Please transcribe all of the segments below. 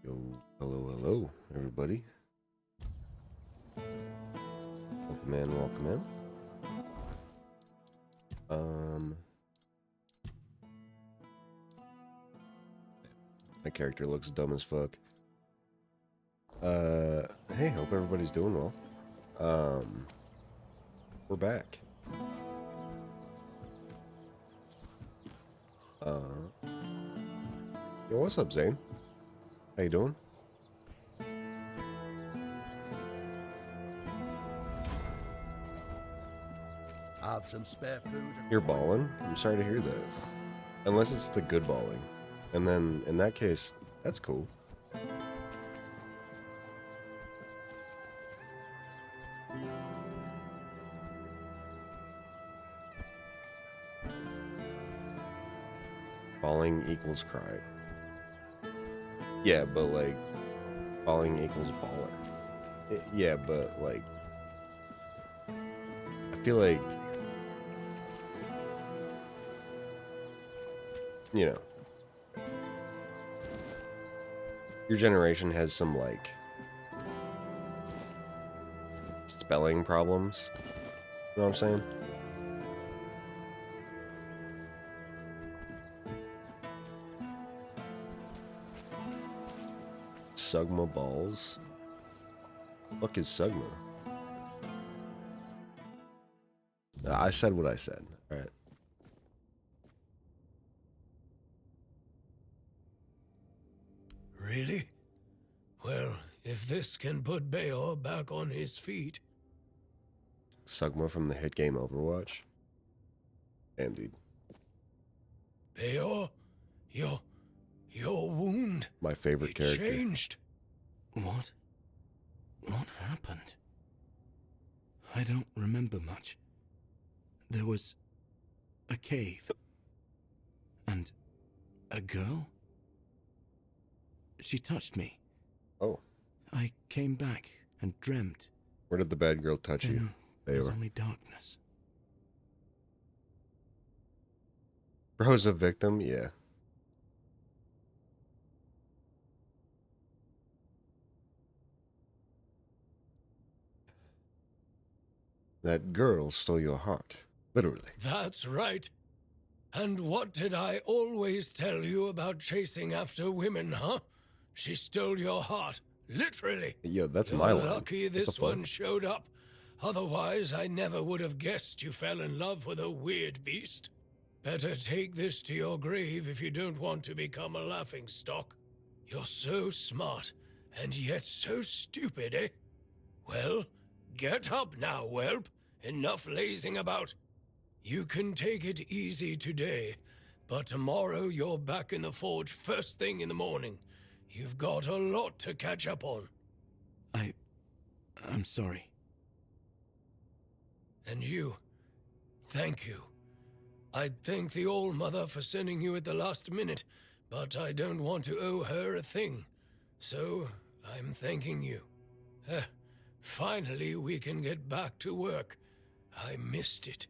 Yo, hello, everybody. Welcome in, welcome in. My character looks dumb as fuck. Hey, hope everybody's doing well. We're back. Yo, what's up, Zane? How you doing? Have some spare food. You're balling? I'm sorry to hear that. Unless it's the good balling. And then, in that case, that's cool. Balling equals cry. Yeah, but like, balling equals baller. Yeah, but like, I feel like, you know, your generation has some like spelling problems. You know what I'm saying? Sugma balls. What is Sugma? I said what I said. All right. Really? Well, if this can put Bayor back on his feet. Sugma from the hit game Overwatch. Damn, dude. Bayor, your wound. My favorite It character. changed. What? What happened? I don't remember much. There was a cave. And a girl? She touched me. Oh. I came back and dreamt. Where did the bad girl touch you? Then They there's were. only darkness. Bro's a victim? Yeah. That girl stole your heart. Literally. That's right. And what did I always tell you about chasing after women, huh? She stole your heart. Literally. Yo, that's You're my line. lucky What the this fuck? one showed up. Otherwise, I never would have guessed you fell in love with a weird beast. Better take this to your grave if you don't want to become a laughingstock. You're so smart, and yet so stupid, eh? Well, get up now, whelp. Enough lazing about. You can take it easy today, but tomorrow you're back in the forge first thing in the morning. You've got a lot to catch up on. I'm sorry. And you, thank you. I'd thank the All-Mother for sending you at the last minute, but I don't want to owe her a thing. So, I'm thanking you. Finally, we can get back to work. I missed it.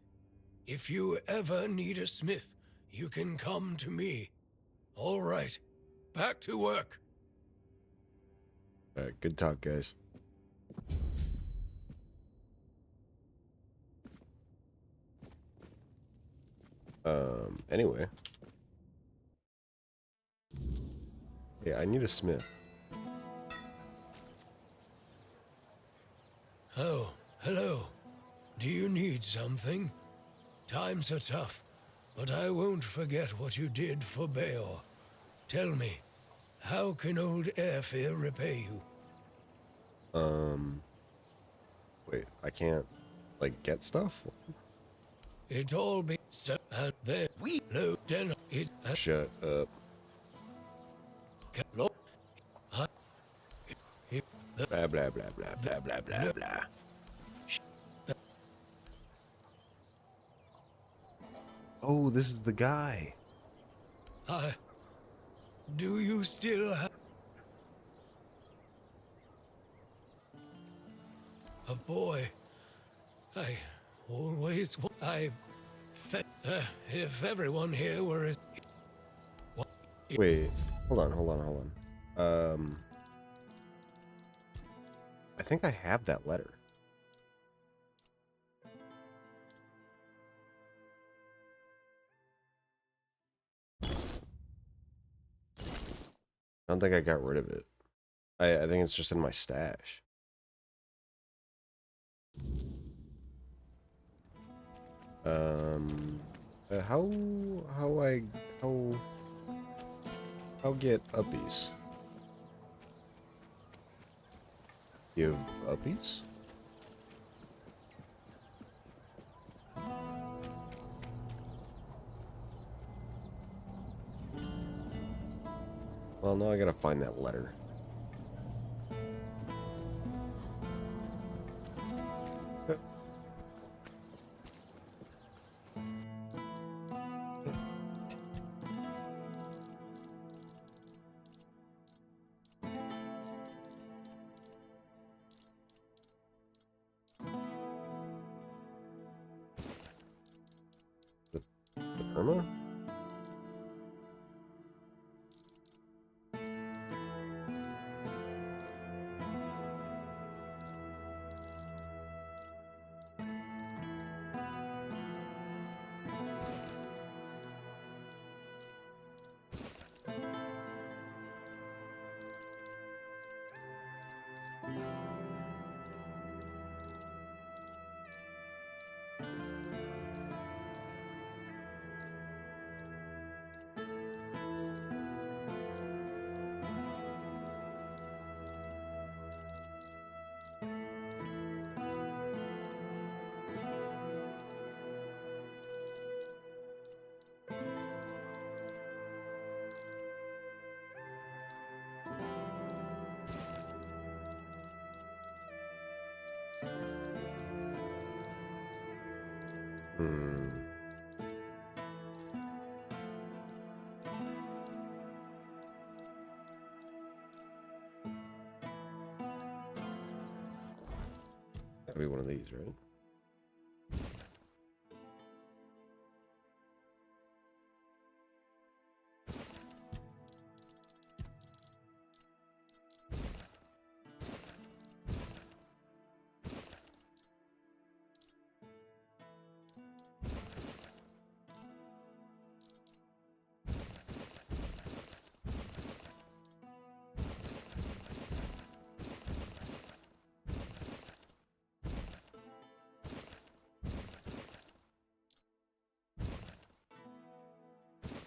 If you ever need a smith, you can come to me. All right, back to work. Alright, good talk, guys. Anyway. Yeah, I need a smith. Oh, hello. Do you need something? Times are tough, but I won't forget what you did for Bayor. Tell me, how can old Airfear repay you? Wait, I can't, like, get stuff? It all be so there we load den it Shut up. lo Blah, blah, blah, blah, blah, blah, blah, blah. Oh, this is the guy. Do you still have a boy? I always if everyone here were as Wait, hold on. I think I have that letter. I don't think I got rid of it. I think it's just in my stash. How how get uppies? You have uppies? Well, now I gotta find that letter. The perma? Hmm. Gotta be one of these, right?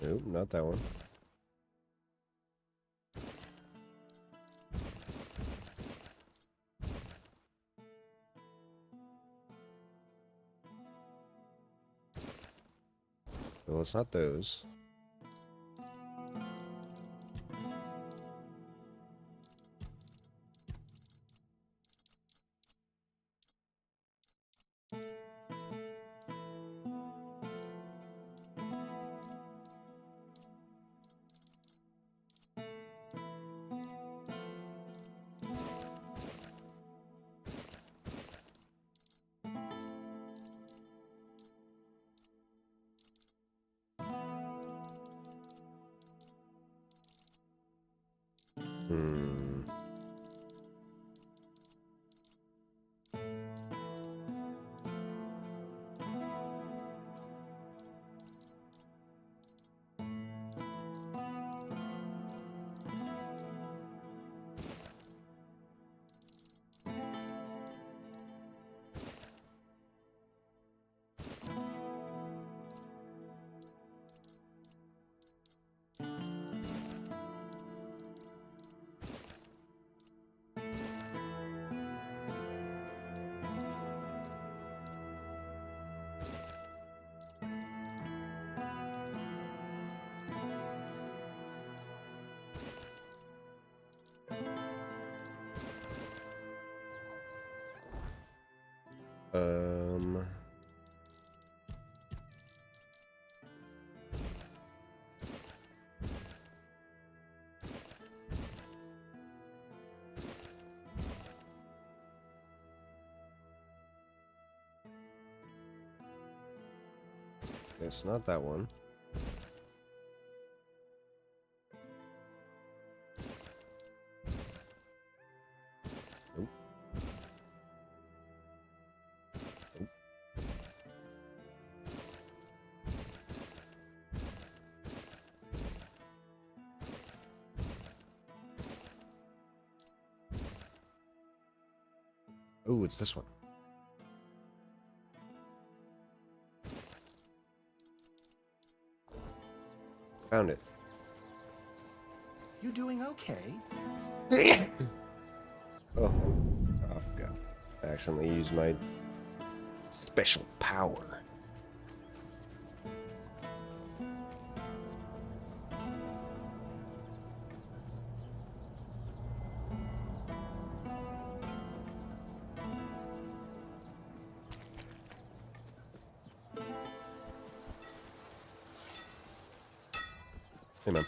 Nope, not that one. Well, it's not those. Hmm. Um. It's not that one. Nope. Oh, it's this one. Found it. You doing okay? Oh god. I accidentally used my special power. Hey, man.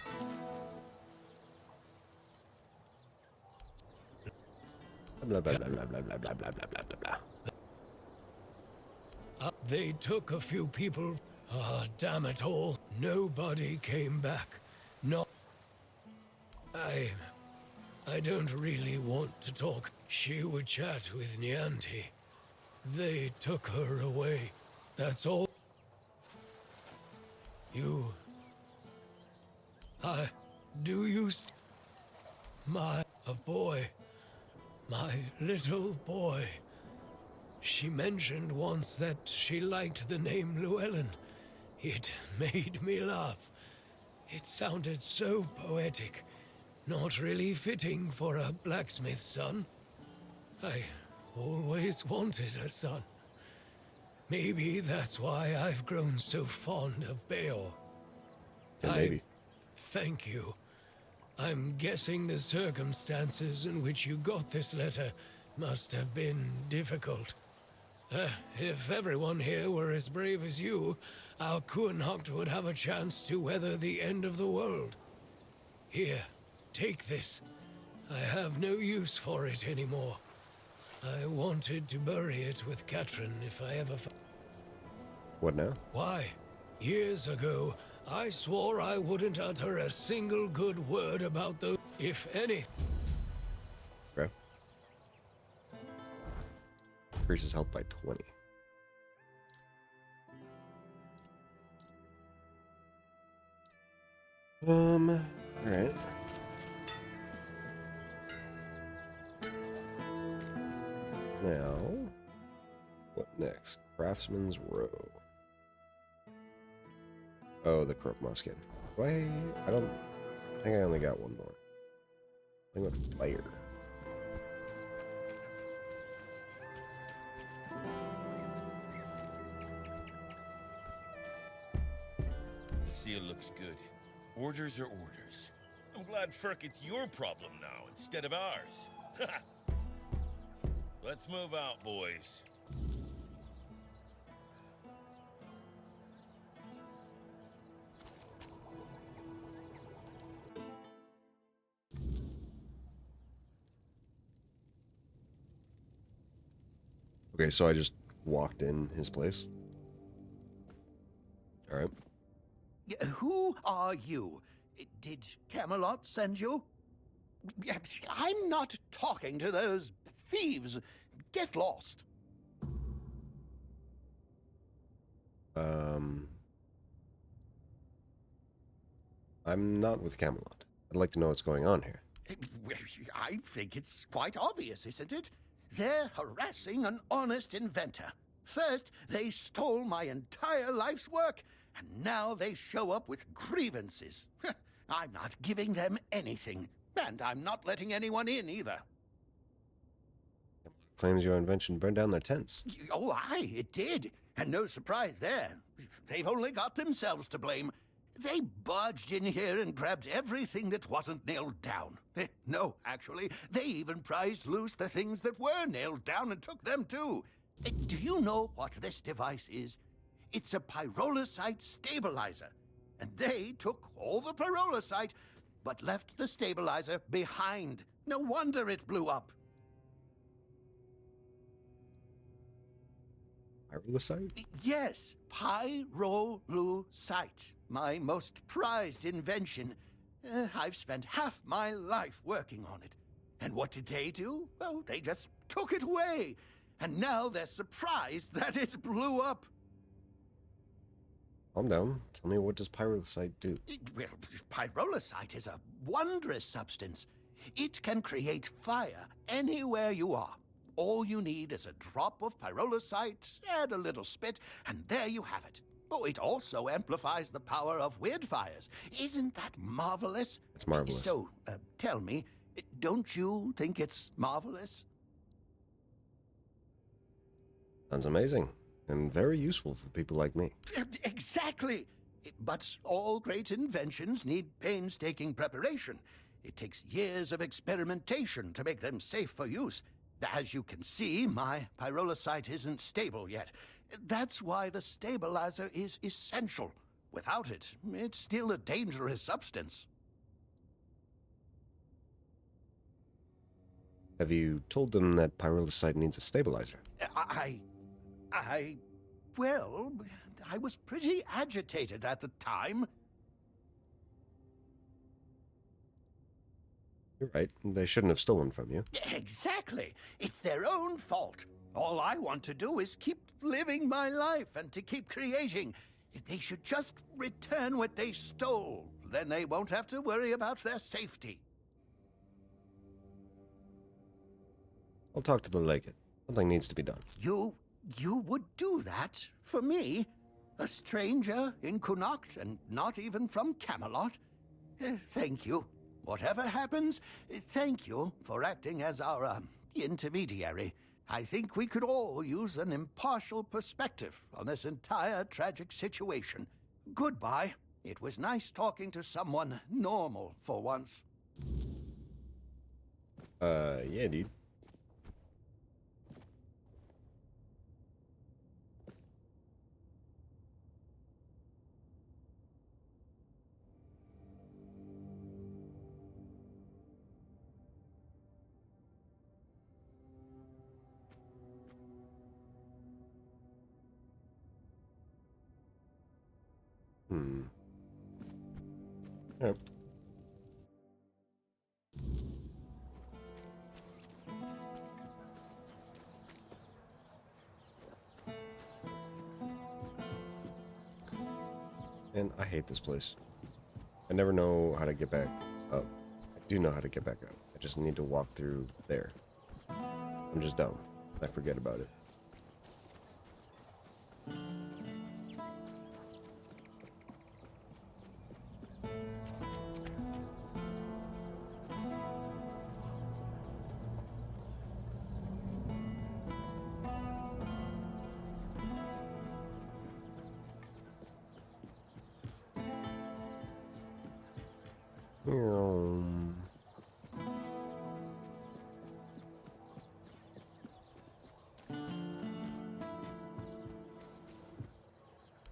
Blah, blah, blah, blah, blah, blah, blah, blah, blah, blah, blah. They took a few people. Ah, damn it all. Nobody came back. No. I don't really want to talk. She would chat with Nianti. They took her away. That's all. Do you a boy. My little boy. She mentioned once that she liked the name Llewellyn. It made me laugh. It sounded so poetic. Not really fitting for a blacksmith's son. I always wanted a son. Maybe that's why I've grown so fond of Baal. Yeah, maybe. Thank you. I'm guessing the circumstances in which you got this letter must have been difficult. If everyone here were as brave as you, our Kuhnhacht would have a chance to weather the end of the world. Here, take this. I have no use for it anymore. I wanted to bury it with Katrin if I ever... What now? Why? Years ago, I swore I wouldn't utter a single good word about those, if any. Okay. Increases health by 20. Alright. Now, what next? Craftsman's Row. Oh, the Crook Musket. Why? I think I only got one more. I think with fire. The seal looks good. Orders are orders. I'm glad, Ferk, it's your problem now instead of ours. Let's move out, boys. Okay, so I just walked in his place. All right. Who are you? Did Camelot send you? I'm not talking to those thieves. Get lost. I'm not with Camelot. I'd like to know what's going on here. I think it's quite obvious, isn't it? They're harassing an honest inventor. First, they stole my entire life's work, and now they show up with grievances. I'm not giving them anything, and I'm not letting anyone in either. Claims your invention burned down their tents. Oh, aye, it did. And no surprise there. They've only got themselves to blame. They barged in here and grabbed everything that wasn't nailed down. No, actually, they even prized loose the things that were nailed down and took them too. Do you know what this device is? It's a pyrolusite stabilizer. And they took all the pyrolusite, but left the stabilizer behind. No wonder it blew up. Pyrolusite? Yes, pyrolusite. My most prized invention. I've spent half my life working on it. And what did they do? Well, they just took it away. And now they're surprised that it blew up. Calm down. Tell me, what does pyrolusite do? Well, pyrolusite is a wondrous substance. It can create fire anywhere you are. All you need is a drop of pyrolosite and a little spit, and there you have it. Oh, it also amplifies the power of weird fires. Isn't that marvelous? It's marvelous. So, tell me, don't you think it's marvelous? Sounds amazing. And very useful for people like me. Exactly! But all great inventions need painstaking preparation. It takes years of experimentation to make them safe for use. As you can see, my pyrolosite isn't stable yet. That's why the stabilizer is essential. Without it, it's still a dangerous substance. Have you told them that pyrolosite needs a stabilizer? Well, I was pretty agitated at the time. You're right. They shouldn't have stolen from you. Exactly. It's their own fault. All I want to do is keep living my life and to keep creating. They should just return what they stole. Then they won't have to worry about their safety. I'll talk to the legate. Something needs to be done. You would do that for me? A stranger in Connacht and not even from Camelot? Thank you. Whatever happens, thank you for acting as our intermediary. I think we could all use an impartial perspective on this entire tragic situation. Goodbye. It was nice talking to someone normal for once. Yeah, dude. Yep. And I hate this place. I never know how to get back up. I do know how to get back up. I just need to walk through there. I'm just dumb. I forget about it.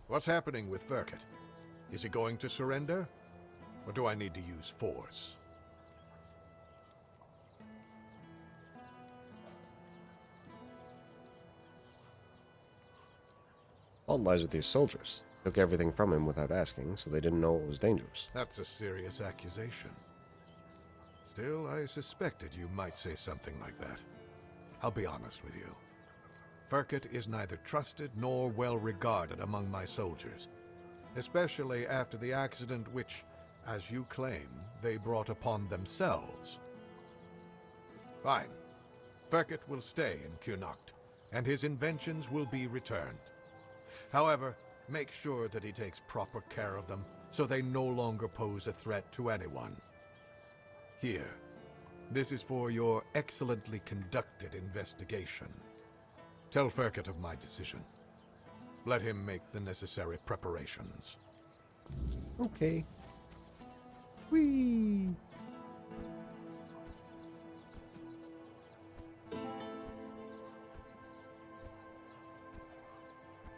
What's happening with Verket? Is he going to surrender? Or do I need to use force? Fault lies with these soldiers. Took everything from him without asking, so they didn't know it was dangerous. That's a serious accusation. Still, I suspected you might say something like that. I'll be honest with you. Verket is neither trusted nor well regarded among my soldiers, especially after the accident which, as you claim, they brought upon themselves. Fine. Verket will stay in Connacht, and his inventions will be returned. However, make sure that he takes proper care of them, so they no longer pose a threat to anyone. Here, this is for your excellently conducted investigation. Tell Verket of my decision. Let him make the necessary preparations. Okay. Whee!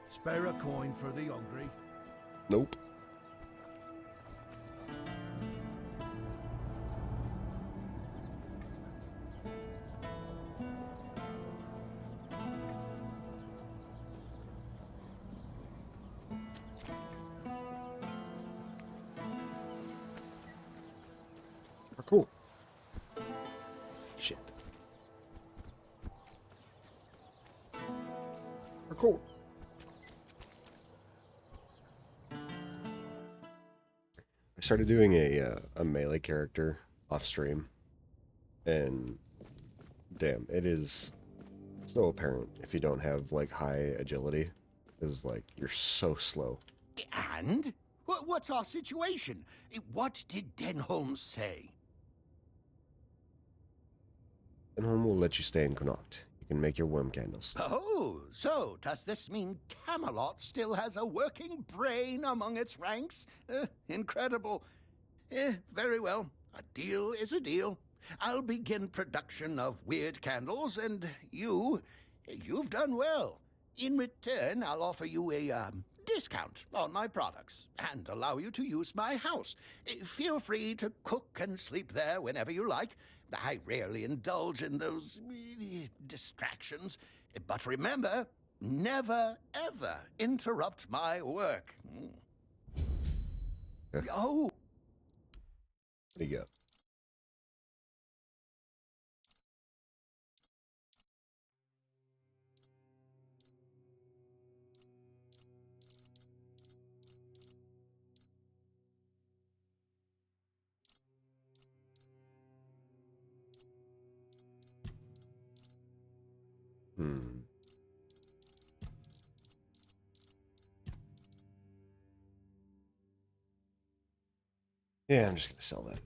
Spare a coin for the hungry. Nope. Cool. Shit. Cool. I started doing a melee character off stream, and damn, it is so apparent if you don't have like high agility, is like you're so slow. And? What's our situation? What did Denholm say? And home will let you stay in Connacht. You can make your worm candles. Oh, so does this mean Camelot still has a working brain among its ranks? Incredible. Very well. A deal is a deal. I'll begin production of weird candles, and you've done well. In return, I'll offer you a discount on my products and allow you to use my house. Feel free to cook and sleep there whenever you like. I rarely indulge in those distractions. But remember, never, ever interrupt my work. Yeah. Oh, There you go. Hmm. Yeah, I'm just gonna sell that.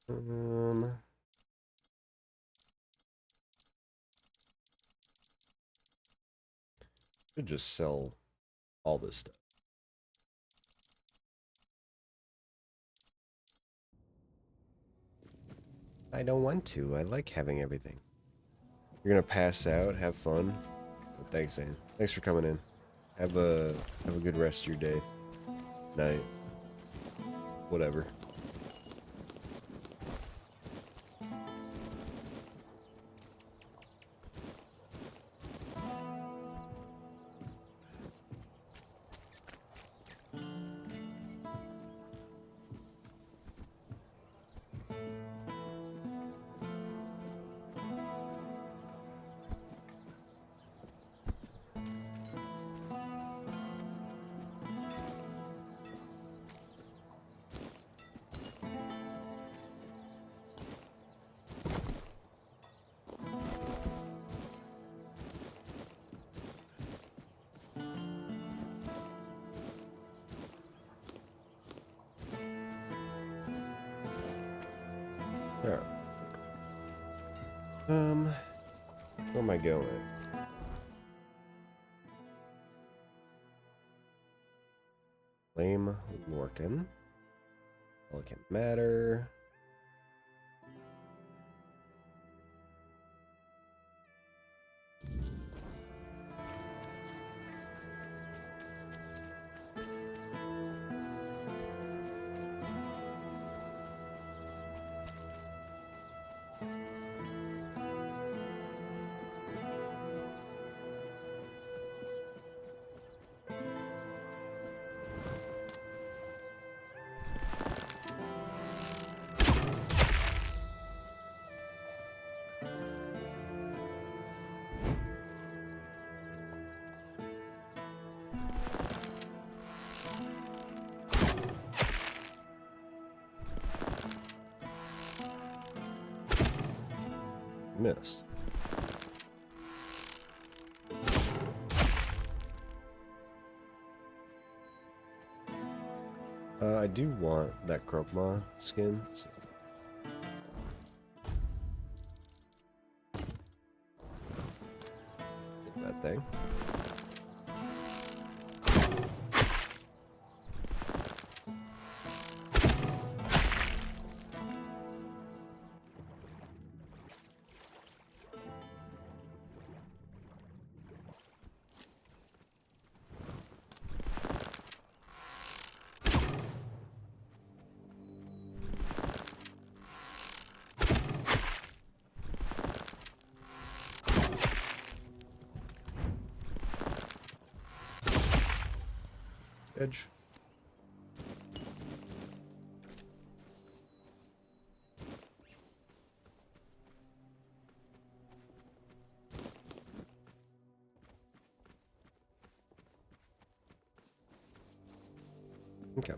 Um, Should just sell all this stuff. I don't want to. I like having everything. You're gonna pass out, have fun. But thanks, Zane. Thanks for coming in. Have a good rest of your day, night, whatever. Alright. Where am I going? Flame working. Well, it can't matter. Missed. I do want that Krokma skin. So. Get that thing. edge. Okay.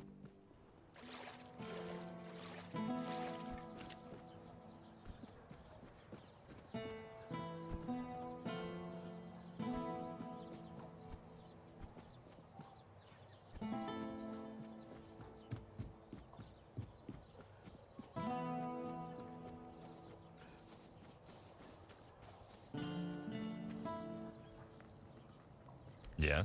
Yeah?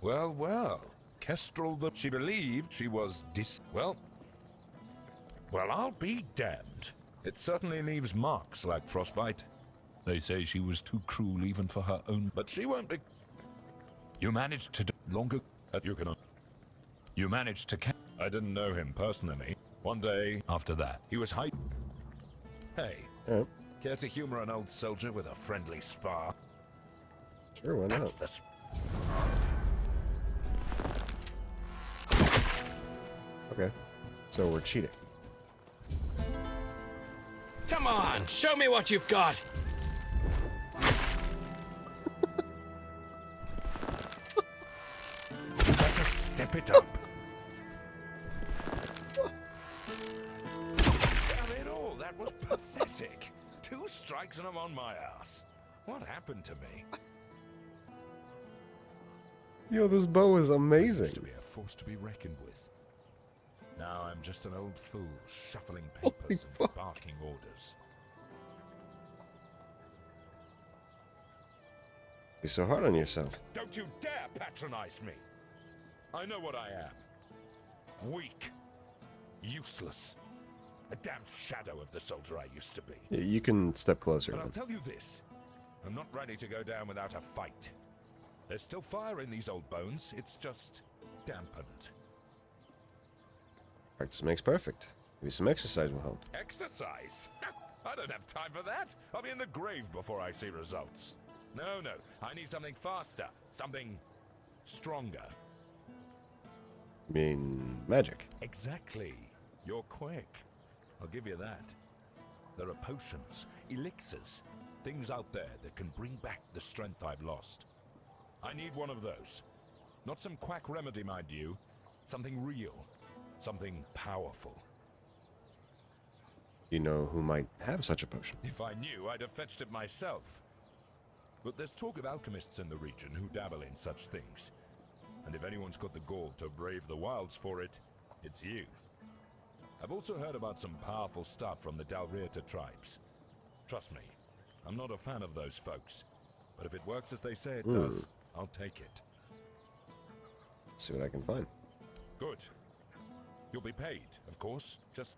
Well, well. Kestrel, she believed she was well, I'll be damned. It certainly leaves marks like frostbite. They say she was too cruel even for her own, but she won't be. You managed to do longer. You managed to. I didn't know him personally. One day after that, he was Hey, All right. care to humor an old soldier with a friendly spar? Sure, why not? That's the. Okay. So we're cheating. Come on, show me what you've got. Better step it up. Damn it all, that was pathetic. 2 strikes and I'm on my ass. What happened to me? Yo, this bow is amazing. Used to be a force to be reckoned with. Now I'm just an old fool shuffling papers and barking orders. Be so hard on yourself. Don't you dare patronize me! I know what I am. Weak. Useless. A damn shadow of the soldier I used to be. Yeah, you can step closer. But I'll Man. tell you this. I'm not ready to go down without a fight. There's still fire in these old bones. It's just dampened. Practice makes perfect. Maybe some exercise will help. Exercise? I don't have time for that. I'll be in the grave before I see results. No, no. I need something faster. Something stronger. I mean, magic. Exactly. You're quick. I'll give you that. There are potions, elixirs, things out there that can bring back the strength I've lost. I need one of those. Not some quack remedy, mind you. Something real. Something powerful. You know who might have such a potion? If I knew, I'd have fetched it myself. But there's talk of alchemists in the region who dabble in such things. And if anyone's got the gall to brave the wilds for it, it's you. I've also heard about some powerful stuff from the Dalrieta tribes. Trust me, I'm not a fan of those folks. But if it works as they say it does, I'll take it. See what I can find. Good. You'll be paid, of course. Just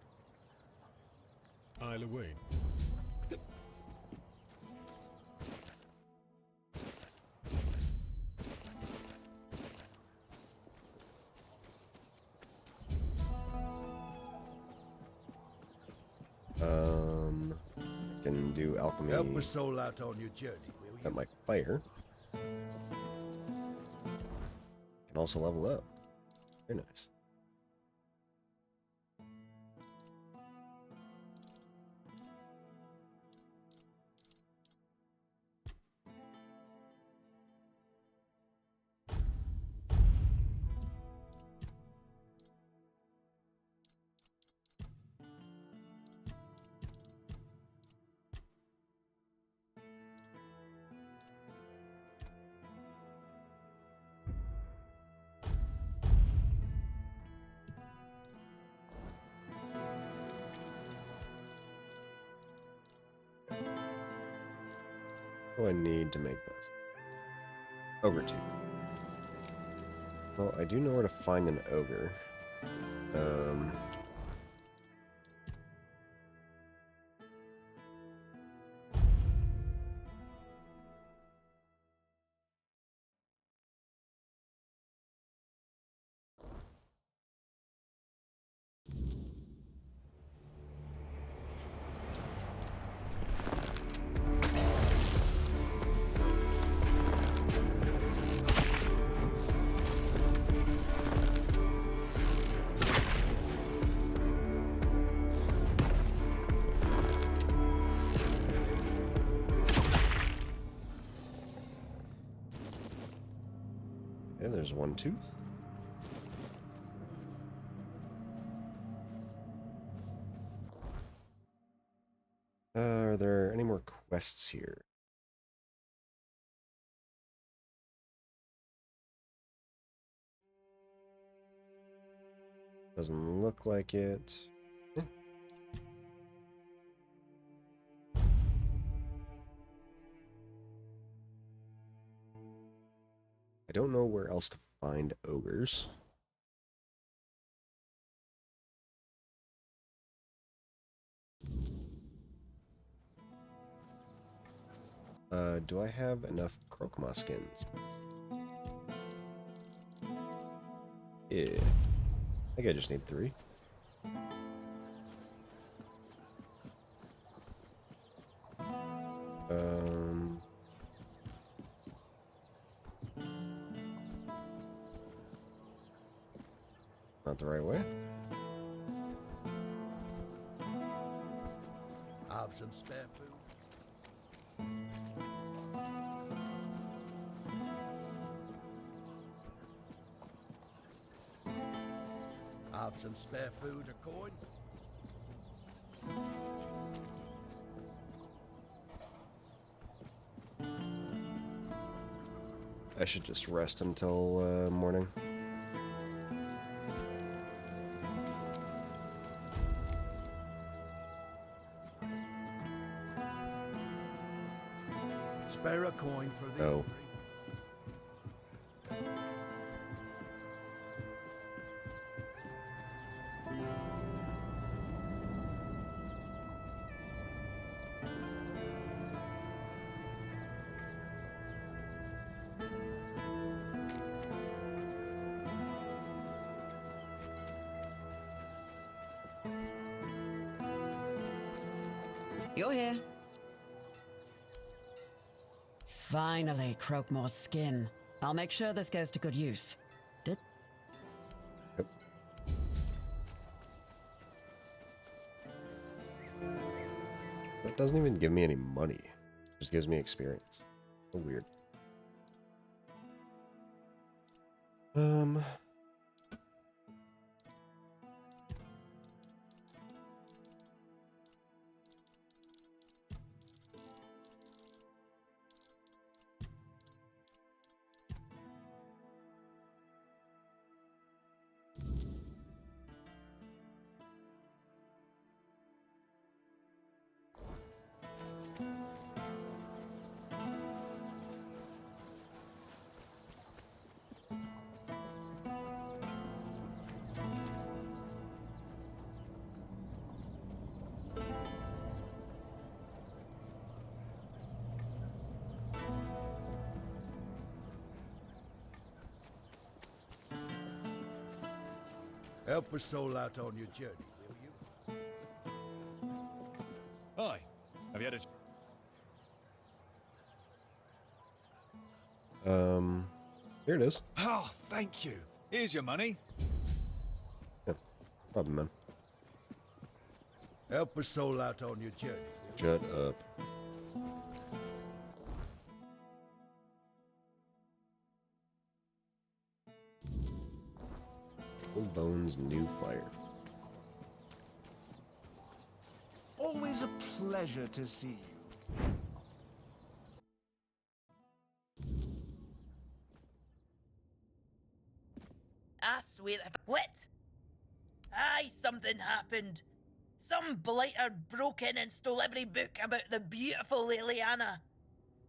Isle of Wayne. I can do alchemy Help a soul out on your journey, will you? at my fire. Can also level up. Very nice. What do I need to make this? Ogre tube. Well, I do know where to find an ogre. Yeah, there's one tooth. Are there any more quests here? Doesn't look like it. I don't know where else to find ogres. Do I have enough Krokma skins? Yeah. I think I just need 3. Not the right way. Have some spare food. Have some spare food or coin? I should just rest until morning. Spare a coin for the No. hungry. You're here. Finally, Croakmore's skin. I'll make sure this goes to good use. Yep. That doesn't even give me any money. It just gives me experience. So weird. Help a soul out on your journey, will you? Hi. Have you had a... Here it is. Oh, thank you. Here's your money. Yeah, problem, man. Help a soul out on your journey, will you? Shut up. Old Bones, new fire. Always a pleasure to see you. I swear if... What? Aye, something happened. Some blighter broke in and stole every book about the beautiful Liliana.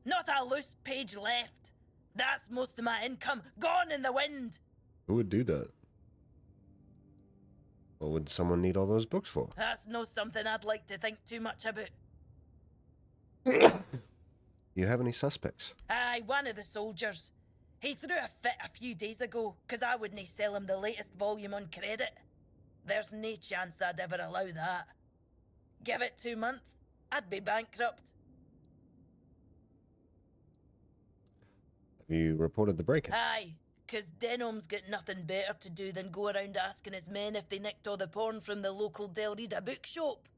Not a loose page left. That's most of my income gone in the wind. Who would do that? What would someone need all those books for? That's no something I'd like to think too much about. You have any suspects? Aye, one of the soldiers. He threw a fit a few days ago, 'cause I wouldn't sell him the latest volume on credit. There's no chance I'd ever allow that. Give it 2 months, I'd be bankrupt. Have you reported the break-in? Aye, 'cause Denholm's got nothing better to do than go around asking his men if they nicked all the porn from the local Del Rita bookshop.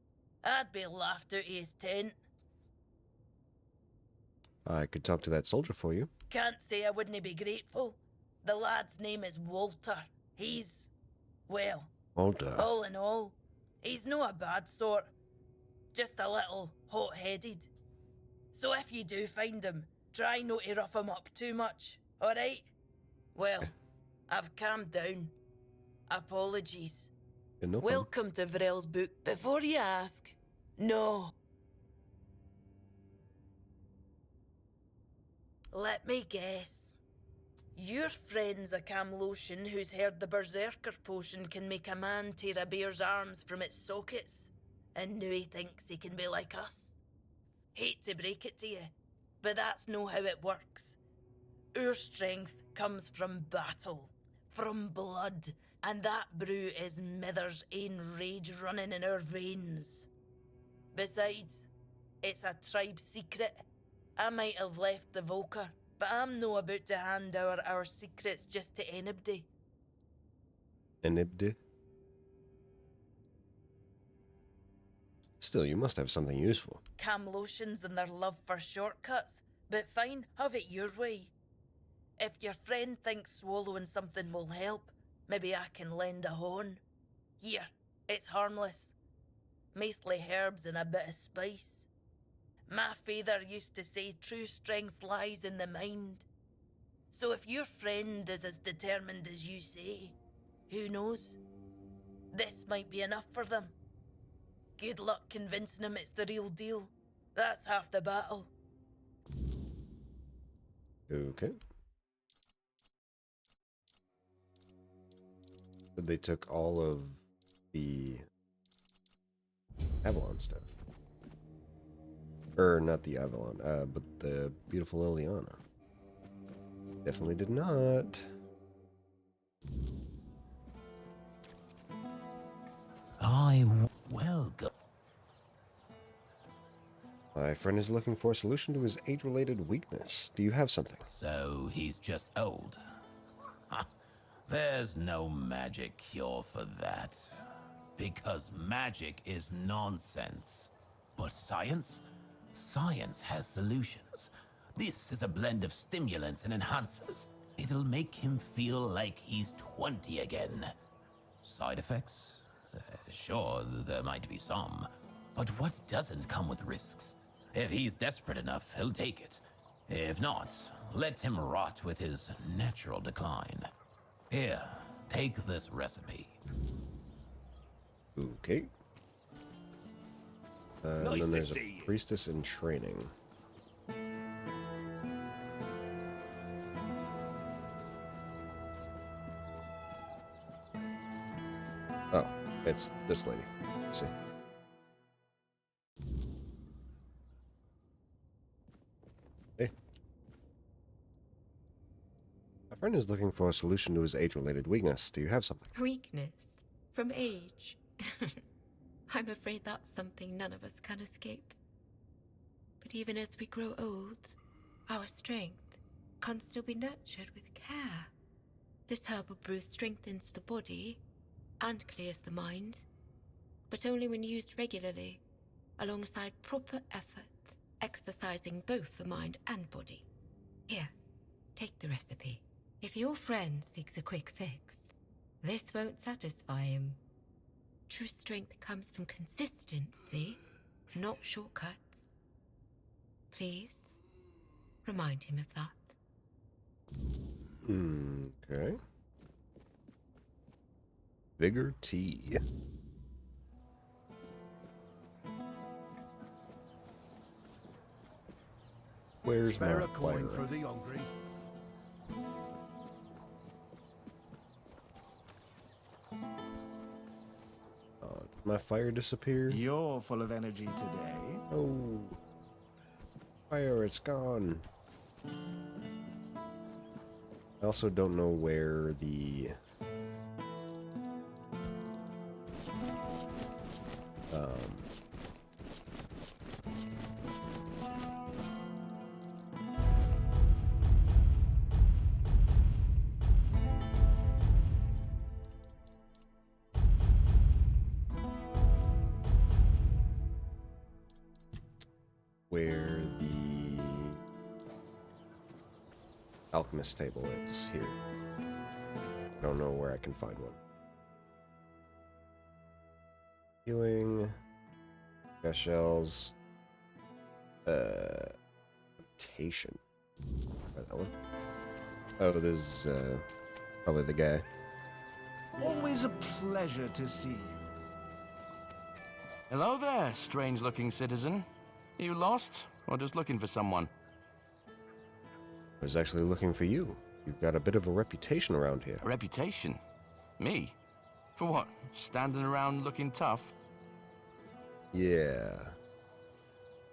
I'd be laughed out of his tent. I could talk to that soldier for you. Can't say I wouldn't be grateful. The lad's name is Walter. He's, well, Walter. all in all, he's no a bad sort. Just a little hot-headed. So if you do find him, try not to rough him up too much, alright? Well, I've calmed down. Apologies. Yeah, no problem. Welcome to Vrel's book. Before you ask, no. Let me guess. Your friend's a Camlotion who's heard the Berserker potion can make a man tear a bear's arms from its sockets, and now he thinks he can be like us. Hate to break it to you, but that's no how it works. Our strength comes from battle, from blood, and that brew is Mither's ain rage running in our veins. Besides, it's a tribe secret. I might have left the Volker, but I'm no about to hand over our secrets just to anybody. Anybody? Still, you must have something useful. Camlotions and their love for shortcuts, but fine, have it your way. If your friend thinks swallowing something will help, maybe I can lend a horn. Here, it's harmless. Mostly herbs and a bit of spice. My father used to say true strength lies in the mind. So if your friend is as determined as you say, who knows? This might be enough for them. Good luck convincing him it's the real deal. That's half the battle. Okay. But they took all of the Avalon stuff. Or not the Avalon, but the beautiful Liliana. Definitely did not. Well, My friend is looking for a solution to his age-related weakness. Do you have something? so he's just old. There's no magic cure for that. Because magic is nonsense. But science? Science has solutions. This is a blend of stimulants and enhancers. It'll make him feel like he's 20 again. Side effects? Sure, there might be some. But what doesn't come with risks? If he's desperate enough, he'll take it. If not, let him rot with his natural decline. Here, take this recipe. Okay. And then there's a priestess in training. Oh, it's this lady. Let's see. Hey. My friend is looking for a solution to his age-related weakness. Do you have something? Weakness? From age? I'm afraid that's something none of us can escape. But even as we grow old, our strength can still be nurtured with care. This herbal brew strengthens the body and clears the mind, but only when used regularly, alongside proper effort, exercising both the mind and body. Here, take the recipe. If your friend seeks a quick fix, this won't satisfy him. True strength comes from consistency, not shortcuts. Please, remind him of that. Okay. Vigor tea. Where's Spare my a coin fire? for the hungry. Did my fire disappear? You're full of energy today. Oh. Fire, it's gone. I also don't know where the... where the alchemist table is here. I don't know where I can find one. Healing. Gas shells. Temptation. Try that one. Oh, there's probably the guy. Always a pleasure to see you. Hello there, strange-looking citizen. You lost, or just looking for someone? I was actually looking for you. You've got a bit of a reputation around here. A reputation? Me? For what? Standing around looking tough? Yeah.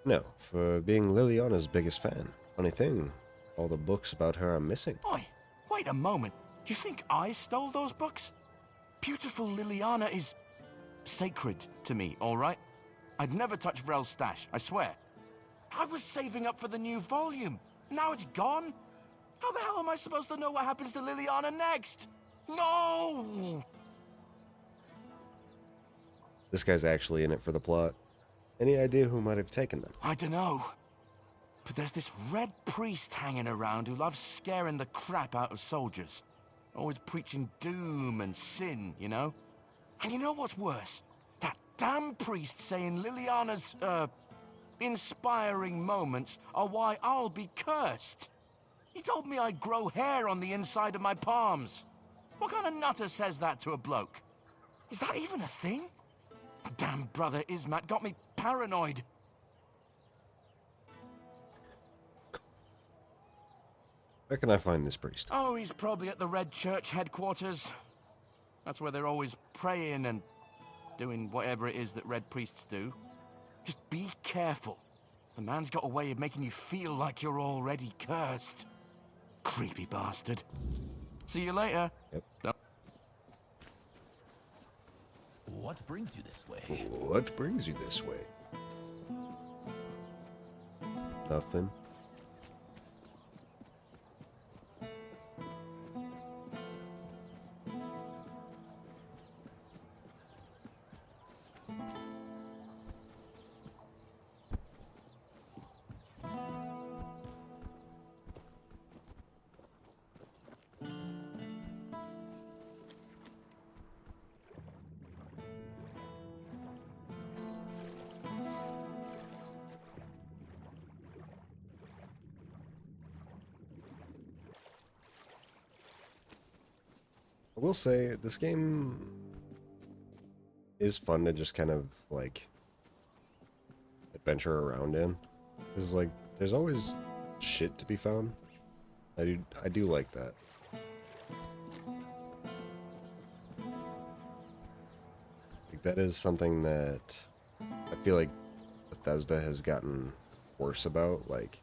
No, for being Liliana's biggest fan. Funny thing, all the books about her are missing. Oi, wait a moment. You think I stole those books? Beautiful Liliana is sacred to me, all right? I'd never touch Vrel's stash, I swear. I was saving up for the new volume. Now it's gone? How the hell am I supposed to know what happens to Liliana next? No! This guy's actually in it for the plot. Any idea who might have taken them? I dunno. But there's this red priest hanging around who loves scaring the crap out of soldiers. Always preaching doom and sin, you know? And you know what's worse? That damn priest saying Liliana's, inspiring moments are why I'll be cursed. He told me I'd grow hair on the inside of my palms. What kind of nutter says that to a bloke? Is that even a thing? Damn brother Ismat got me paranoid. Where can I find this priest? Oh, he's probably at the Red Church headquarters. That's where they're always praying and doing whatever it is that Red priests do. Just be careful. The man's got a way of making you feel like you're already cursed. Creepy bastard. See you later. Yep. No. What brings you this way? What brings you this way? Nothing. I will say, this game is fun to just kind of, like, adventure around in. Because, like, there's always shit to be found. I do like that. Like, that is something that I feel like Bethesda has gotten worse about. Like,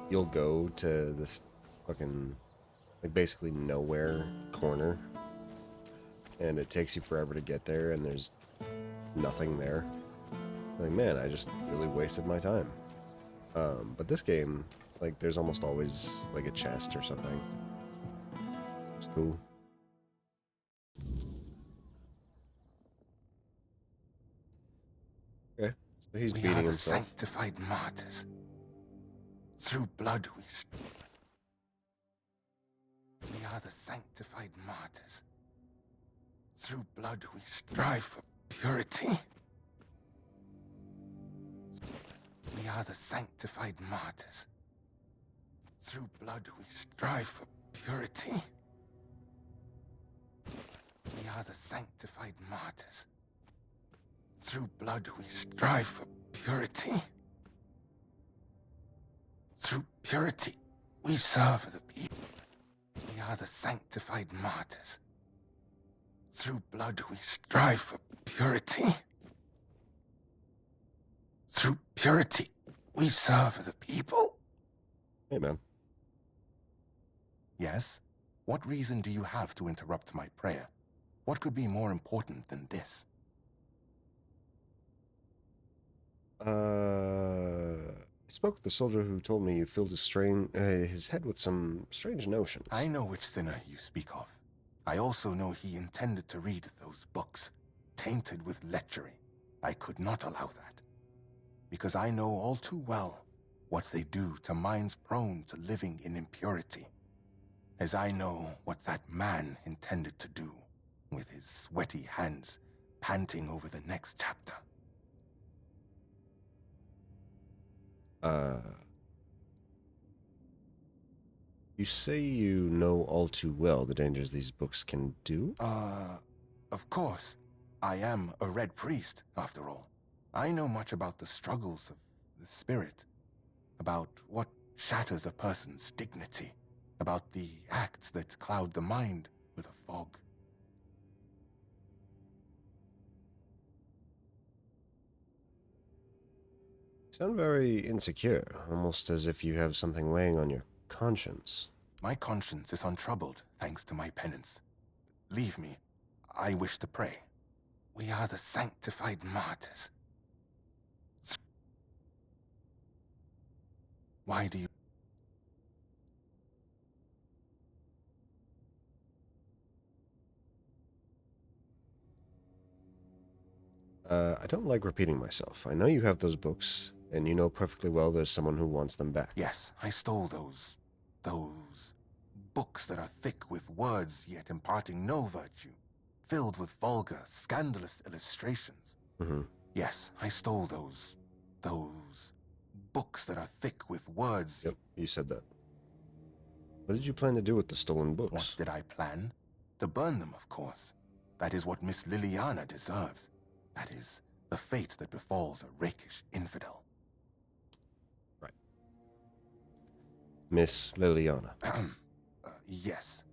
you'll go to this fucking, like, basically nowhere corner, and it takes you forever to get there, and there's nothing there. Like, man, I just really wasted my time. But this game, like, there's almost always, like, a chest or something. It's cool. Okay, so he's beating himself. Sanctified martyrs. Through blood we We are the sanctified martyrs. Through blood we strive for purity. We are the sanctified martyrs. Through blood we strive for purity. We are the sanctified martyrs. Through blood we strive for purity. Through purity we serve the people. We are the sanctified martyrs. Through blood we strive for purity. Through purity we serve the people. Hey, man. Yes? What reason do you have to interrupt my prayer? What could be more important than this? I spoke with the soldier who told me you filled his head with some strange notions. I know which sinner you speak of. I also know he intended to read those books, tainted with lechery. I could not allow that, because I know all too well what they do to minds prone to living in impurity, as I know what that man intended to do, with his sweaty hands panting over the next chapter. You say you know all too well the dangers these books can do? Of course. I am a Red Priest, after all. I know much about the struggles of the spirit, about what shatters a person's dignity, about the acts that cloud the mind with a fog. You sound very insecure, almost as if you have something weighing on your conscience. My conscience is untroubled, thanks to my penance. Leave me. I wish to pray. We are the sanctified martyrs. Why do you... I don't like repeating myself. I know you have those books, and you know perfectly well there's someone who wants them back. Yes, I stole those books that are thick with words yet imparting no virtue, filled with vulgar, scandalous illustrations. Mm-hmm. Yes, I stole those books that are thick with words. Yep, you said that. What did you plan to do with the stolen books? What did I plan? To burn them, of course. That is what Miss Liliana deserves. That is the fate that befalls a rakish infidel. Right. Miss Liliana. Yes.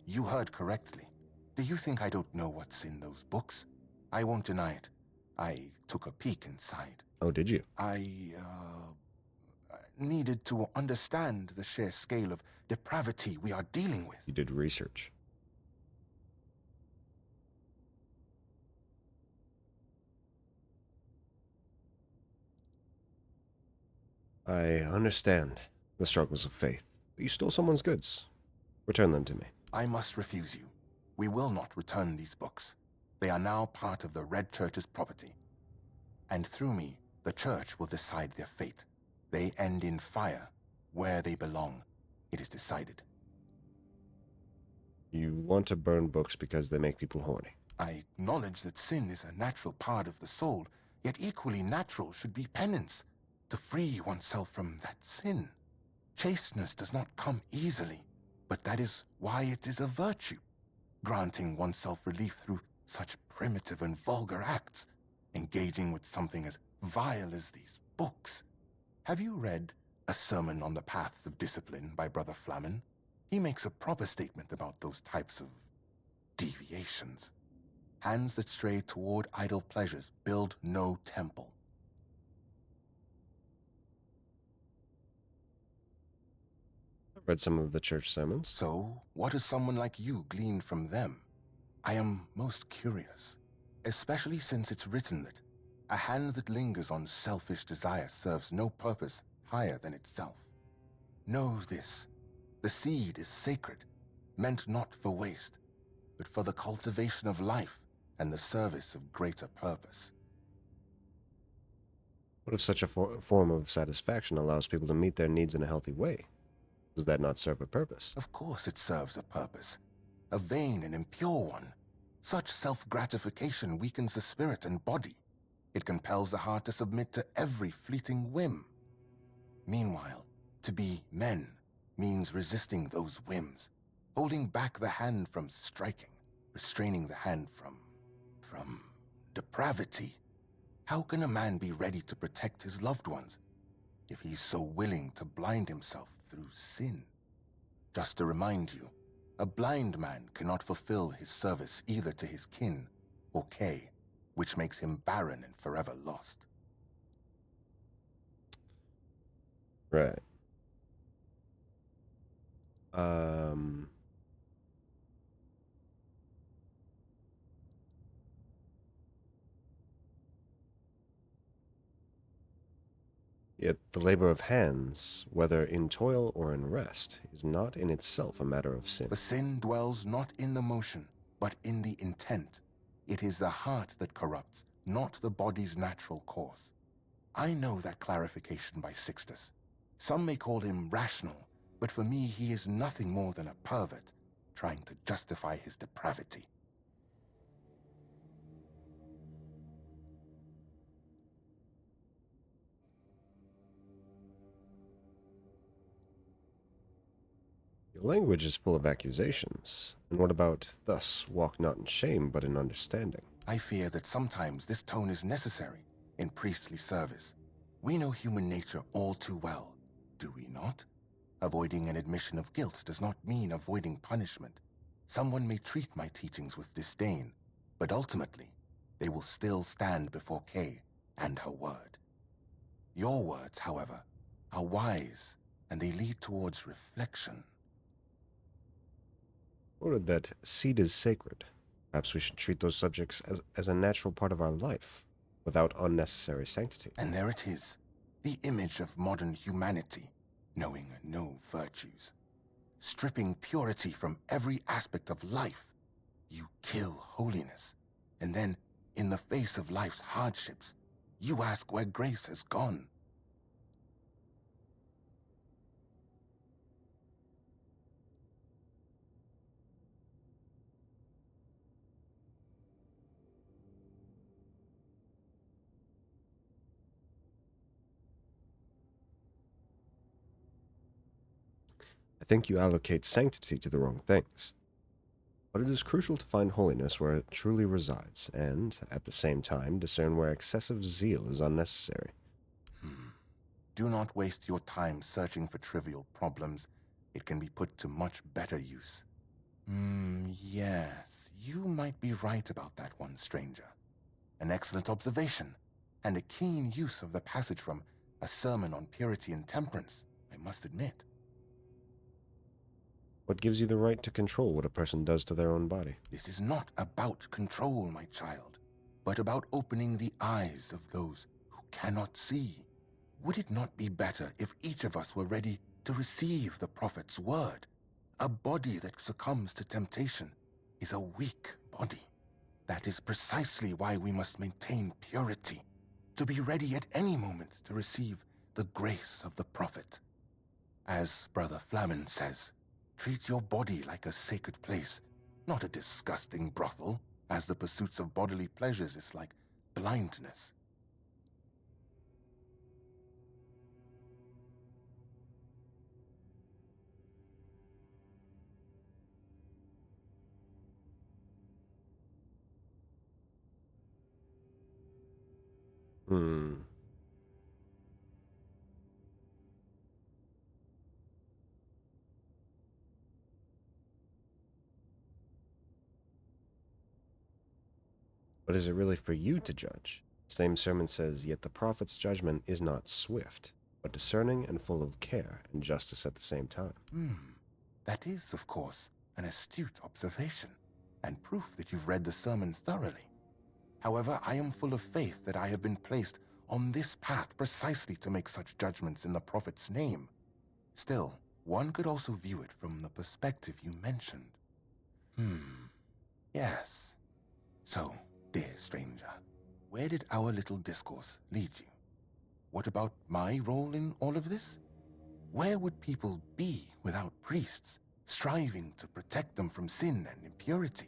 You heard correctly. Do you think I don't know what's in those books? I won't deny it. I took a peek inside. Oh, did you? I needed to understand the sheer scale of depravity we are dealing with. You did research. I understand the struggles of faith, but you stole someone's goods. Return them to me. I must refuse you. We will not return these books. They are now part of the Red Church's property. And through me, the Church will decide their fate. They end in fire, where they belong. It is decided. You want to burn books because they make people horny. I acknowledge that sin is a natural part of the soul, yet equally natural should be penance, to free oneself from that sin. Chasteness does not come easily, but that is why it is a virtue, granting oneself relief through such primitive and vulgar acts, engaging with something as vile as these books. Have you read A Sermon on the Paths of Discipline by Brother Flamen? He makes a proper statement about those types of deviations. Hands that stray toward idle pleasures build no temple. I've read some of the church sermons. So, what has someone like you gleaned from them? I am most curious, especially since it's written that a hand that lingers on selfish desire serves no purpose higher than itself. Know this, the seed is sacred, meant not for waste, but for the cultivation of life and the service of greater purpose. What if such a form of satisfaction allows people to meet their needs in a healthy way? Does that not serve a purpose? Of course it serves a purpose, a vain and impure one. Such self-gratification weakens the spirit and body. It compels the heart to submit to every fleeting whim. Meanwhile, to be men means resisting those whims, holding back the hand from striking, restraining the hand from depravity. How can a man be ready to protect his loved ones if he's so willing to blind himself through sin? Just to remind you, a blind man cannot fulfill his service either to his kin or Kay, which makes him barren and forever lost. Right. Yet the labor of hands, whether in toil or in rest, is not in itself a matter of sin. The sin dwells not in the motion, but in the intent. It is the heart that corrupts, not the body's natural course. I know that clarification by Sixtus. Some may call him rational, but for me he is nothing more than a pervert, trying to justify his depravity. Your language is full of accusations. And what about, thus, walk not in shame, but in understanding? I fear that sometimes this tone is necessary in priestly service. We know human nature all too well, do we not? Avoiding an admission of guilt does not mean avoiding punishment. Someone may treat my teachings with disdain, but ultimately, they will still stand before Kay and her word. Your words, however, are wise, and they lead towards reflection. Quoted that seed is sacred. Perhaps we should treat those subjects as a natural part of our life, without unnecessary sanctity. And there it is, the image of modern humanity, knowing no virtues. Stripping purity from every aspect of life, you kill holiness. And then, in the face of life's hardships, you ask where grace has gone. I think you allocate sanctity to the wrong things. But it is crucial to find holiness where it truly resides, and, at the same time, discern where excessive zeal is unnecessary. Do not waste your time searching for trivial problems. It can be put to much better use. Yes, you might be right about that one, stranger. An excellent observation, and a keen use of the passage from A Sermon on Purity and Temperance, I must admit. What gives you the right to control what a person does to their own body? This is not about control, my child, but about opening the eyes of those who cannot see. Would it not be better if each of us were ready to receive the prophet's word? A body that succumbs to temptation is a weak body. That is precisely why we must maintain purity, to be ready at any moment to receive the grace of the prophet. As Brother Flamen says, treat your body like a sacred place, not a disgusting brothel, as the pursuits of bodily pleasures is like blindness. But is it really for you to judge? The same sermon says, yet the prophet's judgment is not swift, but discerning and full of care and justice at the same time. That is, of course, an astute observation, and proof that you've read the sermon thoroughly. However, I am full of faith that I have been placed on this path precisely to make such judgments in the prophet's name. Still, one could also view it from the perspective you mentioned. Yes. So, dear stranger, where did our little discourse lead you? What about my role in all of this? Where would people be without priests, striving to protect them from sin and impurity?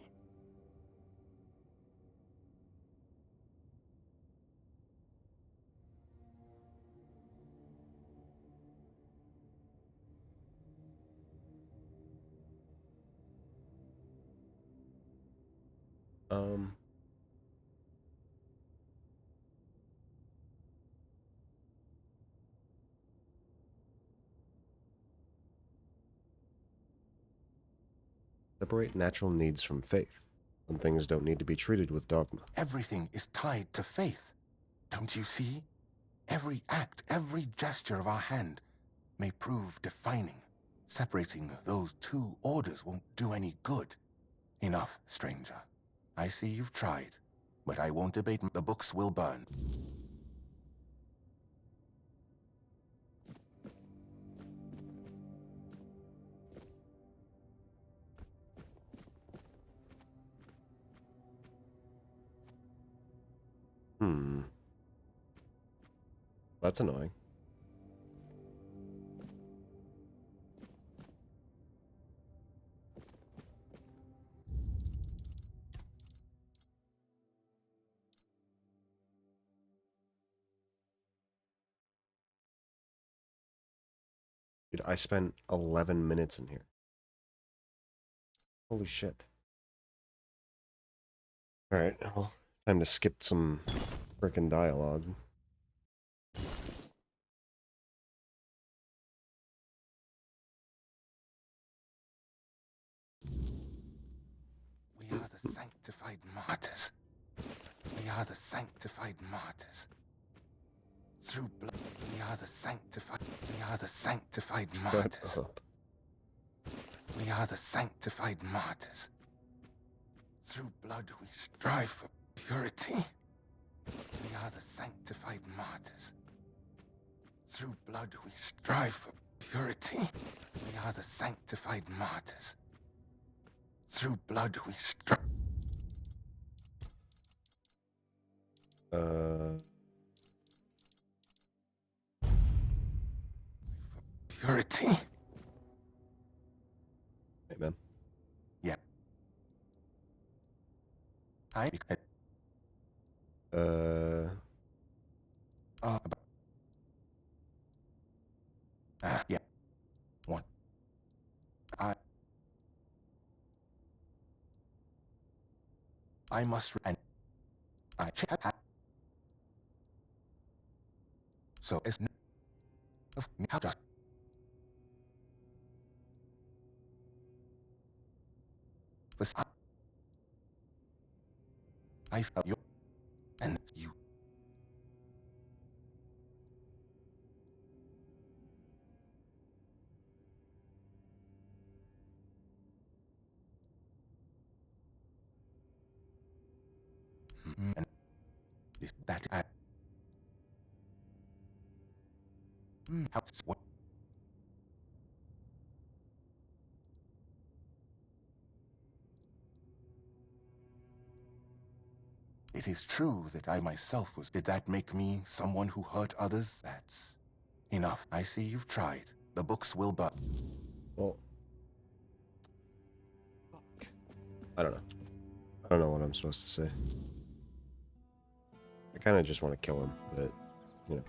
Separate natural needs from faith. Some things don't need to be treated with dogma. Everything is tied to faith. Don't you see? Every act, every gesture of our hand may prove defining. Separating those two orders won't do any good. Enough, stranger. I see you've tried, but I won't debate. The books will burn. That's annoying. Dude, I spent 11 minutes in here. Holy shit. Alright, well, time to skip some frickin' dialogue. We are the sanctified martyrs. We are the sanctified martyrs. Through blood, we are the sanctified. We are the sanctified martyrs. We are the sanctified martyrs. Through blood we strive for purity. We are the sanctified martyrs. Through blood we strive for purity. We are the sanctified martyrs. Through blood we strive. Purity. Amen. Yeah. Yeah. One. I must and I check. So it's of me how does I felt you and you. And is that I what it is true that I myself was. Did that make me someone who hurt others? That's enough. I see you've tried. The books will but. Well, I don't know. I don't know what I'm supposed to say. I kind of just want to kill him, but, you know.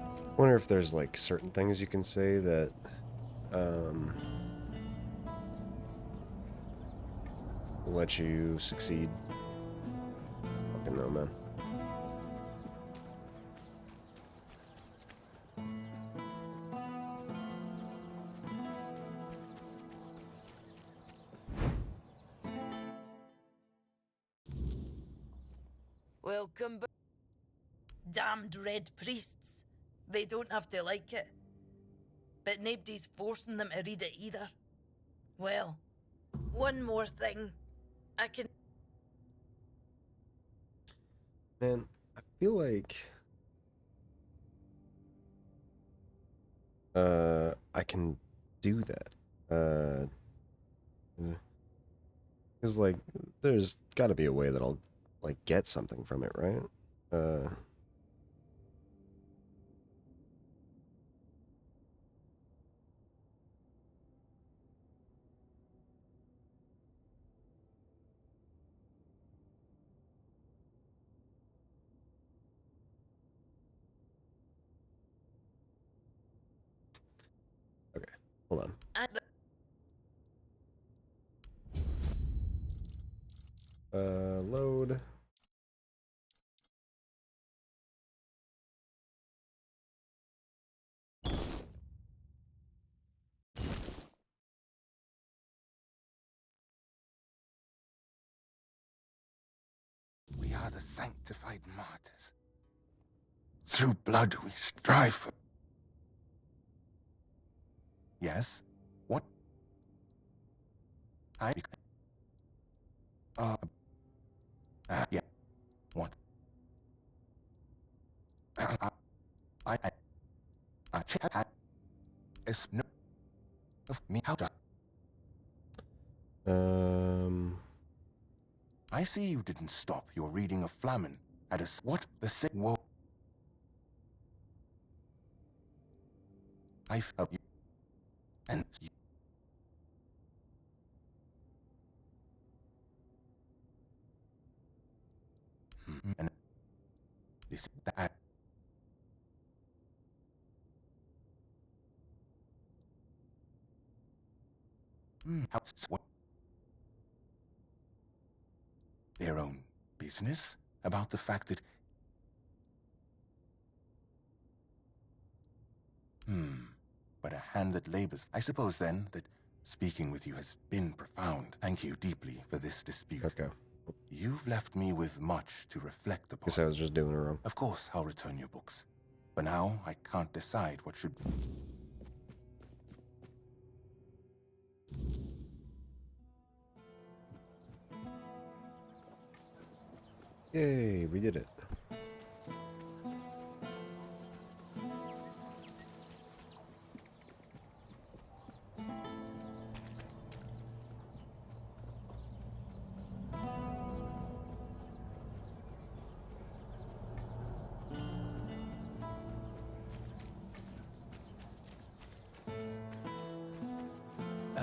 I wonder if there's, like, certain things you can say that, will let you succeed. Fucking no, man. Welcome back. Damned red priests. They don't have to like it. But nobody's forcing them to read it either. Well, one more thing. I can... Man, I feel like... I can do that. Because, like, there's gotta be a way that I'll, like, get something from it, right? Okay, hold on. Load. We are the sanctified martyrs. Through blood we strive for. Yes? What? Yeah. What? It's no of me how to. I see you didn't stop your reading of Flamen at a what the sick woe. I felt you and you, What? Their own business? About the fact that... But a hand that labors. I suppose, then, that speaking with you has been profound. Thank you deeply for this dispute. Okay. You've left me with much to reflect upon. Guess I was just doing it wrong. Of course, I'll return your books. For now, I can't decide what should... Yay, we did it.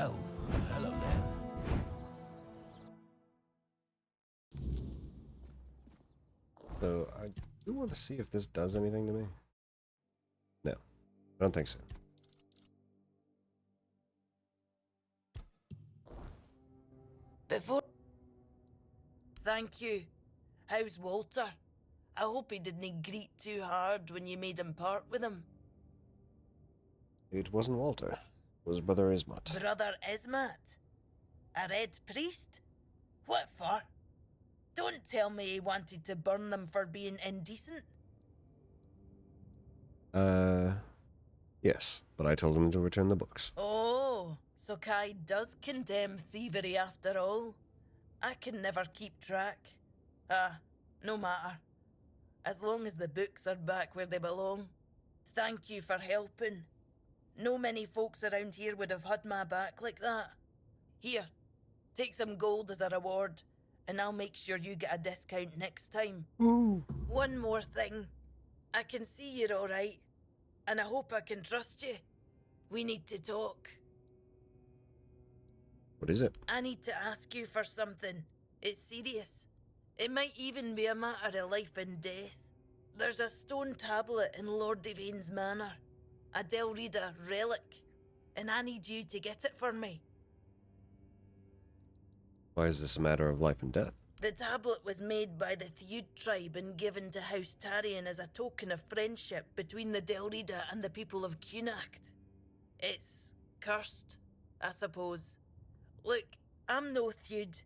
Oh, hello there. So, I do want to see if this does anything to me. No, I don't think so. Before... Thank you. How's Walter? I hope he didn't greet too hard when you made him part with him. It wasn't Walter. It was Brother Ismat. Brother Ismat? A red priest? What for? Don't tell me he wanted to burn them for being indecent. Yes, but I told him to return the books. Oh, so Kai does condemn thievery after all. I can never keep track. No matter. As long as the books are back where they belong. Thank you for helping. No many folks around here would have had my back like that. Here, take some gold as a reward, and I'll make sure you get a discount next time. Ooh. One more thing. I can see you're alright, and I hope I can trust you. We need to talk. What is it? I need to ask you for something. It's serious. It might even be a matter of life and death. There's a stone tablet in Lord Devane's manor. A Delrida relic. And I need you to get it for me. Why is this a matter of life and death? The tablet was made by the Theud tribe and given to House Tarion as a token of friendship between the Delrida and the people of Cunacht. It's cursed, I suppose. Look, I'm no Theud.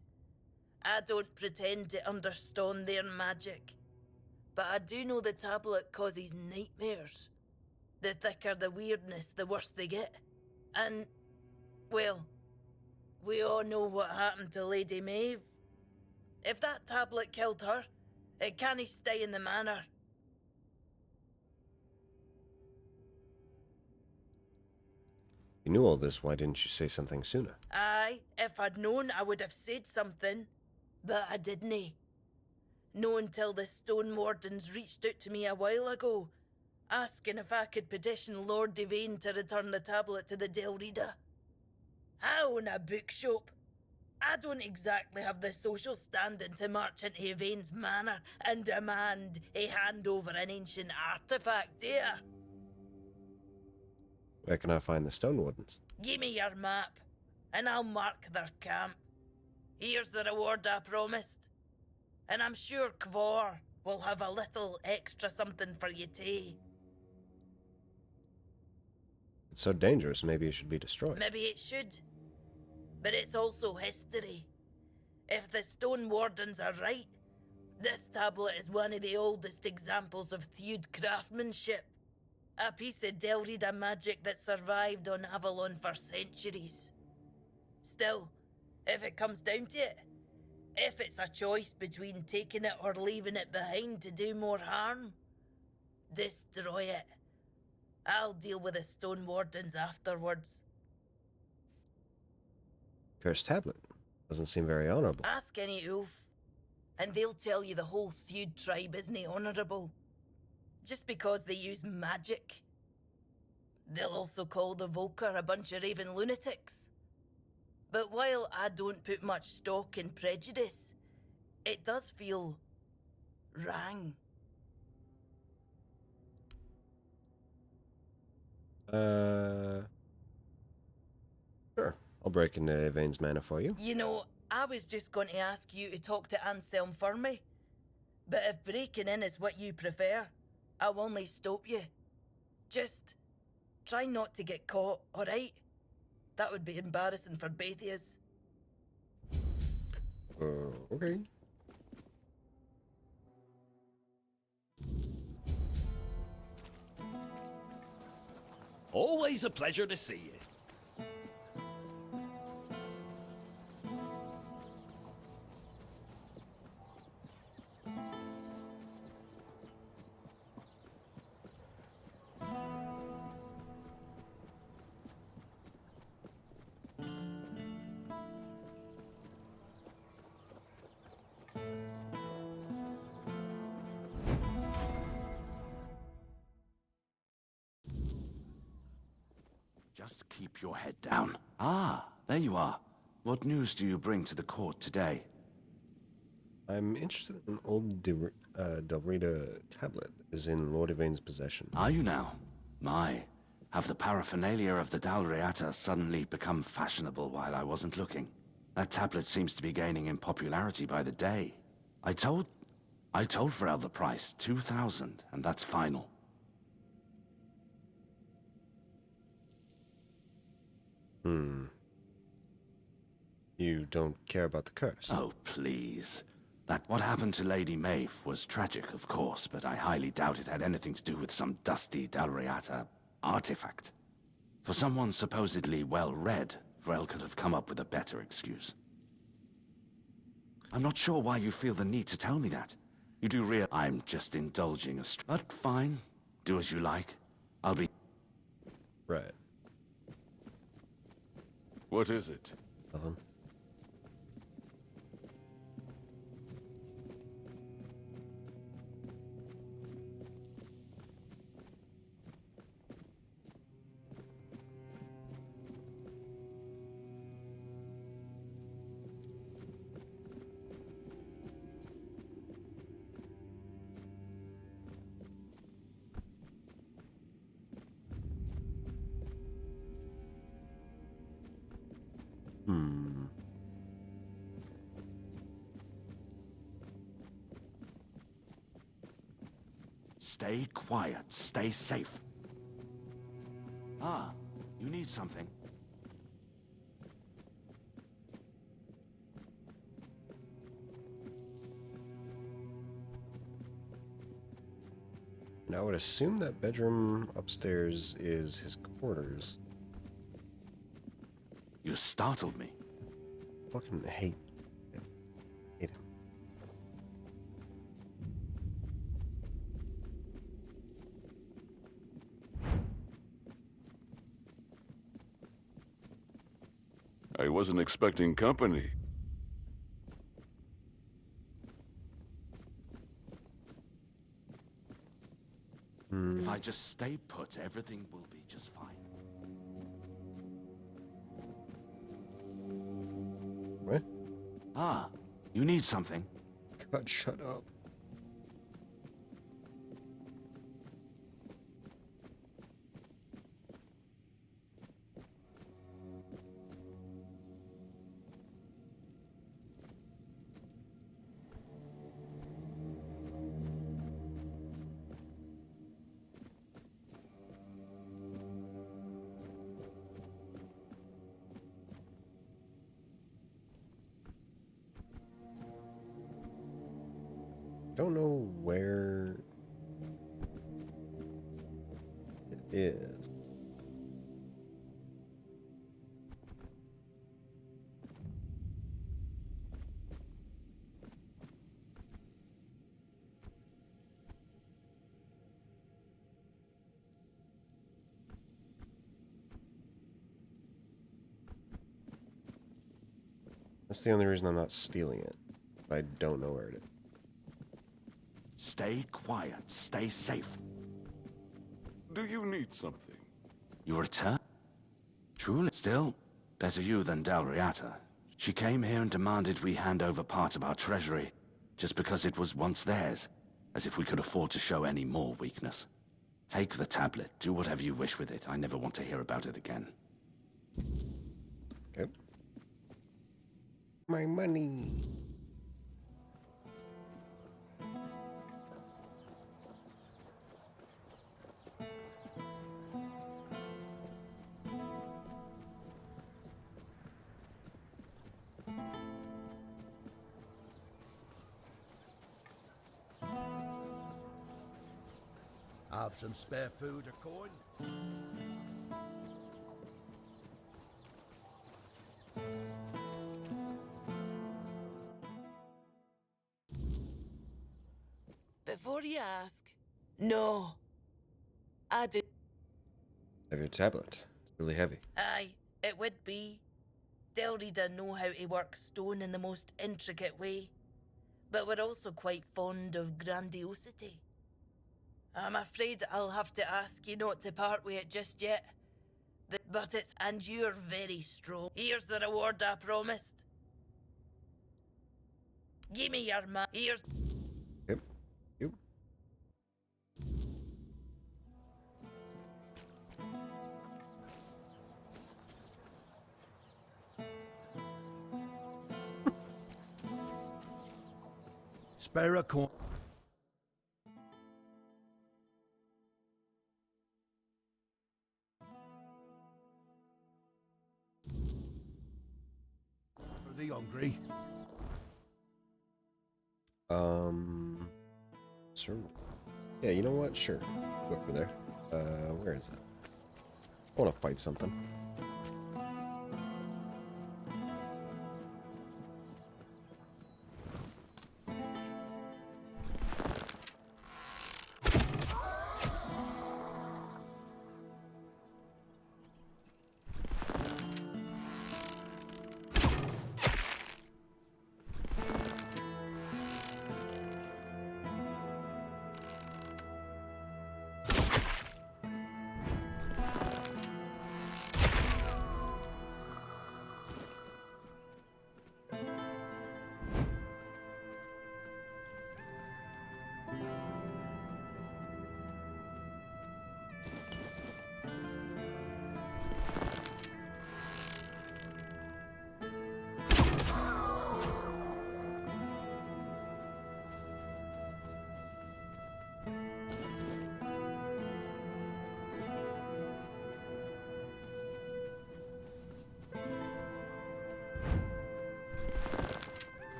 I don't pretend to understand their magic. But I do know the tablet causes nightmares. The thicker the weirdness, the worse they get. And, well, we all know what happened to Lady Maeve. If that tablet killed her, it can't stay in the manor. You knew all this, why didn't you say something sooner? Aye, if I'd known, I would have said something. But I didn't. No until the Stone Wardens reached out to me a while ago, asking if I could petition Lord Devane to return the tablet to the Delrida. I own a bookshop. I don't exactly have the social standing to march into Yvain's manor and demand a handover an ancient artifact here. Where can I find the Stone Wardens? Give me your map, and I'll mark their camp. Here's the reward I promised. And I'm sure Kvor will have a little extra something for you too. It's so dangerous, maybe it should be destroyed. Maybe it should. But it's also history. If the Stone Wardens are right, this tablet is one of the oldest examples of Theud craftsmanship. A piece of Delrida magic that survived on Avalon for centuries. Still, if it comes down to it, if it's a choice between taking it or leaving it behind to do more harm, destroy it. I'll deal with the Stone Wardens afterwards. Cursed tablet. Doesn't seem very honorable. Ask any Ulf, and they'll tell you the whole Theud tribe isn't honorable. Just because they use magic. They'll also call the Volker a bunch of raving lunatics. But while I don't put much stock in prejudice, it does feel wrong. Sure. I'll break into Yvain's mana for you. You know, I was just going to ask you to talk to Anselm for me. But if breaking in is what you prefer, I'll only stop you. Just try not to get caught, alright? That would be embarrassing for both of us. Okay. Always a pleasure to see you. Just keep your head down. Ah, there you are. What news do you bring to the court today? I'm interested in an old Delrita tablet that is in Lord Yvain's possession. Are you now? My, have the paraphernalia of the Dalriata suddenly become fashionable while I wasn't looking? That tablet seems to be gaining in popularity by the day. I told Varel the price, 2,000, and that's final. You don't care about the curse? Oh, please. What happened to Lady Maeve was tragic, of course, but I highly doubt it had anything to do with some dusty Dalriata artifact. For someone supposedly well-read, Varel could have come up with a better excuse. I'm not sure why you feel the need to tell me that. You do realize I'm just indulging but fine. Do as you like. I'll be... Right. What is it? Nothing. Stay quiet. Stay safe. Ah, you need something. And I would assume that bedroom upstairs is his quarters. You startled me. Fucking hate him. Hate him. I wasn't expecting company. If I just stay put, everything will be just fine. What? Ah, you need something. God, shut up. Don't know where it is. That's the only reason I'm not stealing it. I don't know where it is. Stay quiet. Stay safe. Do you need something? You return? Truly? Still, better you than Dalriata. She came here and demanded we hand over part of our treasury, just because it was once theirs, as if we could afford to show any more weakness. Take the tablet, do whatever you wish with it. I never want to hear about it again. Okay. My money. Have some spare food or coin? Before you ask, no. I do. Have your tablet. It's really heavy. Aye, it would be. Delrida know how to work stone in the most intricate way, but we're also quite fond of grandiosity. I'm afraid I'll have to ask you not to part with it just yet. But it's... and you're very strong. Here's the reward I promised. Give me your here's... Yep. Yep. Spare a coin. For the hungry. Sure. Yeah, you know what? Sure. Go over there. Where is that? I want to fight something.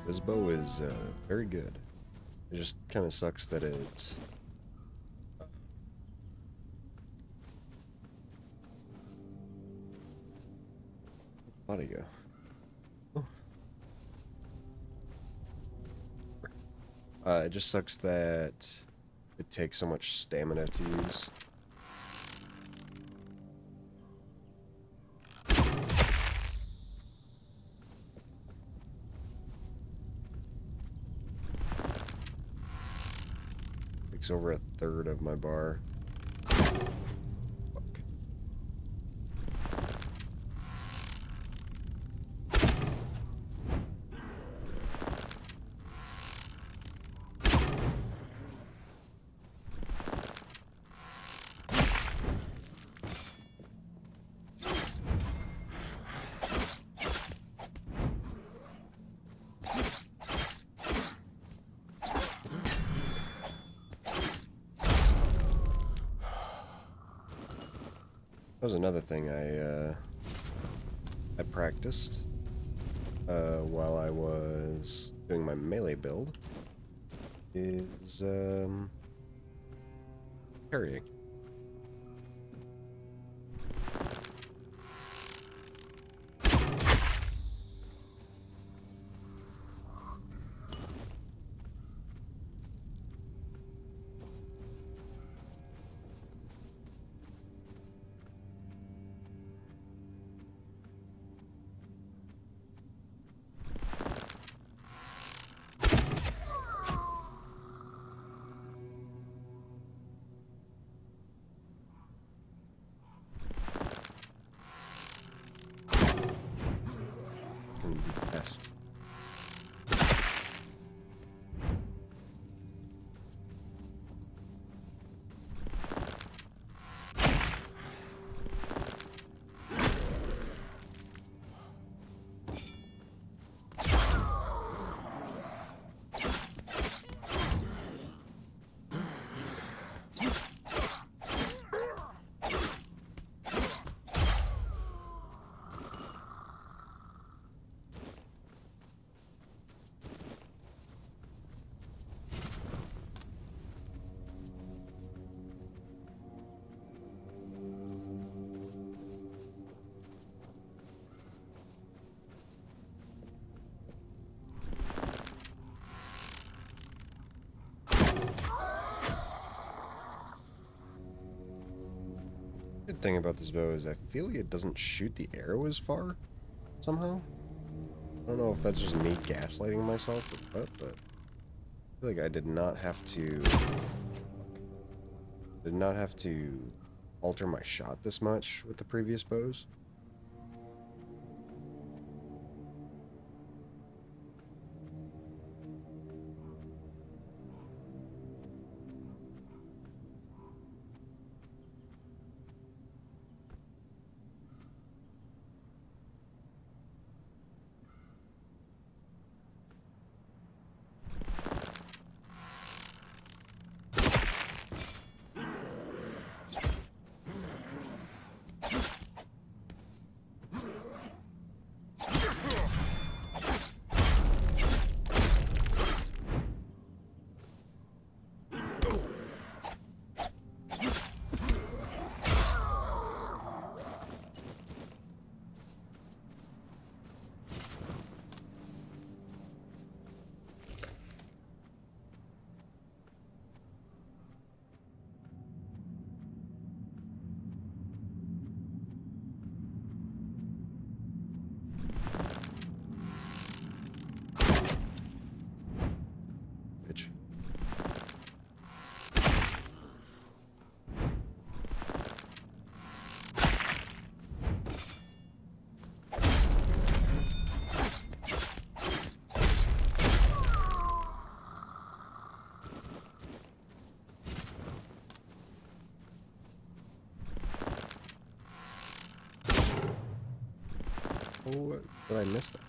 This bow is very good. It just kind of sucks that it's... How'd it go? Oh. It just sucks that it takes so much stamina to use. Takes over a third of my bar. That was another thing I practiced while I was doing my melee build is parrying. weird thing about this bow is I feel like it doesn't shoot the arrow as far, somehow. I don't know if that's just me gaslighting myself or what, but I feel like I did not have to alter my shot this much with the previous bows. Bitch. Oh, what? Did I miss that?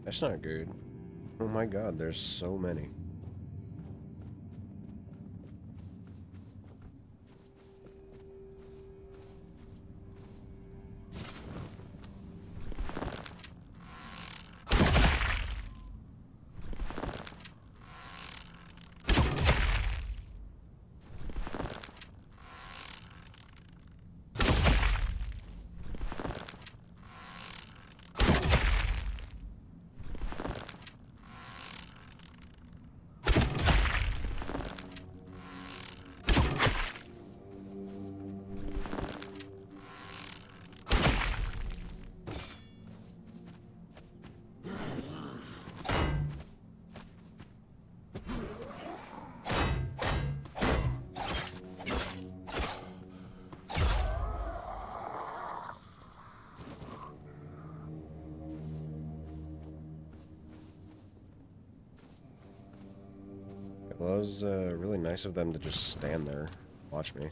That's not good. Oh my god, there's so many. Well, it was really nice of them to just stand there, watch me.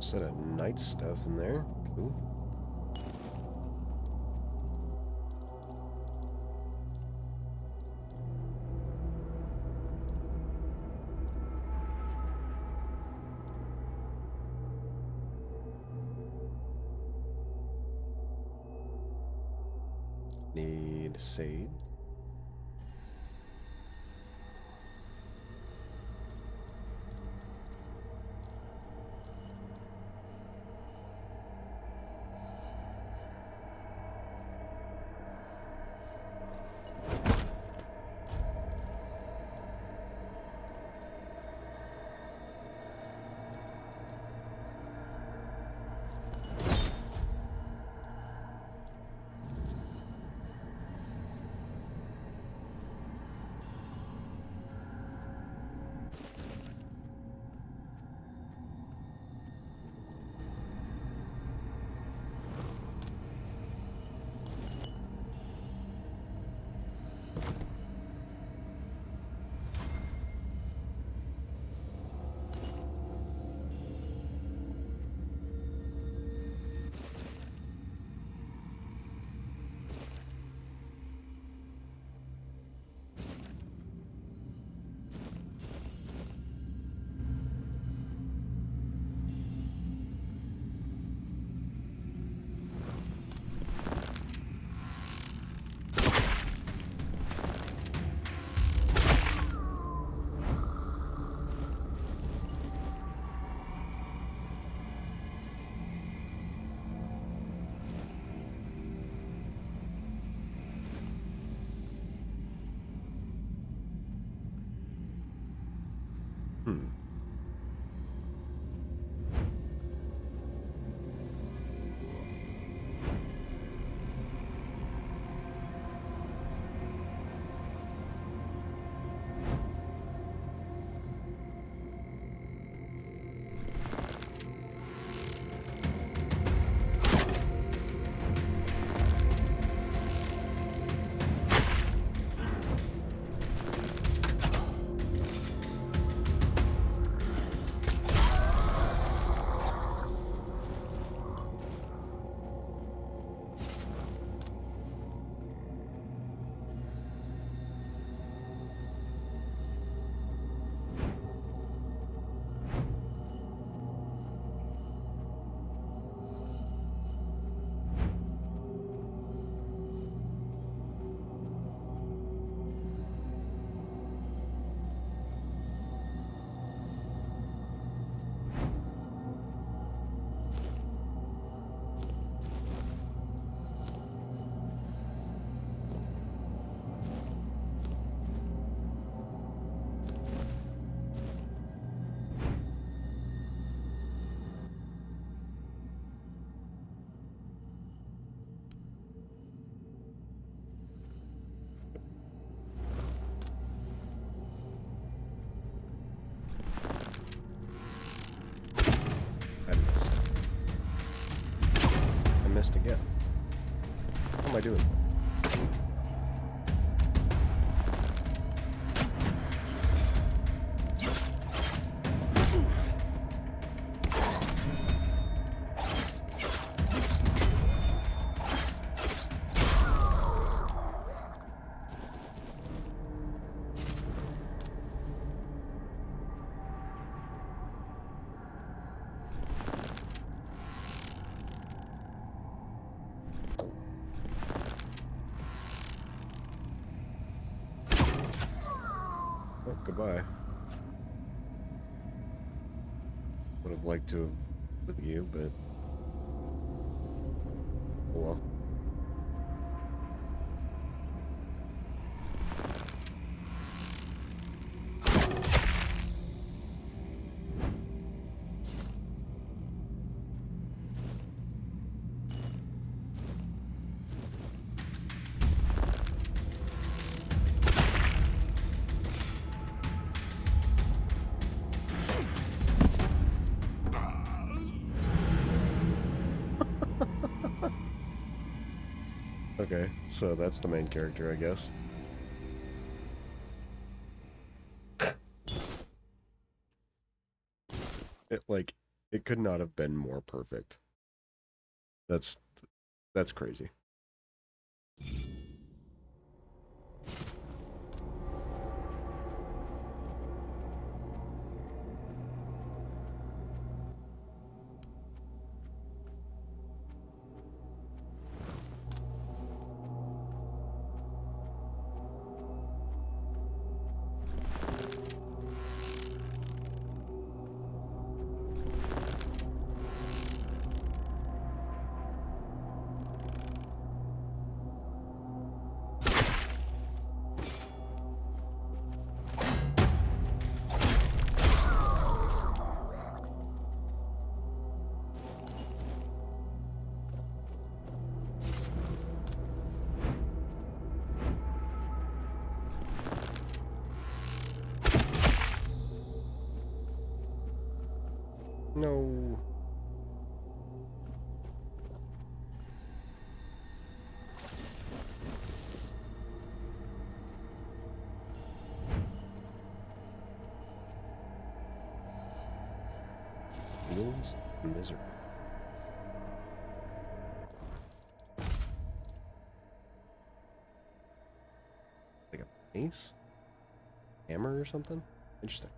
Set of night stuff in there. Cool. Need sage. Missed again. What am I doing? Oh, goodbye. Would have liked to have with you, but oh well. Okay, so that's the main character, I guess. It could not have been more perfect. That's crazy. No. Feels misery. Like a mace? Hammer or something? Interesting.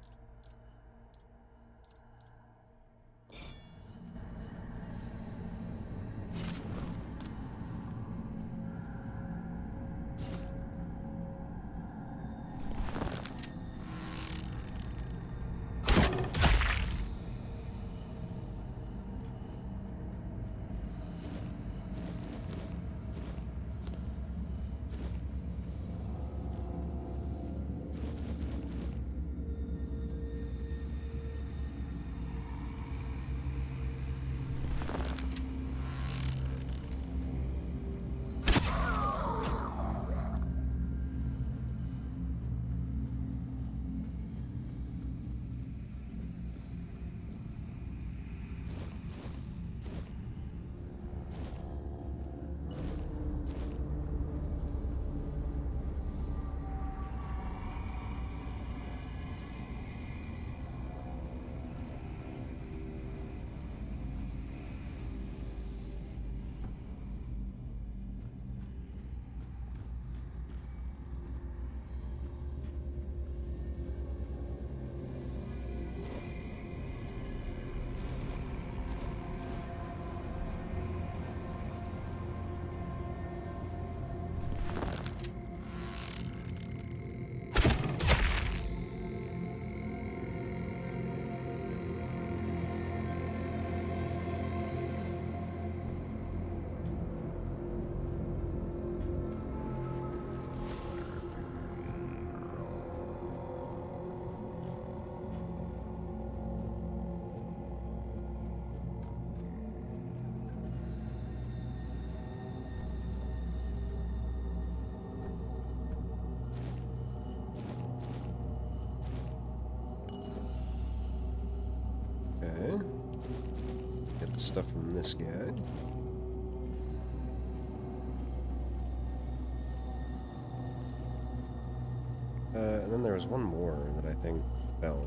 Okay. Get the stuff from this guy. And then there was one more that I think fell.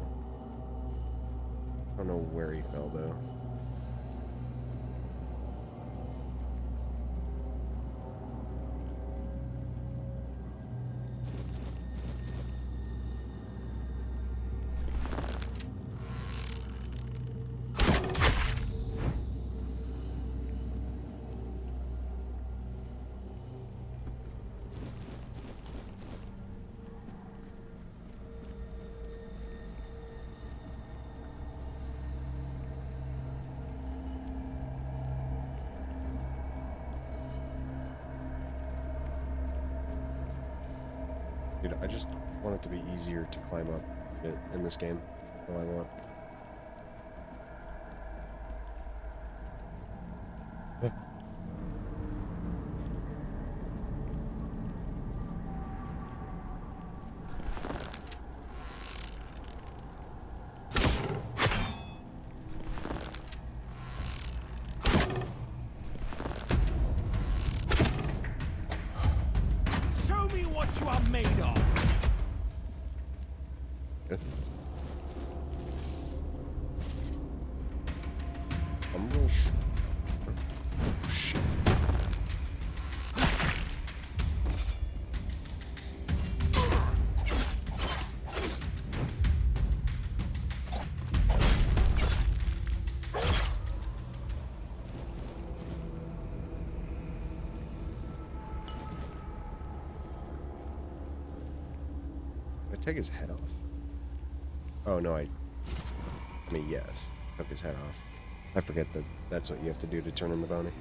I don't know where he fell though. Dude, I just want it to be easier to climb up in this game. That's all I want. Show me what you are made of! Good. Humble shit. Did I take his head off? Oh no, I mean, yes, took his head off. I forget that that's what you have to do to turn in the bounty.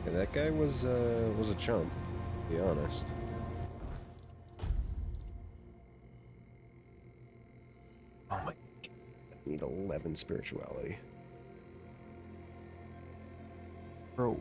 Yeah, that guy was a chump, to be honest. Need 11 spirituality. Bro.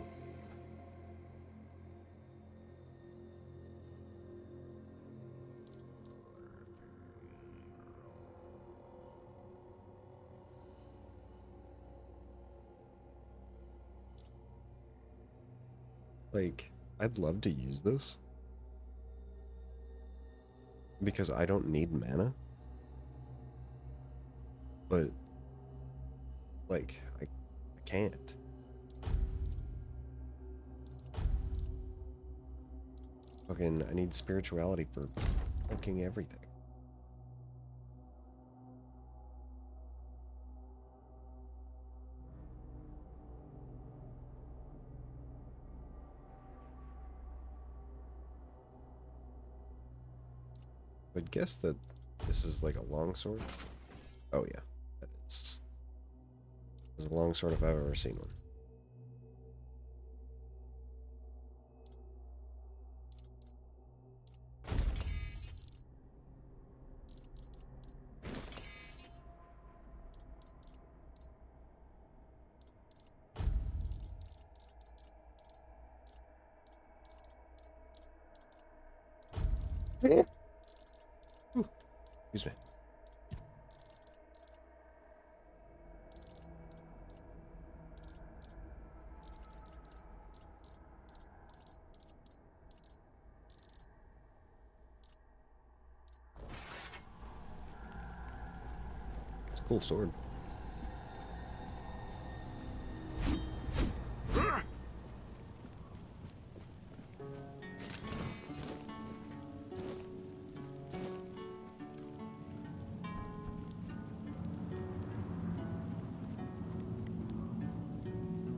Like, I'd love to use this. Because I don't need mana. But, like, I can't. Fucking, I need spirituality for fucking everything. I'd guess that this is like a longsword. Oh yeah, that is. It's a longsword if I've ever seen one. Excuse me. It's a cool sword.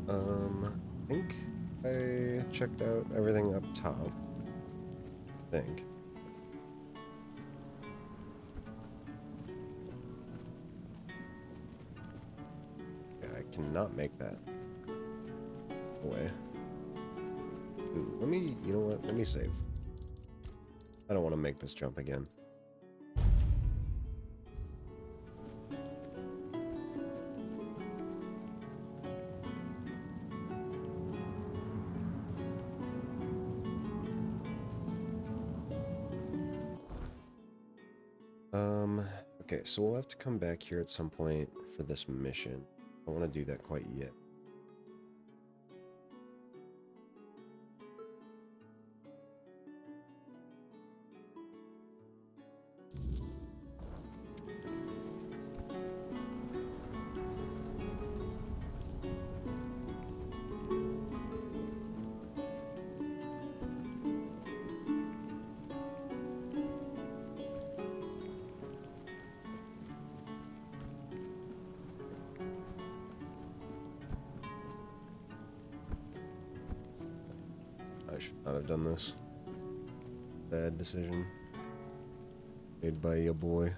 I think I checked out everything up top. I think. Yeah, I cannot make that away. Ooh, let me, you know what? Let me save. I don't want to make this jump again. Okay, so we'll have to come back here at some point for this mission. I don't want to do that quite yet. I should not have done this. Bad decision. Made by your boy.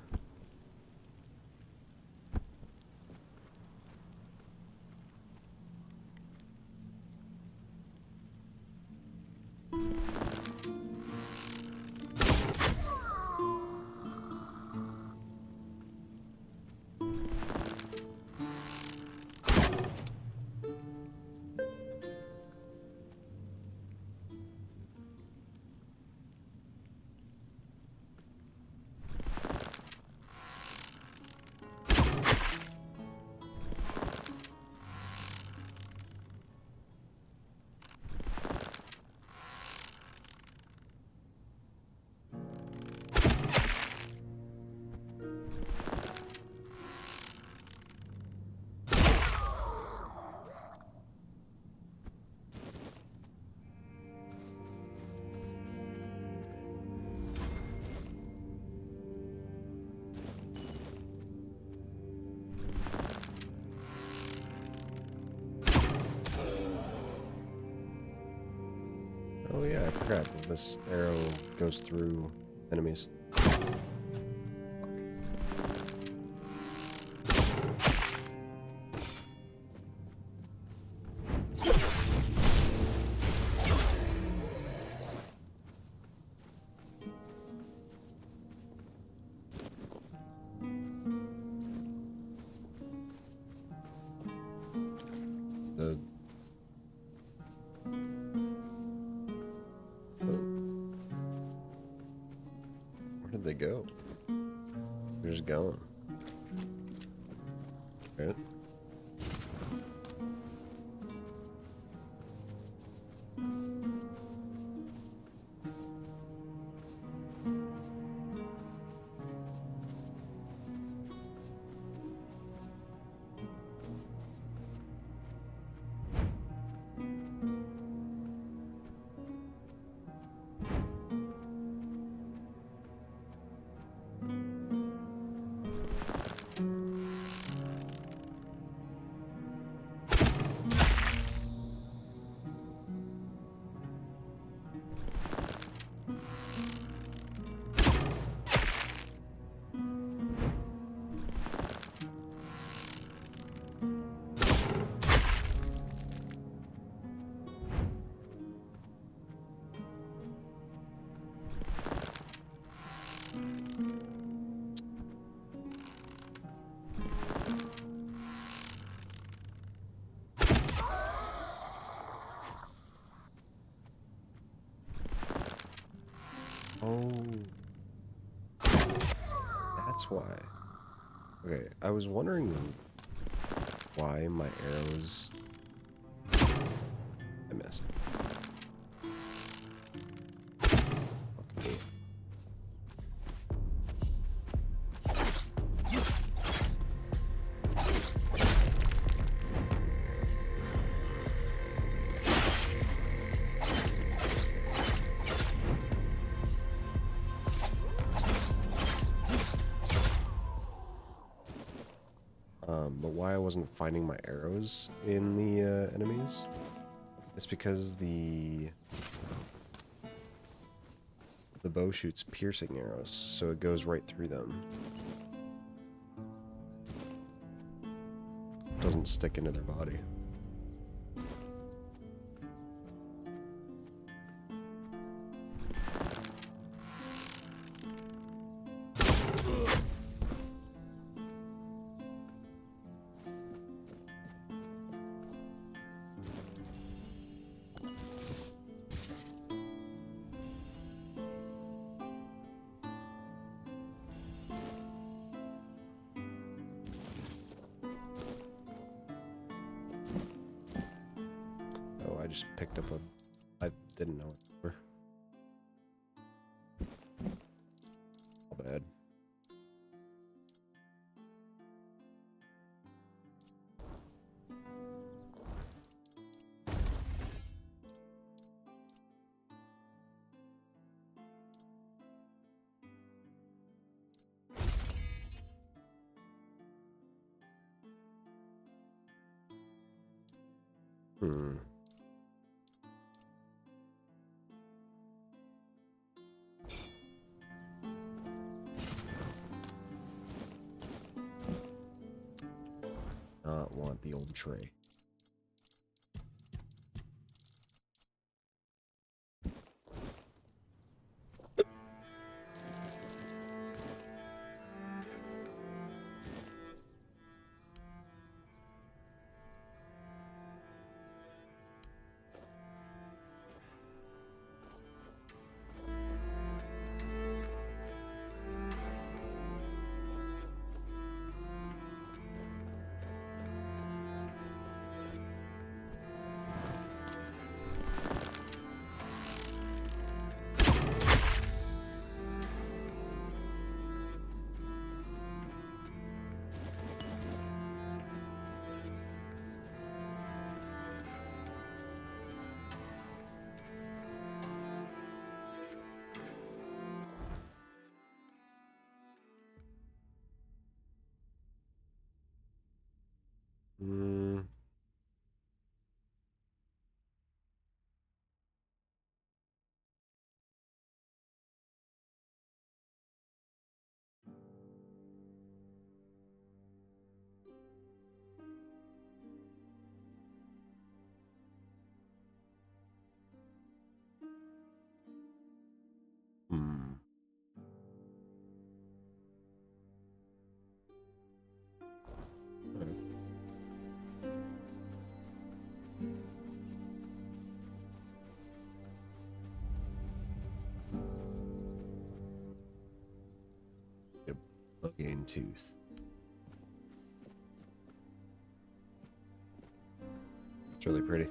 Oh yeah, I forgot that this arrow goes through enemies. The where did they go? They're just going. Right? Oh, that's why. Okay, I was wondering why my arrows... I missed. Okay. But why I wasn't finding my arrows in the enemies? It's because the bow shoots piercing arrows, so it goes right through them. It doesn't stick into their body. Oh, I just picked up a... I didn't know it before. All bad. Hmm. Not want the old tray. Hmm. Hmm. Gain tooth. It's really pretty.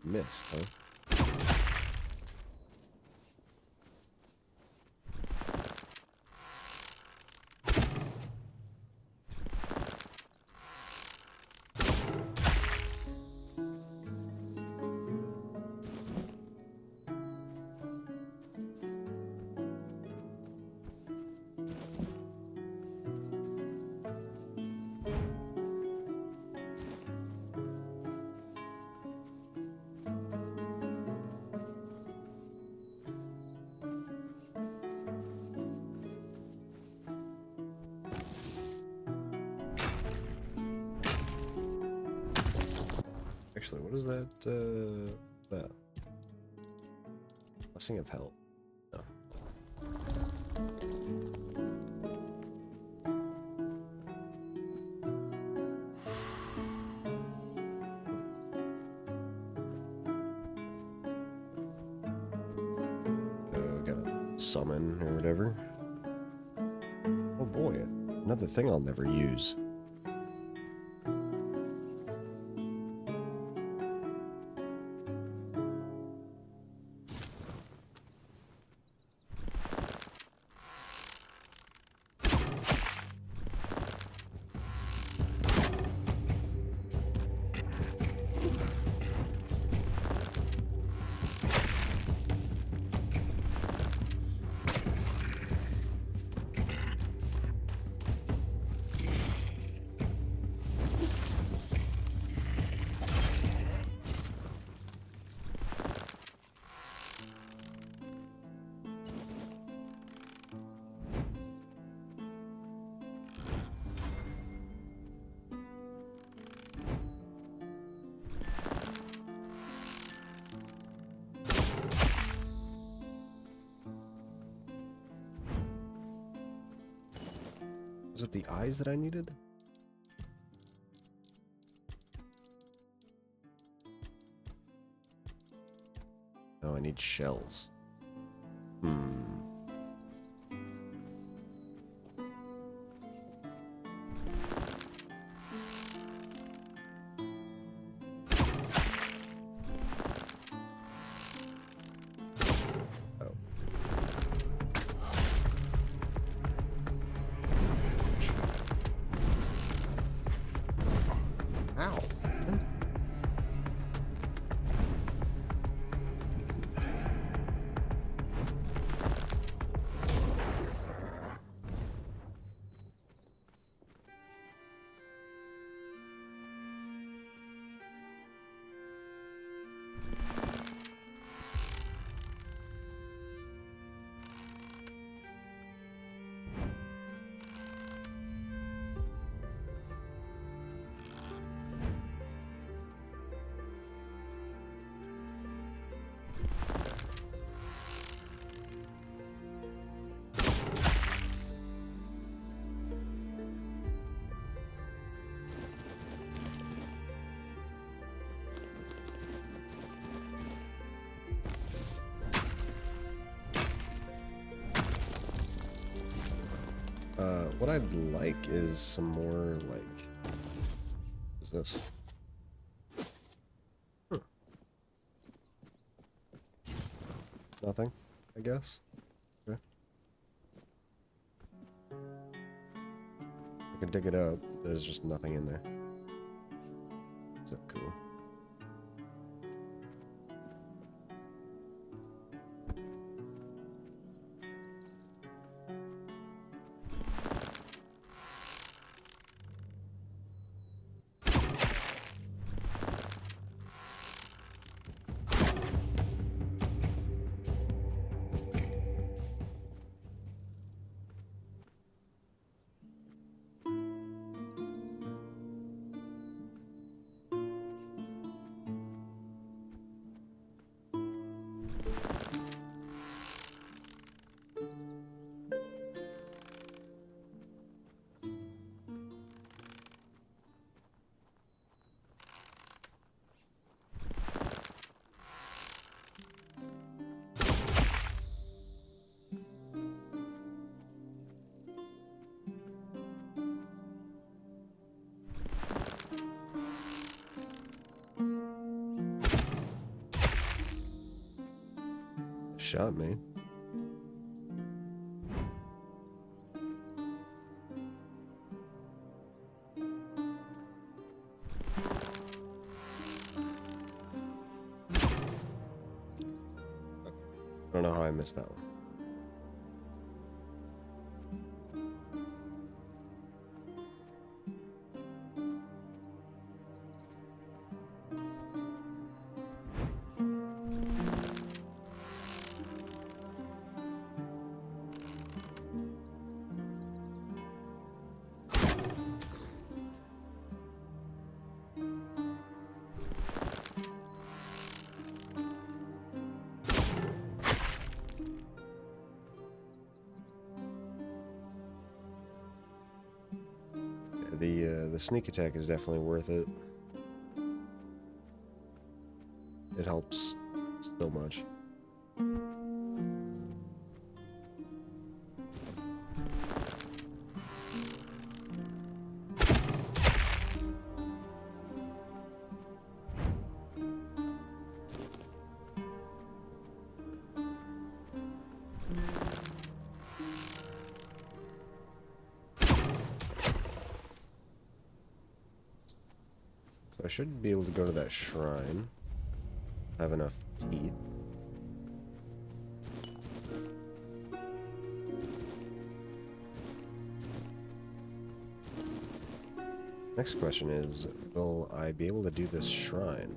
Missed, huh? Actually, what is that? That blessing of health. No. Gotta summon or whatever. Oh boy, another thing I'll never use. Was it the eyes that I needed? Oh, I need shells. What I'd like is some more, like... What is this? Nothing, I guess. Okay. I can dig it up. There's just nothing in there. Is that cool? shot me. I don't know how I missed that one. The sneak attack is definitely worth it. It helps so much. I should be able to go to that shrine. Have enough teeth. Next question is, will I be able to do this shrine?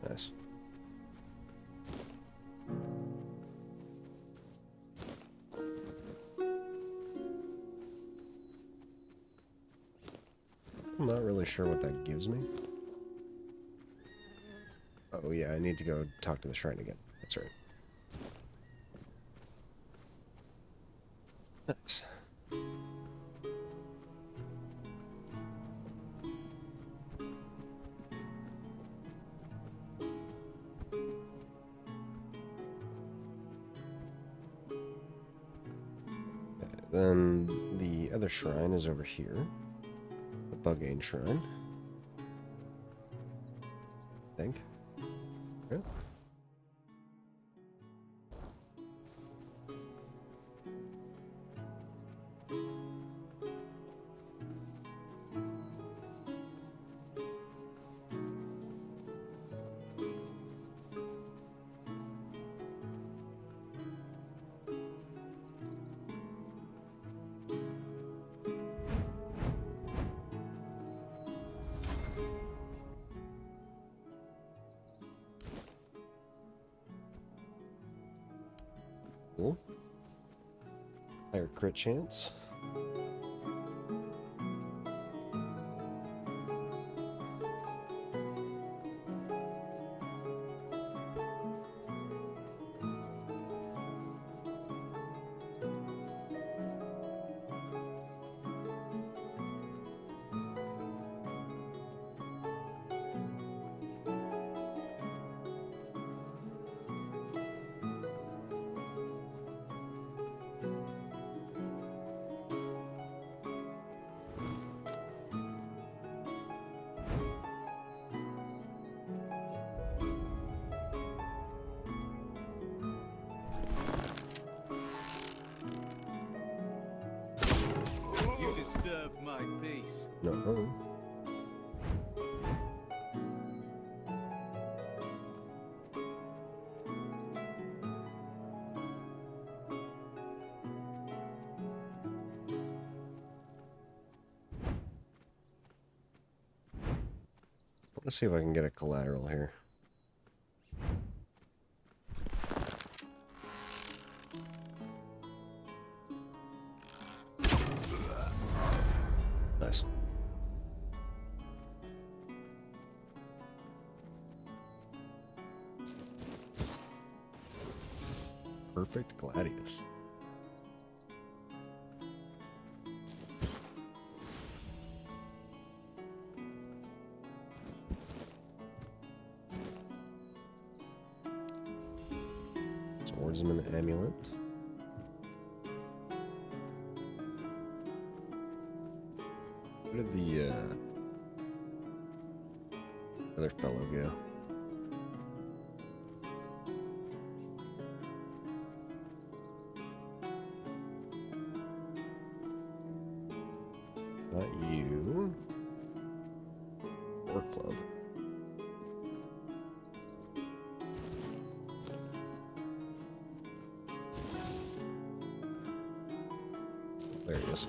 Nice. I'm not really sure what that gives me. Oh yeah, I need to go talk to the shrine again. That's right. Nice. Then the other shrine is over here. The Bugane Shrine. I think. Yeah. Cool. Higher crit chance. You disturbed my peace. No. Let's see if I can get a collateral here. Nice. Perfect Gladius. Swordsman Amulet. Where did the other fellow go? Not you. War Club. There he is.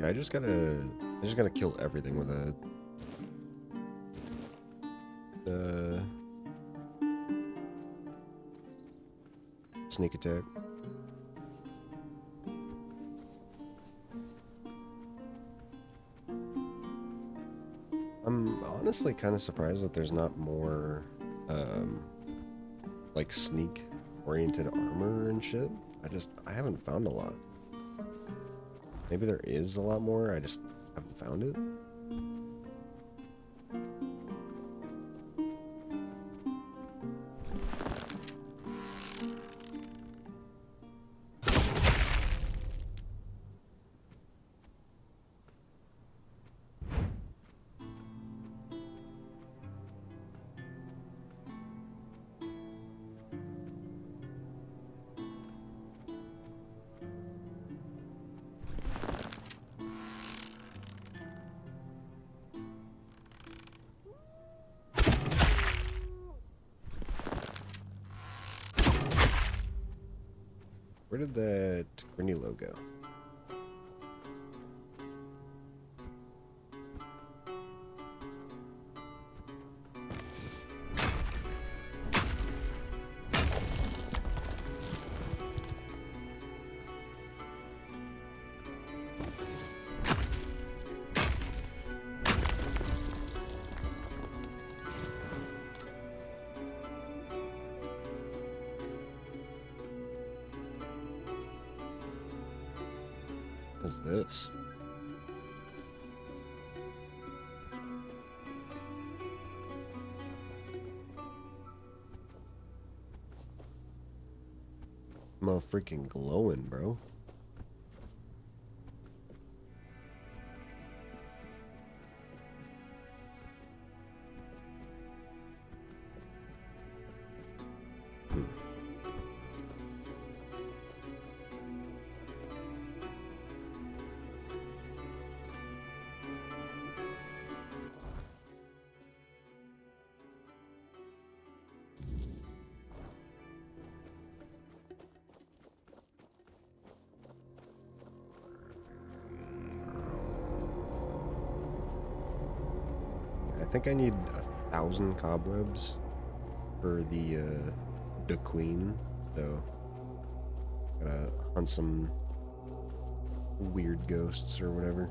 Yeah, I just gotta kill everything with a sneak attack. I'm honestly kind of surprised that there's not more like sneak oriented armor and shit. I haven't found a lot. Maybe there is a lot more, I just haven't found it. Where did that Granilo go? What is this? I'm all freaking glowing, bro. I think I need 1,000 cobwebs for the queen, so gotta hunt some weird ghosts or whatever.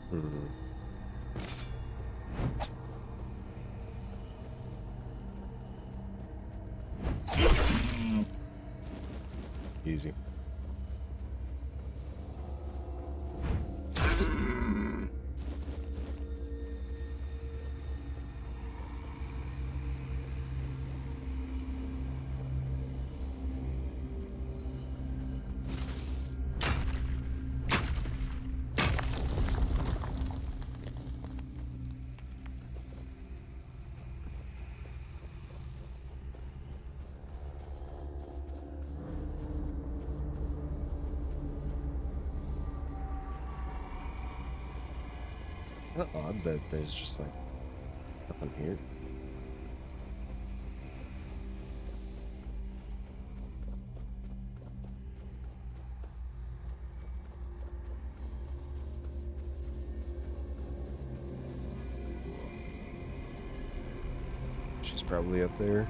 Hmm. Easy. Kinda odd that there's just like nothing here. She's probably up there.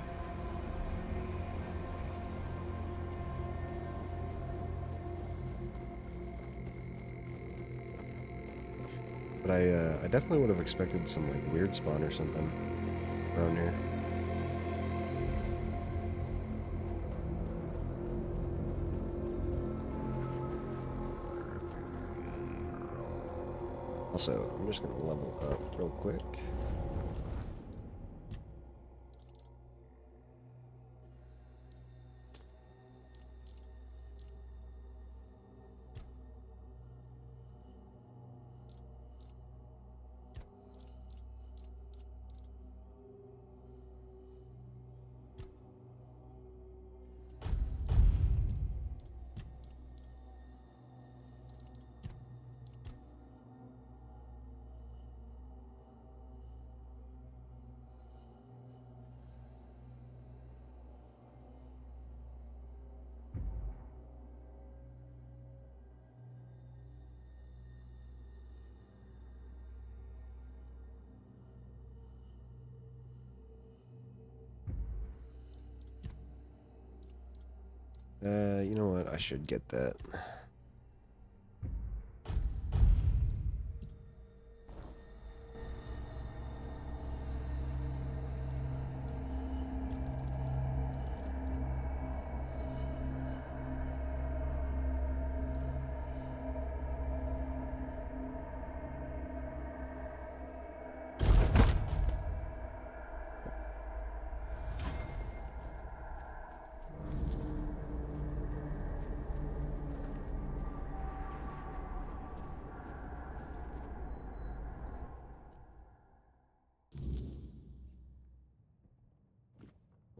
But I definitely would have expected some like weird spawn or something around here. Also, I'm just gonna level up real quick. You know what? I should get that.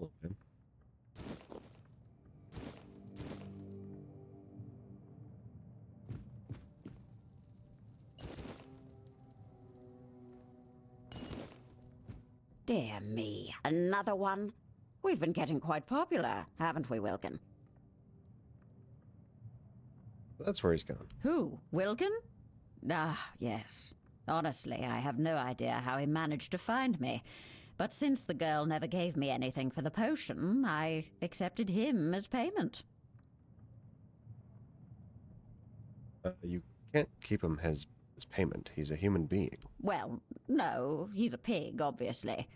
Okay. Dear me, another one? We've been getting quite popular, haven't we, Wilkin? That's where he's going. Who? Wilkin? Ah, yes. Honestly, I have no idea how he managed to find me. But since the girl never gave me anything for the potion, I accepted him as payment. You can't keep him as payment. He's a human being. Well, no, he's a pig, obviously.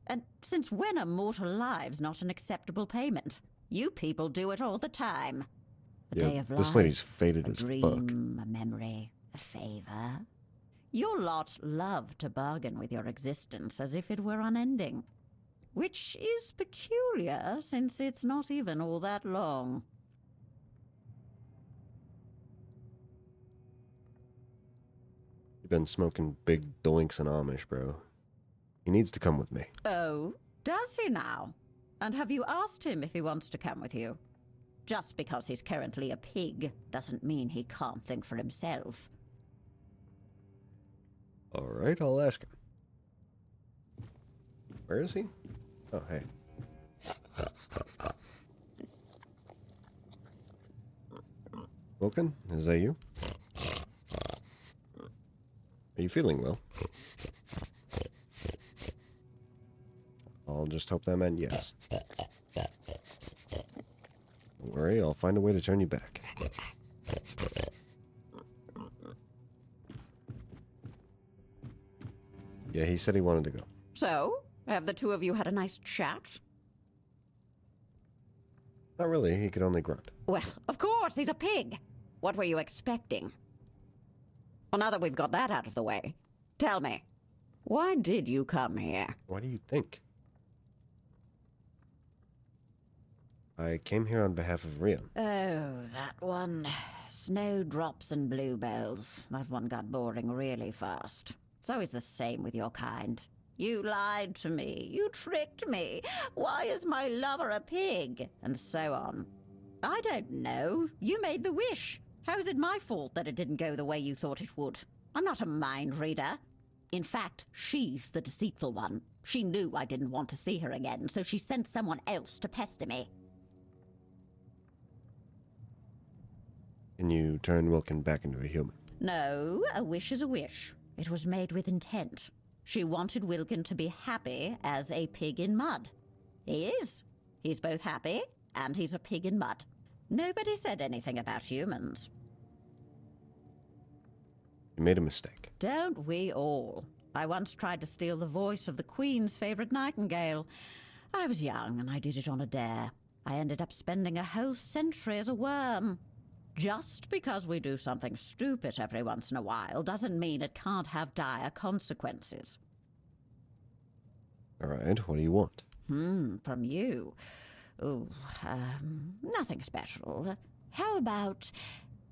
And since when are mortal lives not an acceptable payment? You people do it all the time. A day of life, this lady's faded a as dream, fuck. a memory, a favor. Your lot love to bargain with your existence as if it were unending. Which is peculiar, since it's not even all that long. You've been smoking big doinks in Amish, bro. He needs to come with me. Oh, does he now? And have you asked him if he wants to come with you? Just because he's currently a pig doesn't mean he can't think for himself. Alright, I'll ask him. Where is he? Oh, hey. Wilkin, is that you? Are you feeling well? I'll just hope that meant yes. Don't worry, I'll find a way to turn you back. Yeah, he said he wanted to go. So, have the two of you had a nice chat? Not really. He could only grunt. Well, of course, he's a pig. What were you expecting? Well, now that we've got that out of the way, tell me, why did you come here? Why do you think? I came here on behalf of Rion. Oh, that one. Snowdrops and bluebells. That one got boring really fast. It's always the same with your kind. You lied to me. You tricked me. Why is my lover a pig? And so on. I don't know. You made the wish. How is it my fault that it didn't go the way you thought it would? I'm not a mind reader. In fact, she's the deceitful one. She knew I didn't want to see her again, so she sent someone else to pester me. Can you turn Wilkin back into a human? No, a wish is a wish. It was made with intent. She wanted Wilkin to be happy as a pig in mud. He is. He's both happy and he's a pig in mud. Nobody said anything about humans. You made a mistake. Don't we all? I once tried to steal the voice of the Queen's favorite nightingale. I was young and I did it on a dare. I ended up spending a whole century as a worm. Just because we do something stupid every once in a while doesn't mean it can't have dire consequences. All right, what do you want? From you? Oh, nothing special. How about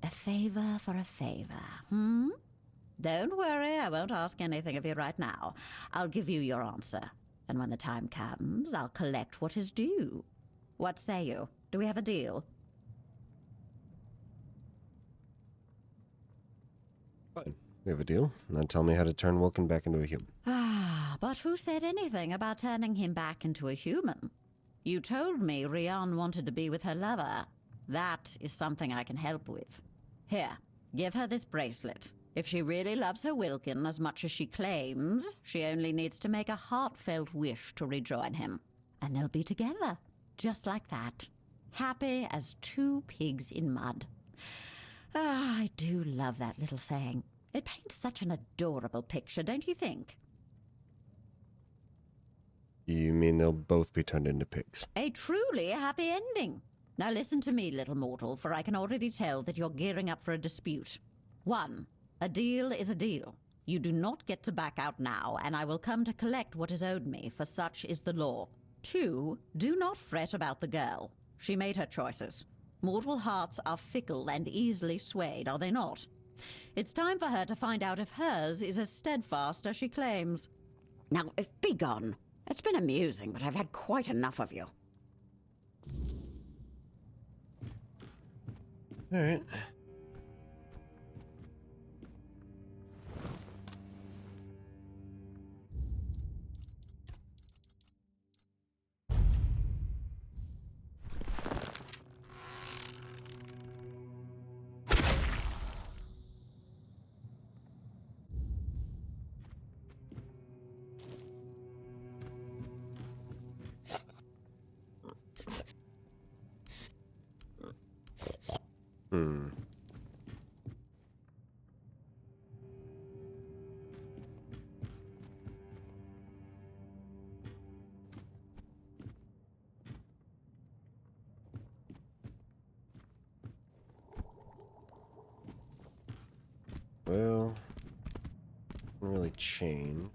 a favor for a favor, Don't worry, I won't ask anything of you right now. I'll give you your answer. And when the time comes, I'll collect what is due. What say you? Do we have a deal? Fine. We have a deal. Now tell me how to turn Wilkin back into a human. But who said anything about turning him back into a human? You told me Rian wanted to be with her lover. That is something I can help with. Here, give her this bracelet. If she really loves her Wilkin as much as she claims, she only needs to make a heartfelt wish to rejoin him. And they'll be together, just like that. Happy as two pigs in mud. I do love that little saying. It paints such an adorable picture, don't you think? You mean they'll both be turned into pigs? A truly happy ending. Now listen to me, little mortal, for I can already tell that you're gearing up for a dispute. 1. A deal is a deal. You do not get to back out now, and I will come to collect what is owed me, for such is the law. 2. Do not fret about the girl. She made her choices. Mortal hearts are fickle and easily swayed, are they not? It's time for her to find out if hers is as steadfast as she claims. Now, be gone. It's been amusing, but I've had quite enough of you. All right. Well, doesn't really change.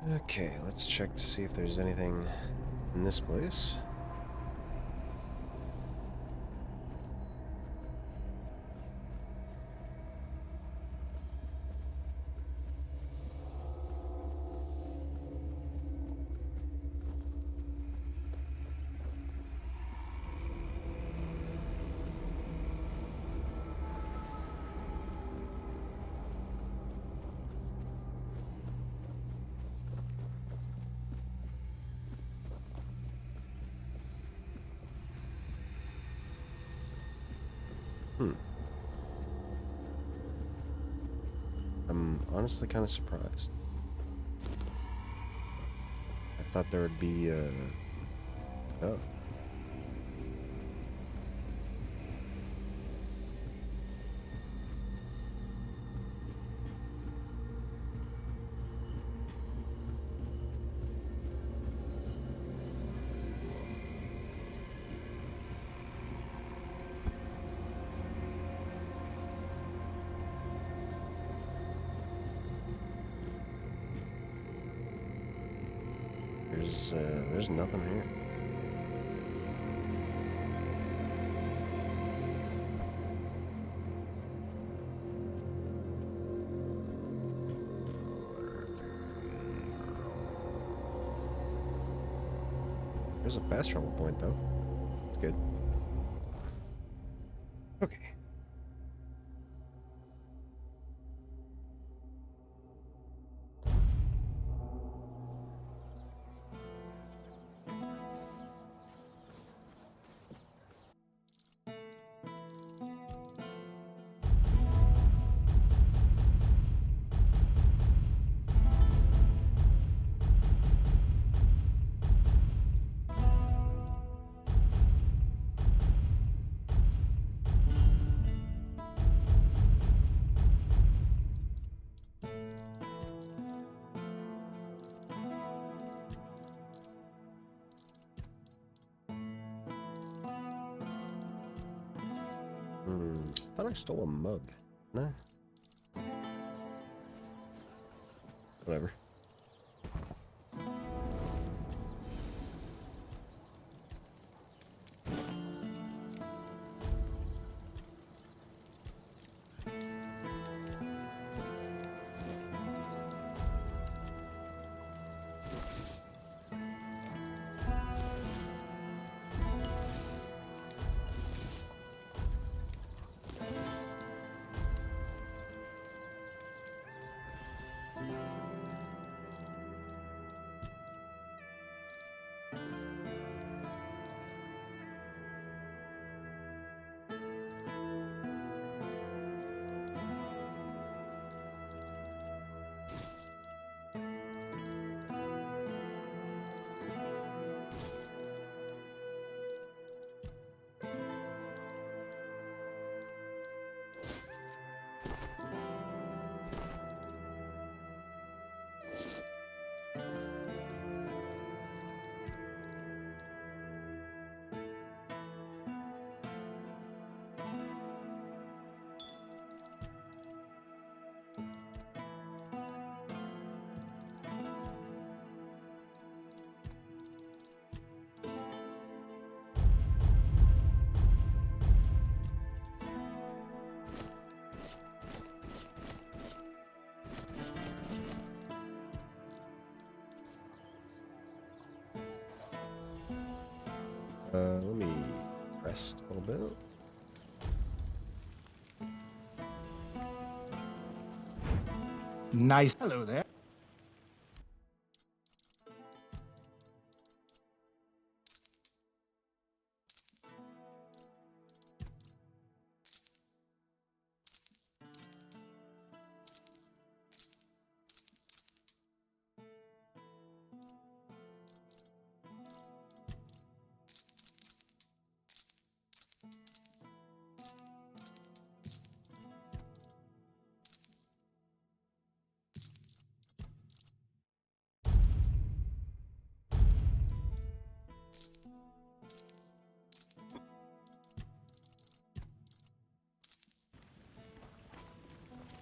Okay, let's check to see if there's anything in this place. I'm honestly kind of surprised. I thought there would be, oh. There's nothing here. There's a fast travel point, though. That's good. Okay. I thought I stole a mug. No? Whatever. Let me rest a little bit. Nice. Hello there.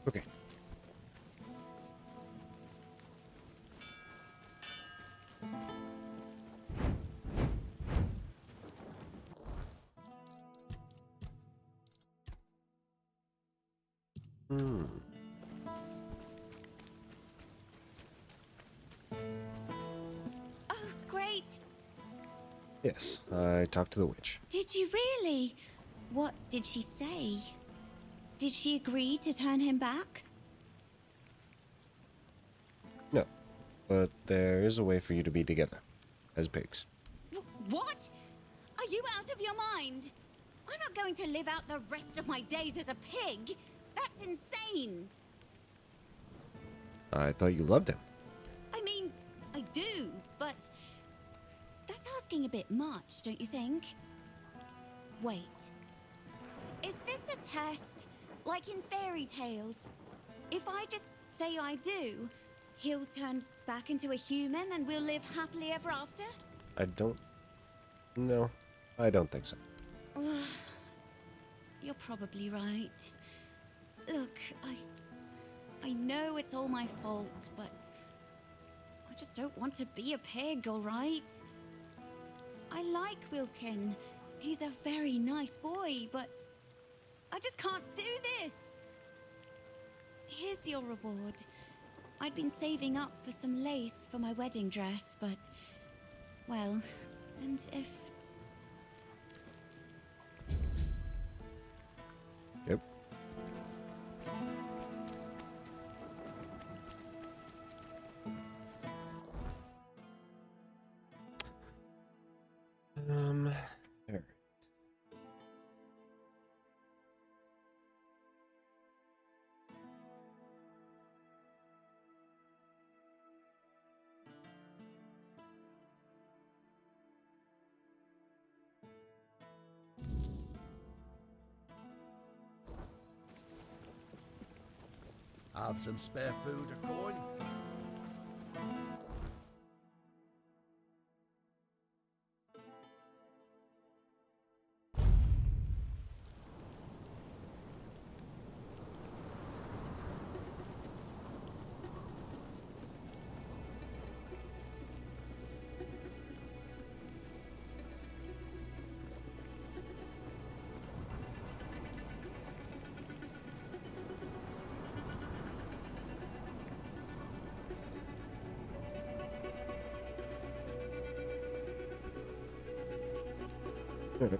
Okay. Hmm. Oh, great. Yes, I talked to the witch. Did you really? What did she say? Did she agree to turn him back? No, but there is a way for you to be together, as pigs. What? Are you out of your mind? I'm not going to live out the rest of my days as a pig. That's insane. I thought you loved him. I mean, I do, but that's asking a bit much, don't you think? Wait. Is this a test? Like in fairy tales? If I just say I do, he'll turn back into a human and we'll live happily ever after? I don't... No, I don't think so. You're probably right. Look, I know it's all my fault, but I just don't want to be a pig, all right? I like Wilkin. He's a very nice boy, but I just can't do this. Here's your reward. I'd been saving up for some lace for my wedding dress, but... well, and if... Yep. There. Have some spare food or coin? Okay.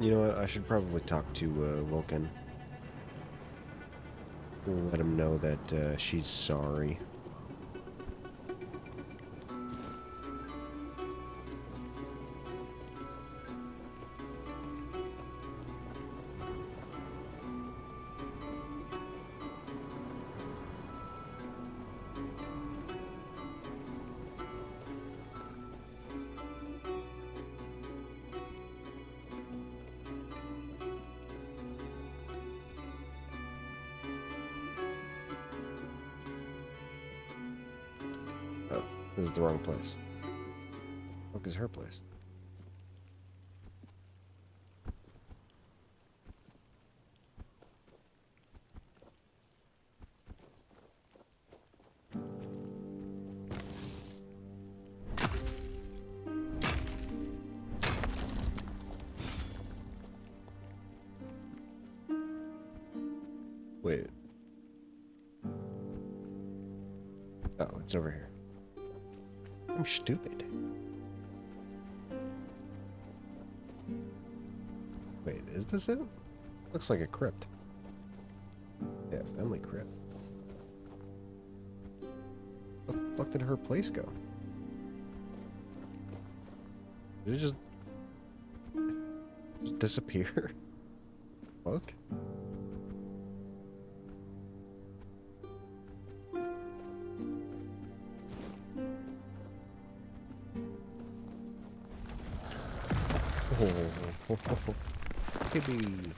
You know what? I should probably talk to Wilkin. Let him know that she's sorry. Oh, this is the wrong place. What is her place? Wait. Oh, it's over here. I'm stupid. Wait, is this it? Looks like a crypt. Yeah, family crypt. Where the fuck did her place go? Did it just disappear? Fuck. Oh, Kitty.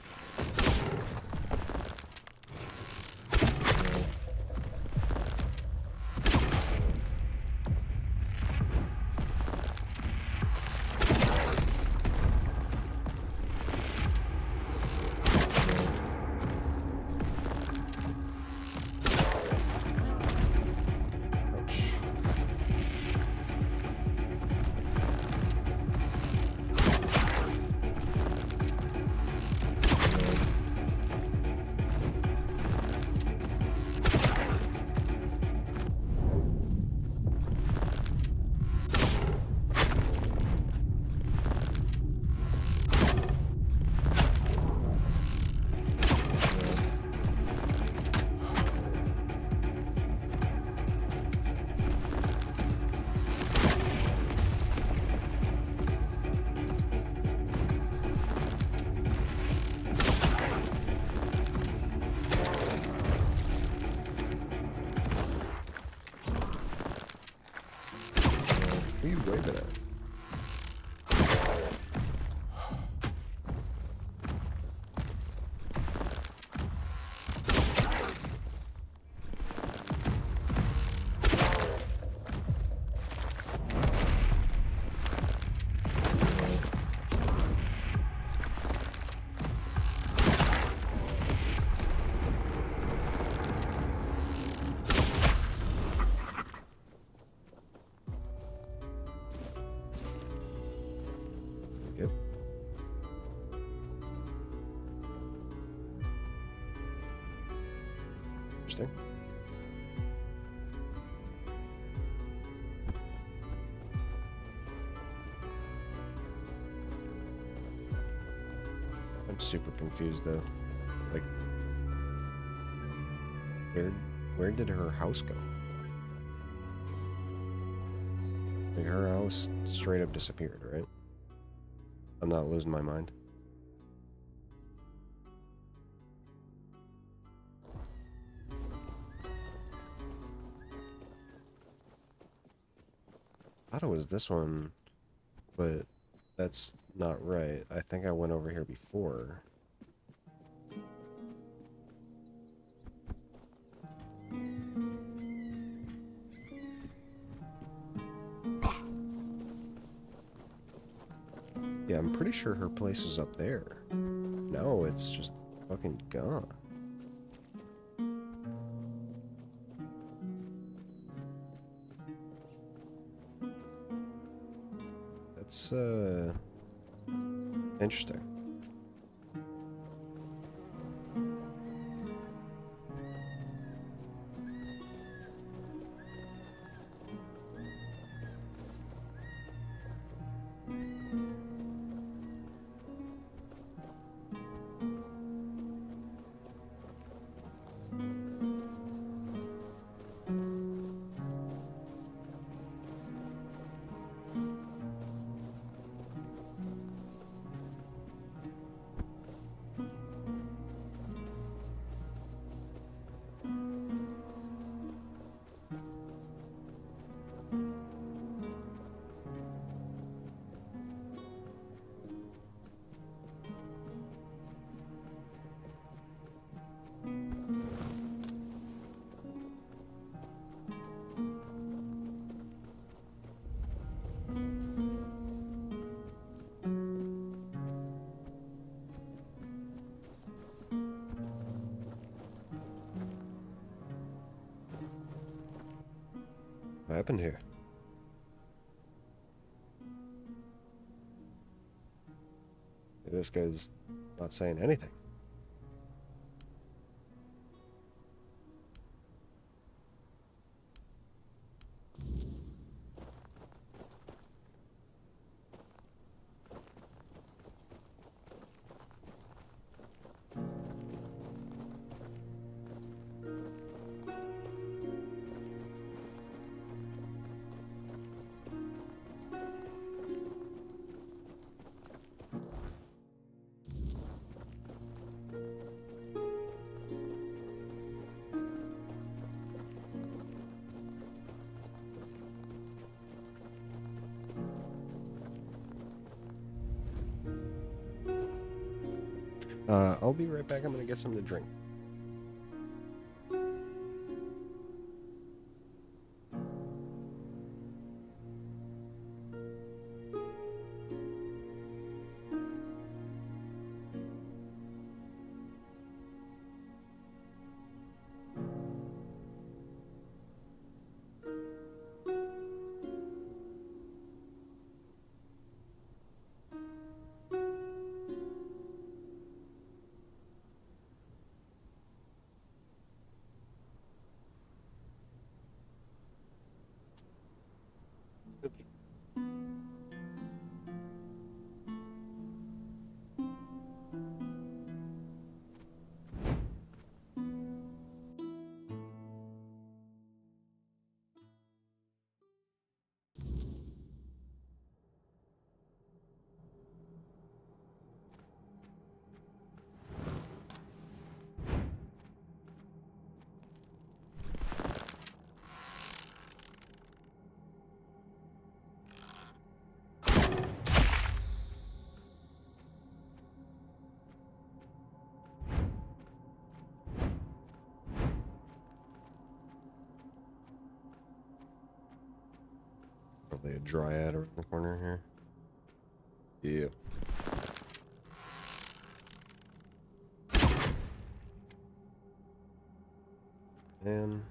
What are you waving at? Yep. Interesting. I'm super confused though. Like, where did her house go? Like, her house straight up disappeared, right? I'm not losing my mind. I thought it was this one, but that's not right. I think I went over here before. Yeah, I'm pretty sure her place was up there. No, it's just fucking gone. That's, interesting. What happened here? This guy's not saying anything. I'll be right back. I'm gonna get something to drink. Probably a dryad around the corner here. Yep. And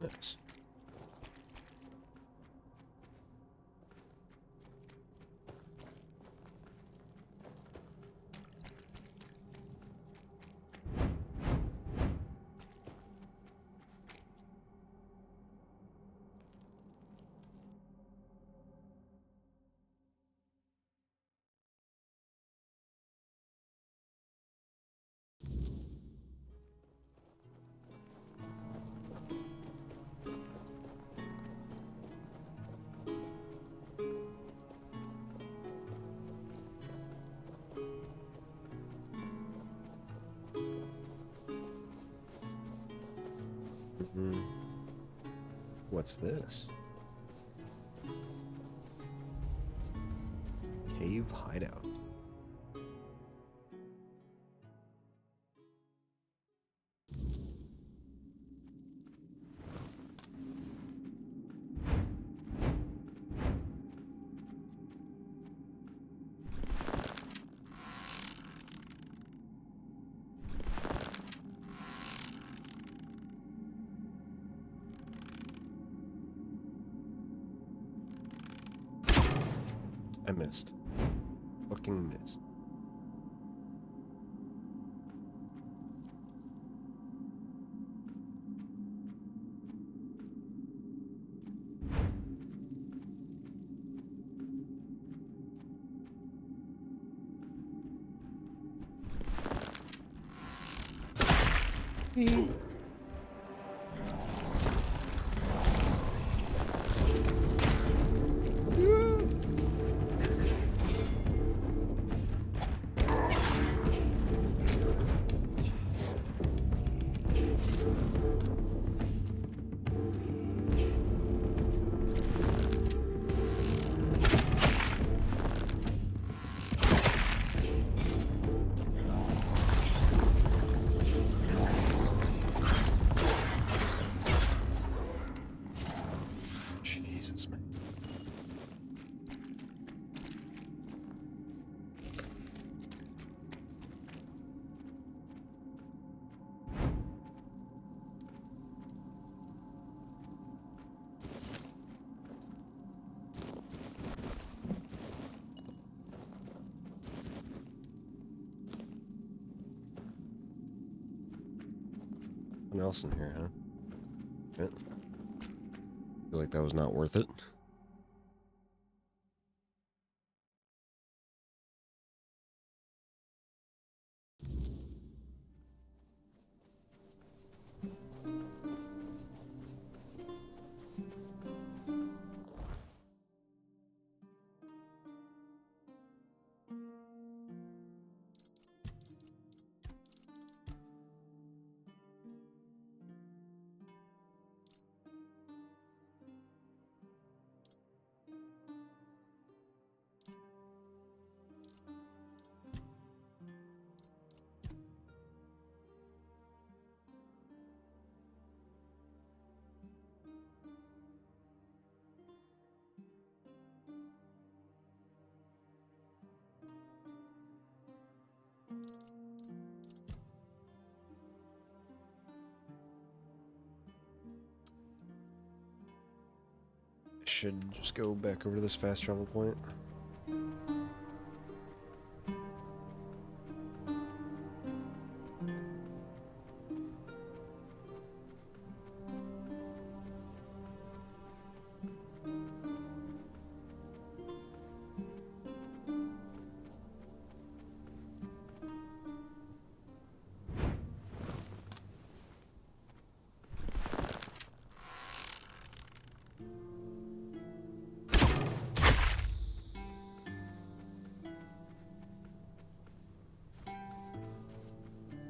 nice. What's this? Cave hideout. I missed. Fucking missed. Jesus, man. Nothing else in here, huh? Yeah. feel like that was not worth it. Should just go back over to this fast travel point.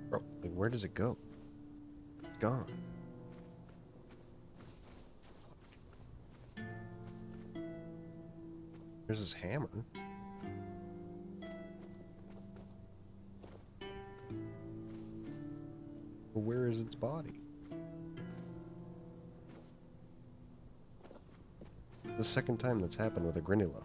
Bro, like, where does it go? It's gone. There's this hammer. But where is its body? The second time that's happened with a Granula.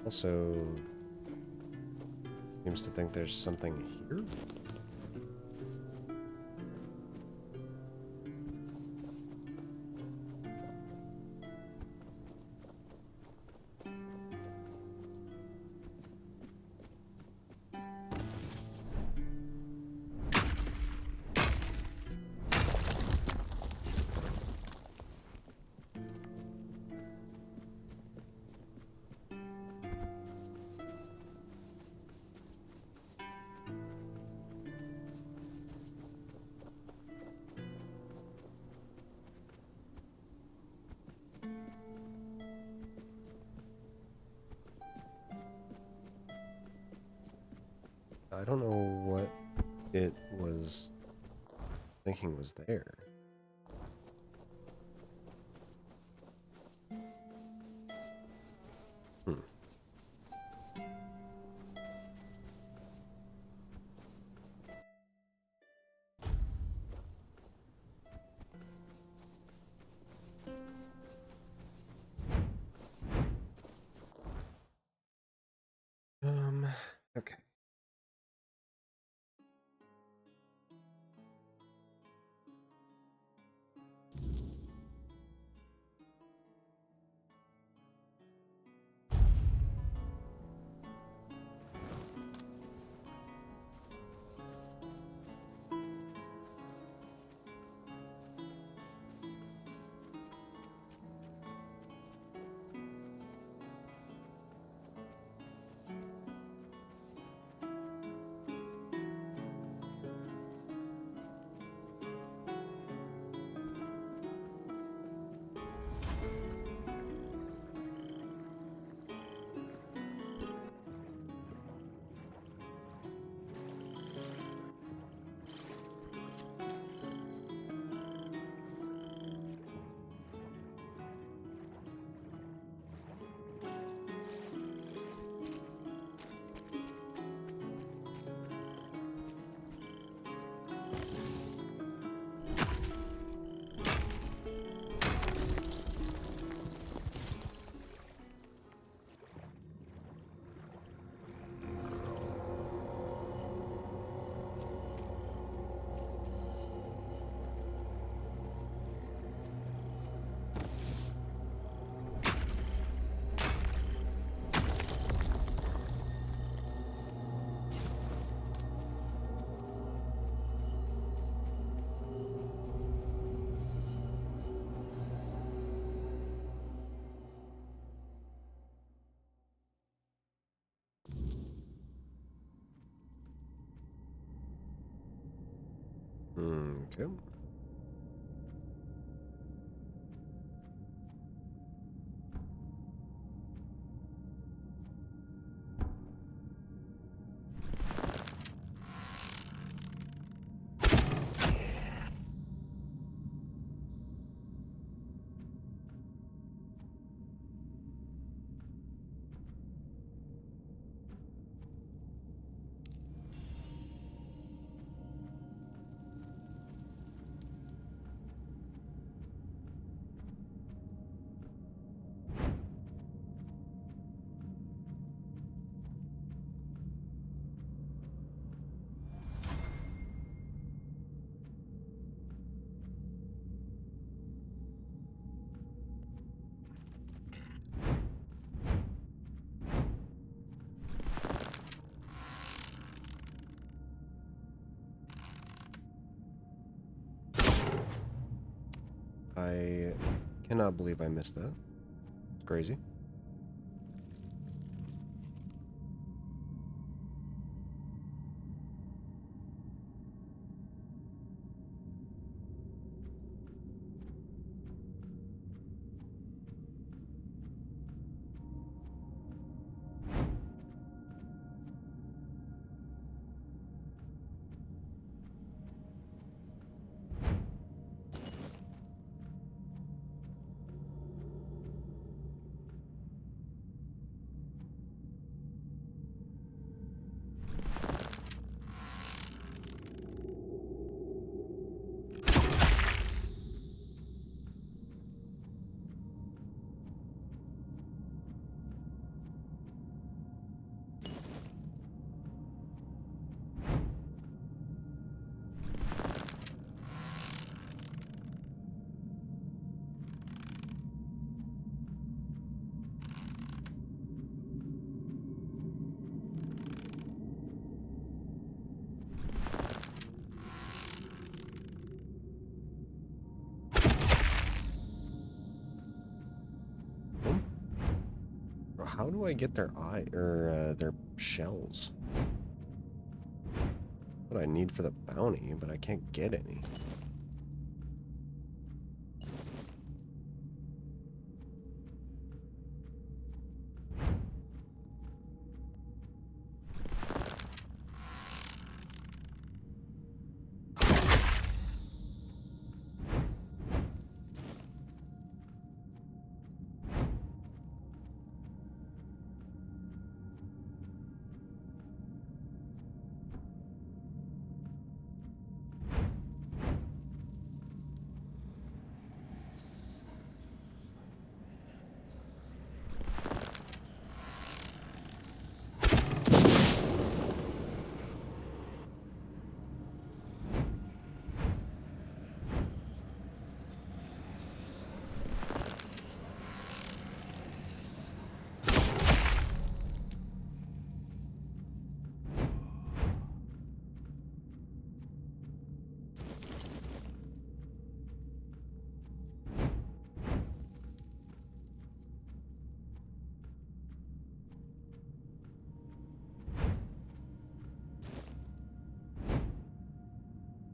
Also, seems to think there's something here. I don't know what it was thinking was there. Okay. Okay. I cannot believe I missed that. It's crazy. How do I get their eye or their shells? What I need for the bounty, but I can't get any.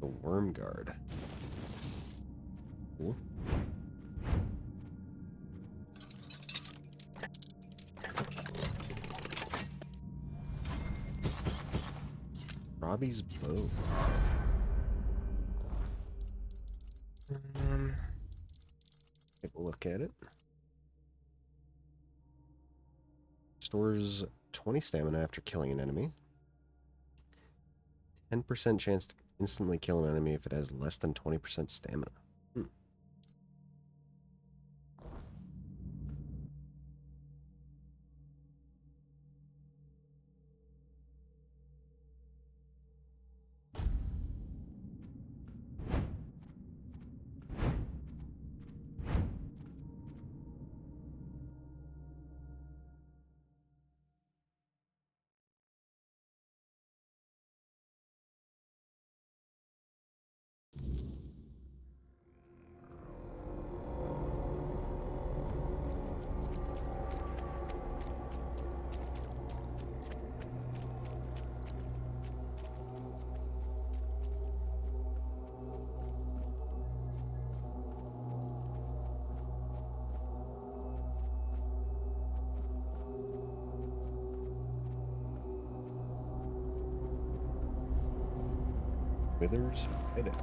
The worm guard. Cool. Robbie's bow. Take a look at it. Stores 20 stamina after killing an enemy. 10% chance to instantly kill an enemy if it has less than 20% stamina. Withers hideout.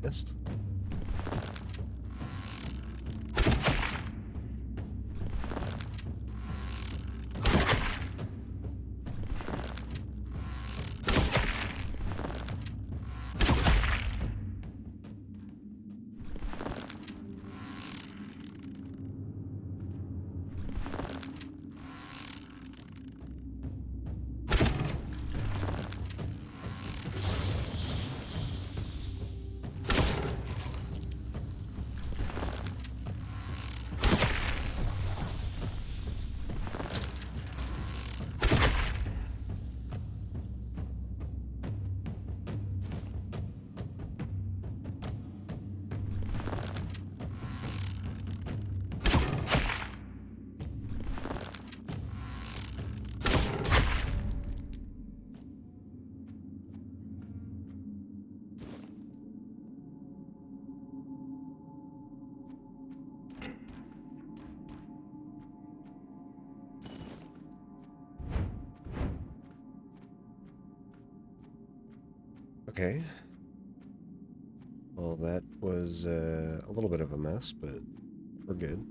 Missed. Okay. Well, that was a little bit of a mess, but we're good.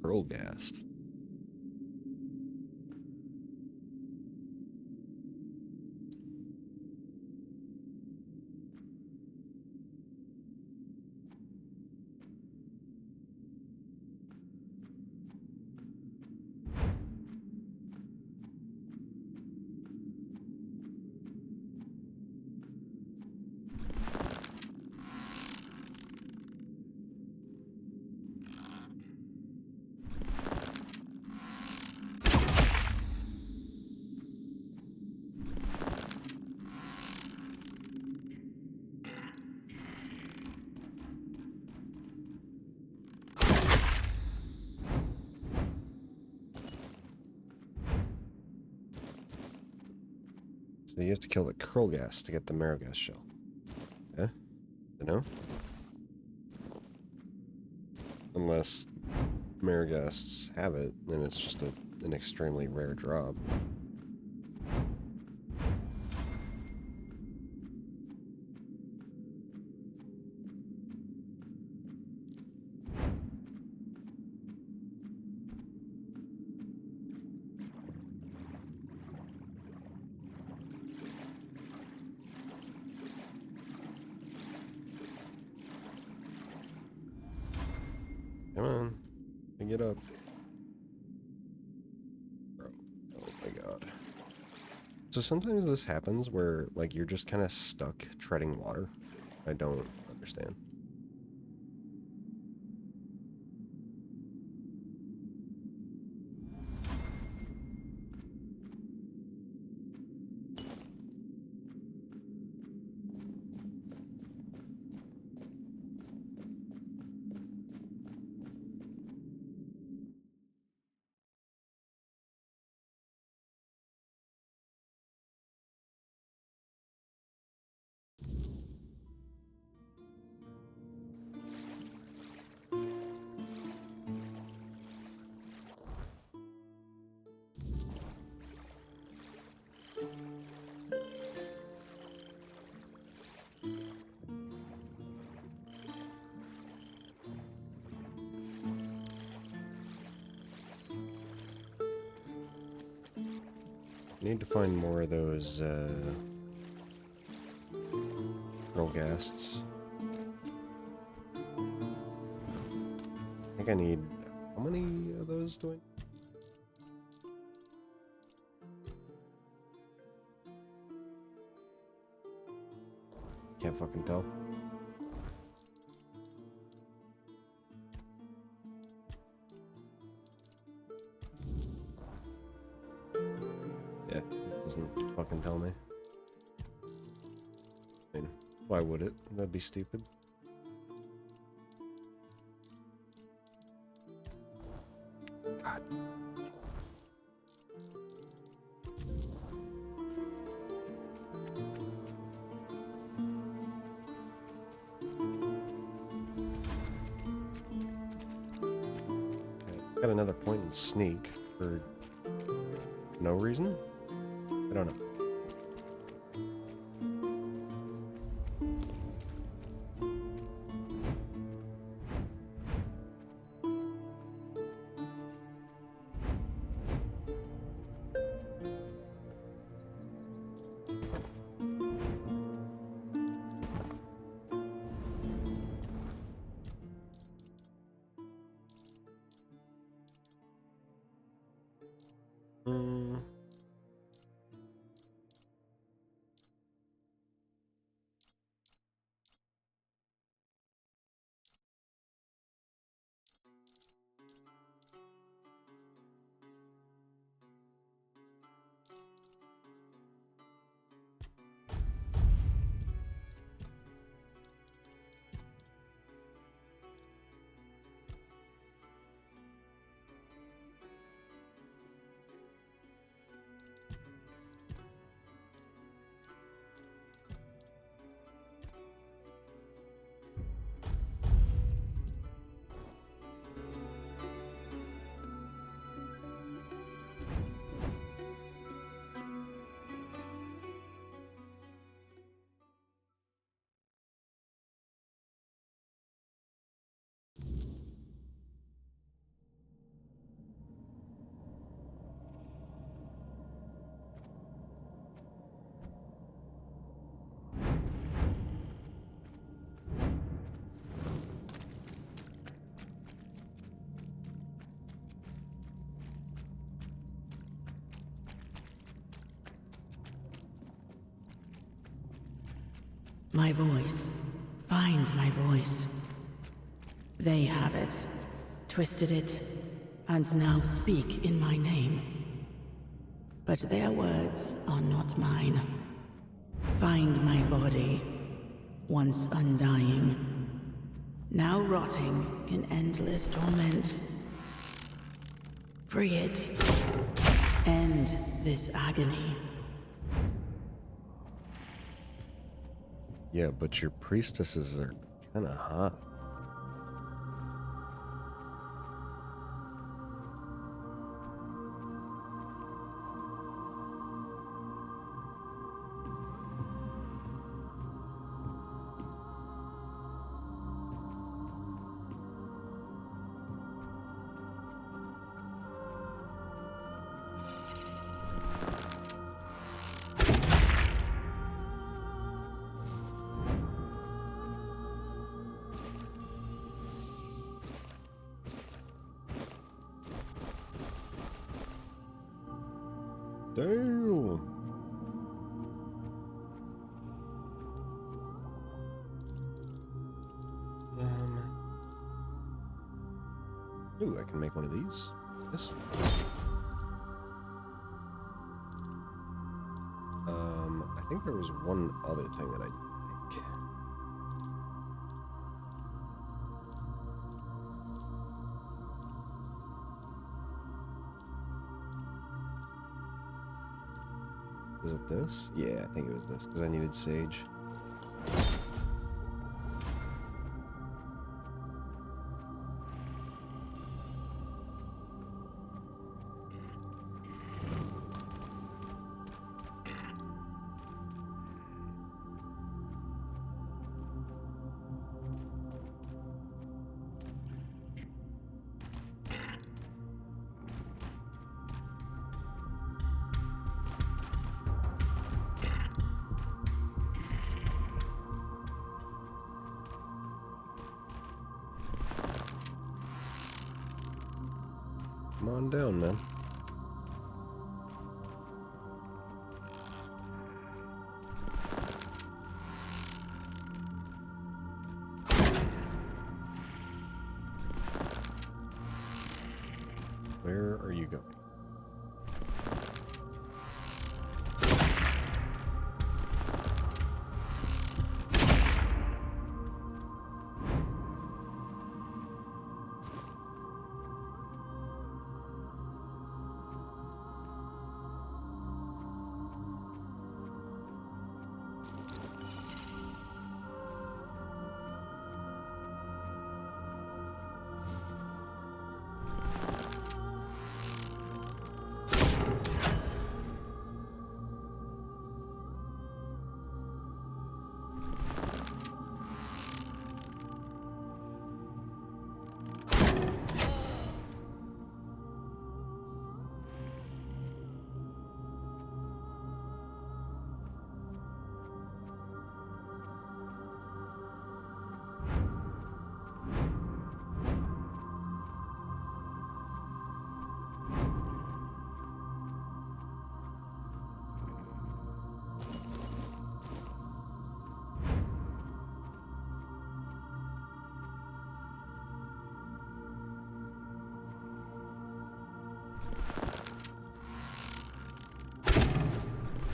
Pearlgast. So you have to kill the Krulghast to get the Marrowghast shell. Yeah? No? Unless Marrowghasts have it, then it's just an extremely rare drop. Come on, pick it up. Bro, oh my god. So sometimes this happens where, like, you're just kind of stuck treading water. I don't understand. Need to find more of those Krulghasts. I think I need... How many of those do I... Can't fucking tell. Yeah, it doesn't fucking tell me. I mean, why would it? That'd be stupid. God. Okay, got another point in sneak for no reason? I don't know. My voice. Find my voice. They have it, twisted it, and now speak in my name. But their words are not mine. Find my body, once undying, now rotting in endless torment. Free it. End this agony. Yeah, but your priestesses are kind of hot. Damn. Ooh, I can make one of these. This. I think there was one other thing that I think. Was it this? Yeah, I think it was this, because I needed sage. Come on down, man. Where are you going?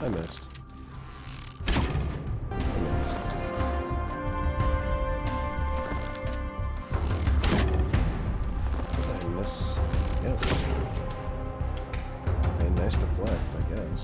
I missed. Did I miss? Yeah. Okay, nice deflect, I guess.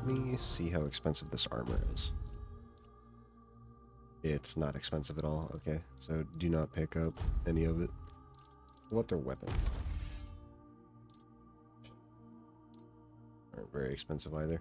Let me see how expensive this armor is. It's not expensive at all. Okay, so do not pick up any of it. What their weapon? aren't very expensive either.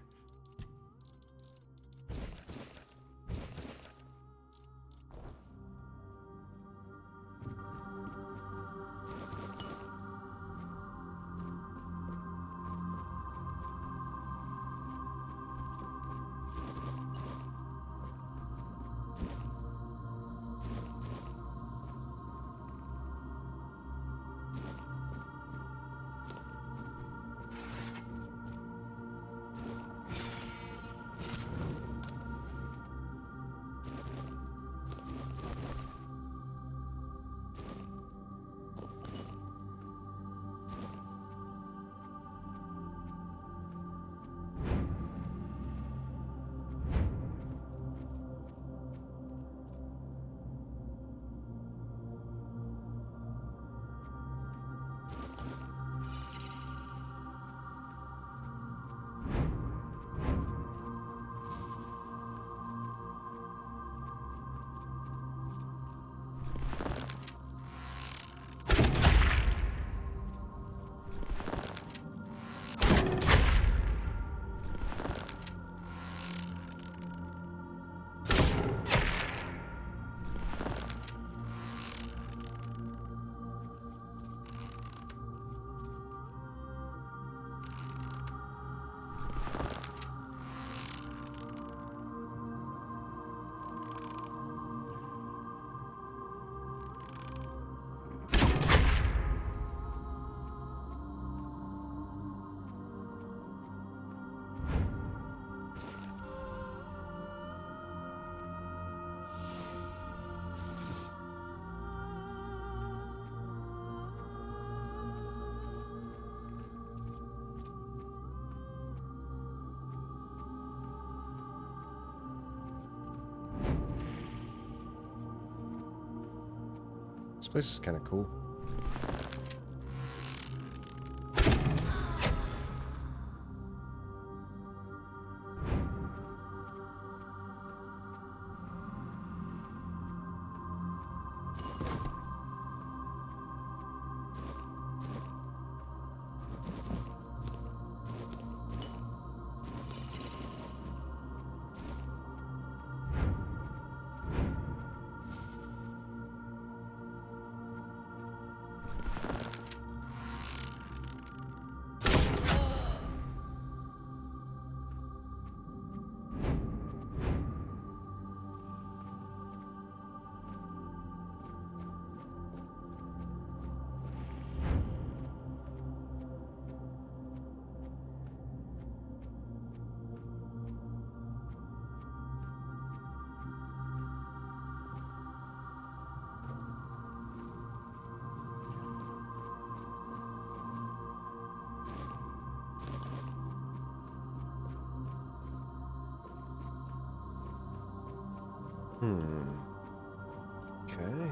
This place is kind of cool. Okay.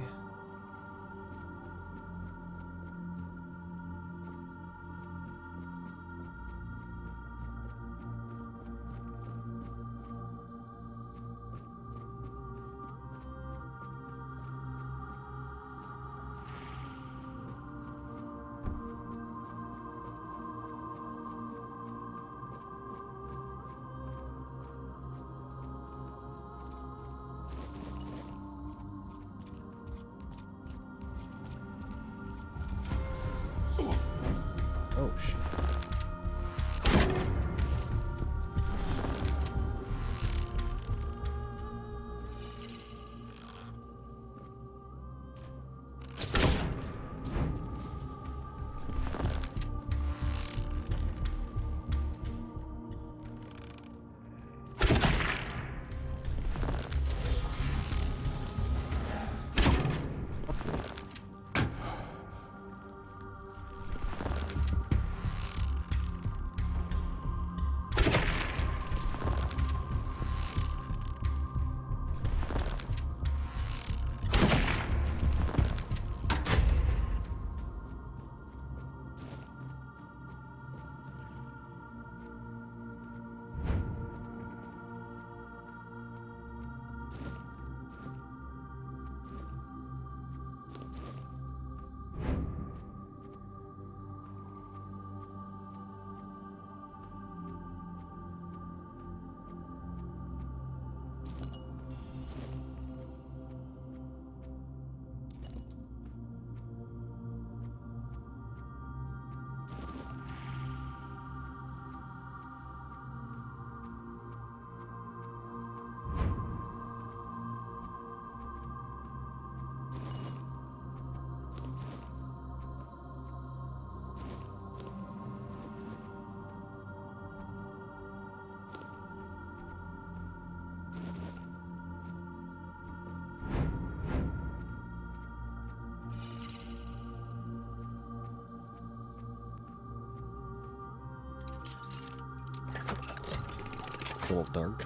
It's a little dark.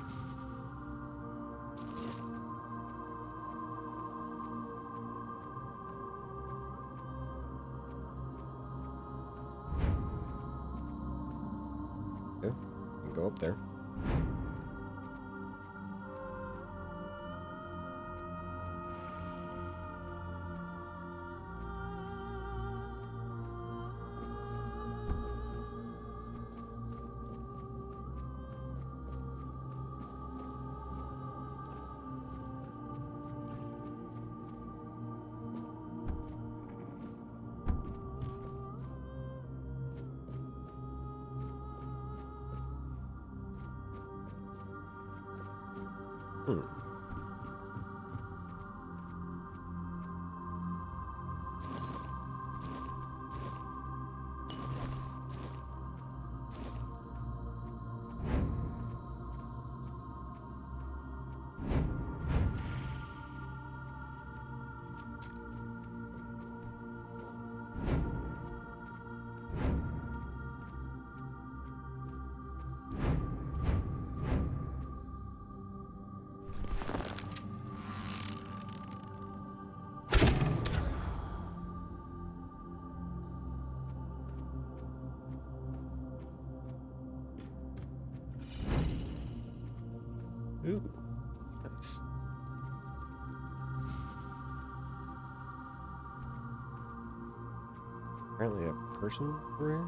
Okay, you can go up there. Ooh, nice. Apparently a person rare.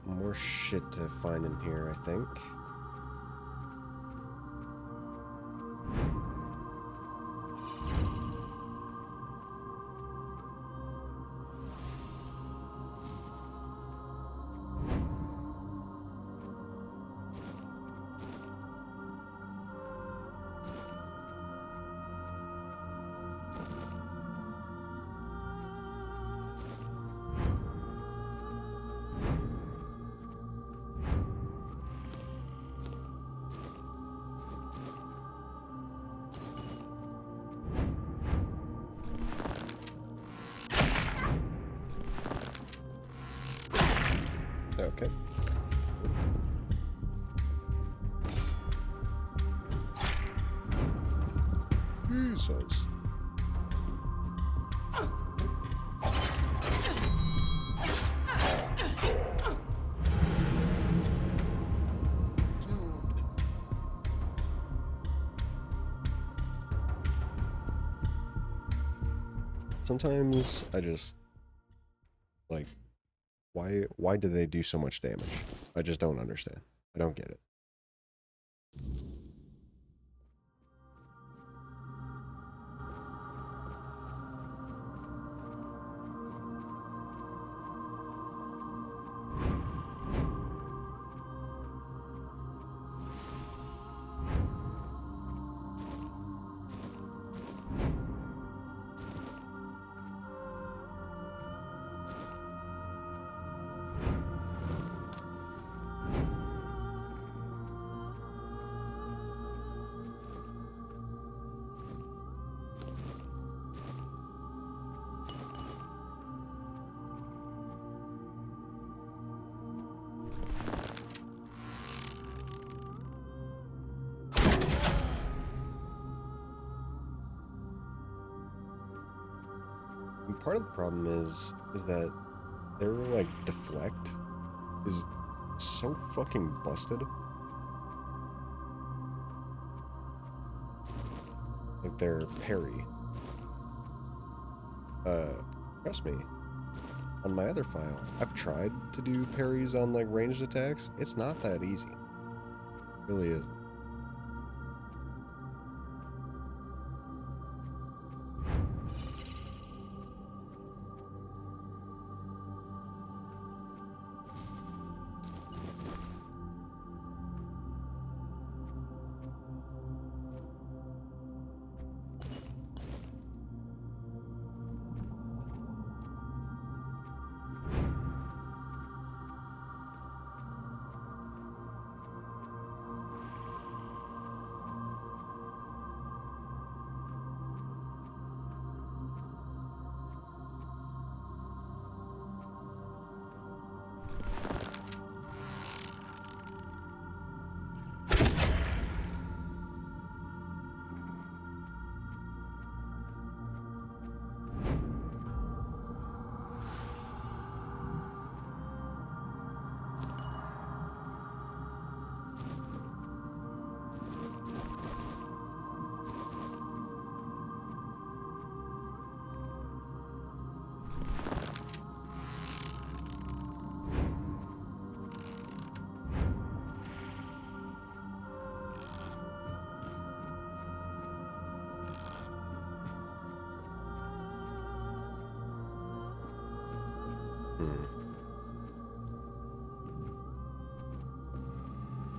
More shit to find in here, I think. Okay. Jesus. Sometimes I just like, why do they do so much damage? I just don't understand. I don't get it. And part of the problem is that their like deflect is so fucking busted. Like their parry. Trust me. On my other file, I've tried to do parries on like ranged attacks. It's not that easy. It really isn't.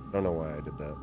I don't know why I did that.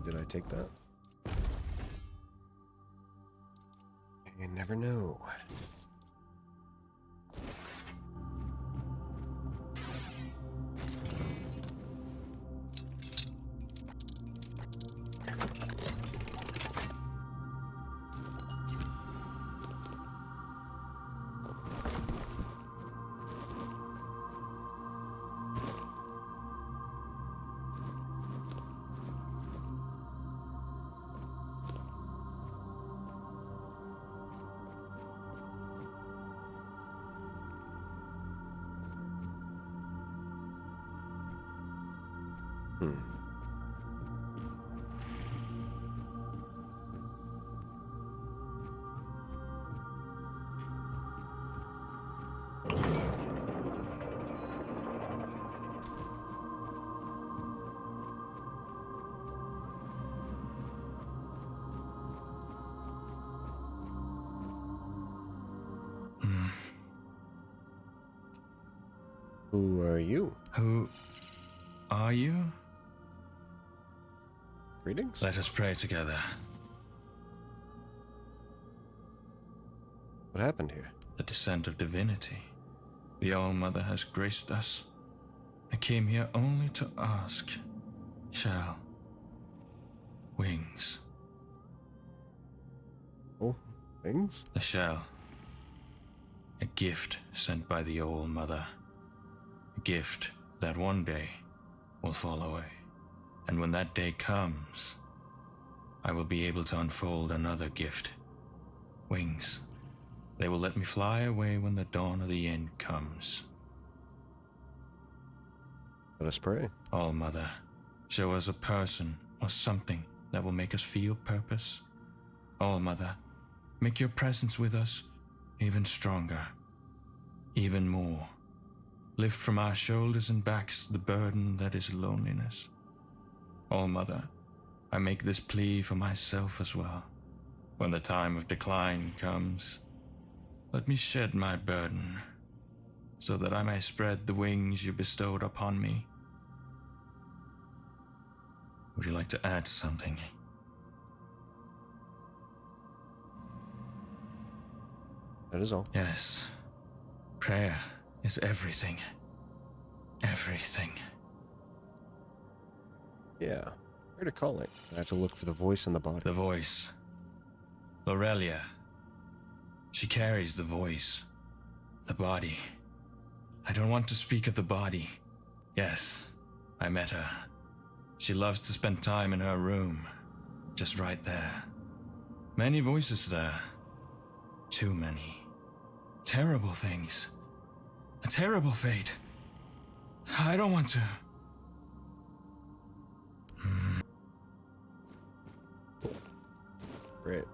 Did I take that? You never know. Who are you? Who are you? Greetings. Let us pray together. What happened here? The descent of divinity. The All-Mother has graced us. I came here only to ask. Shall wings. Oh, wings? The shell. A gift sent by the All-Mother. A gift that one day will fall away. And when that day comes, I will be able to unfold another gift. Wings. They will let me fly away when the dawn of the end comes. Let us pray. All-Mother, show us a person or something that will make us feel purpose. All-Mother, make your presence with us even stronger, even more. Lift from our shoulders and backs the burden that is loneliness. All-Mother, I make this plea for myself as well. When the time of decline comes, let me shed my burden, so that I may spread the wings you bestowed upon me. Would you like to add something? That is all. Yes. Prayer is everything. Everything. Yeah. Where to call it? I have to look for the voice in the body. The voice. Lorelia. She carries the voice. The body. I don't want to speak of the body. Yes, I met her. She loves to spend time in her room. Just right there. Many voices there. Too many. Terrible things. A terrible fate. I don't want to. Great.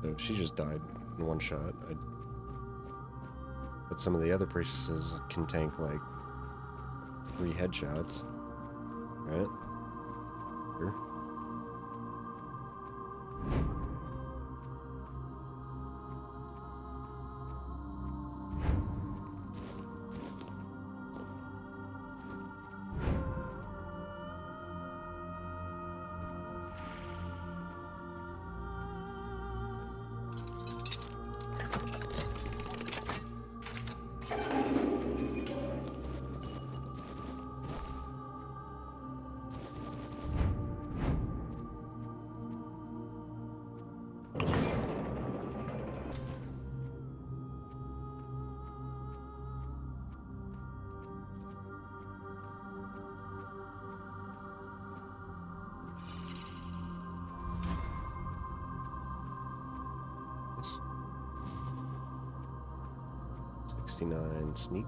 So she just died in one shot. But some of the other priestesses can tank like 3 headshots. Right? Sure. Yes. 69 sneak.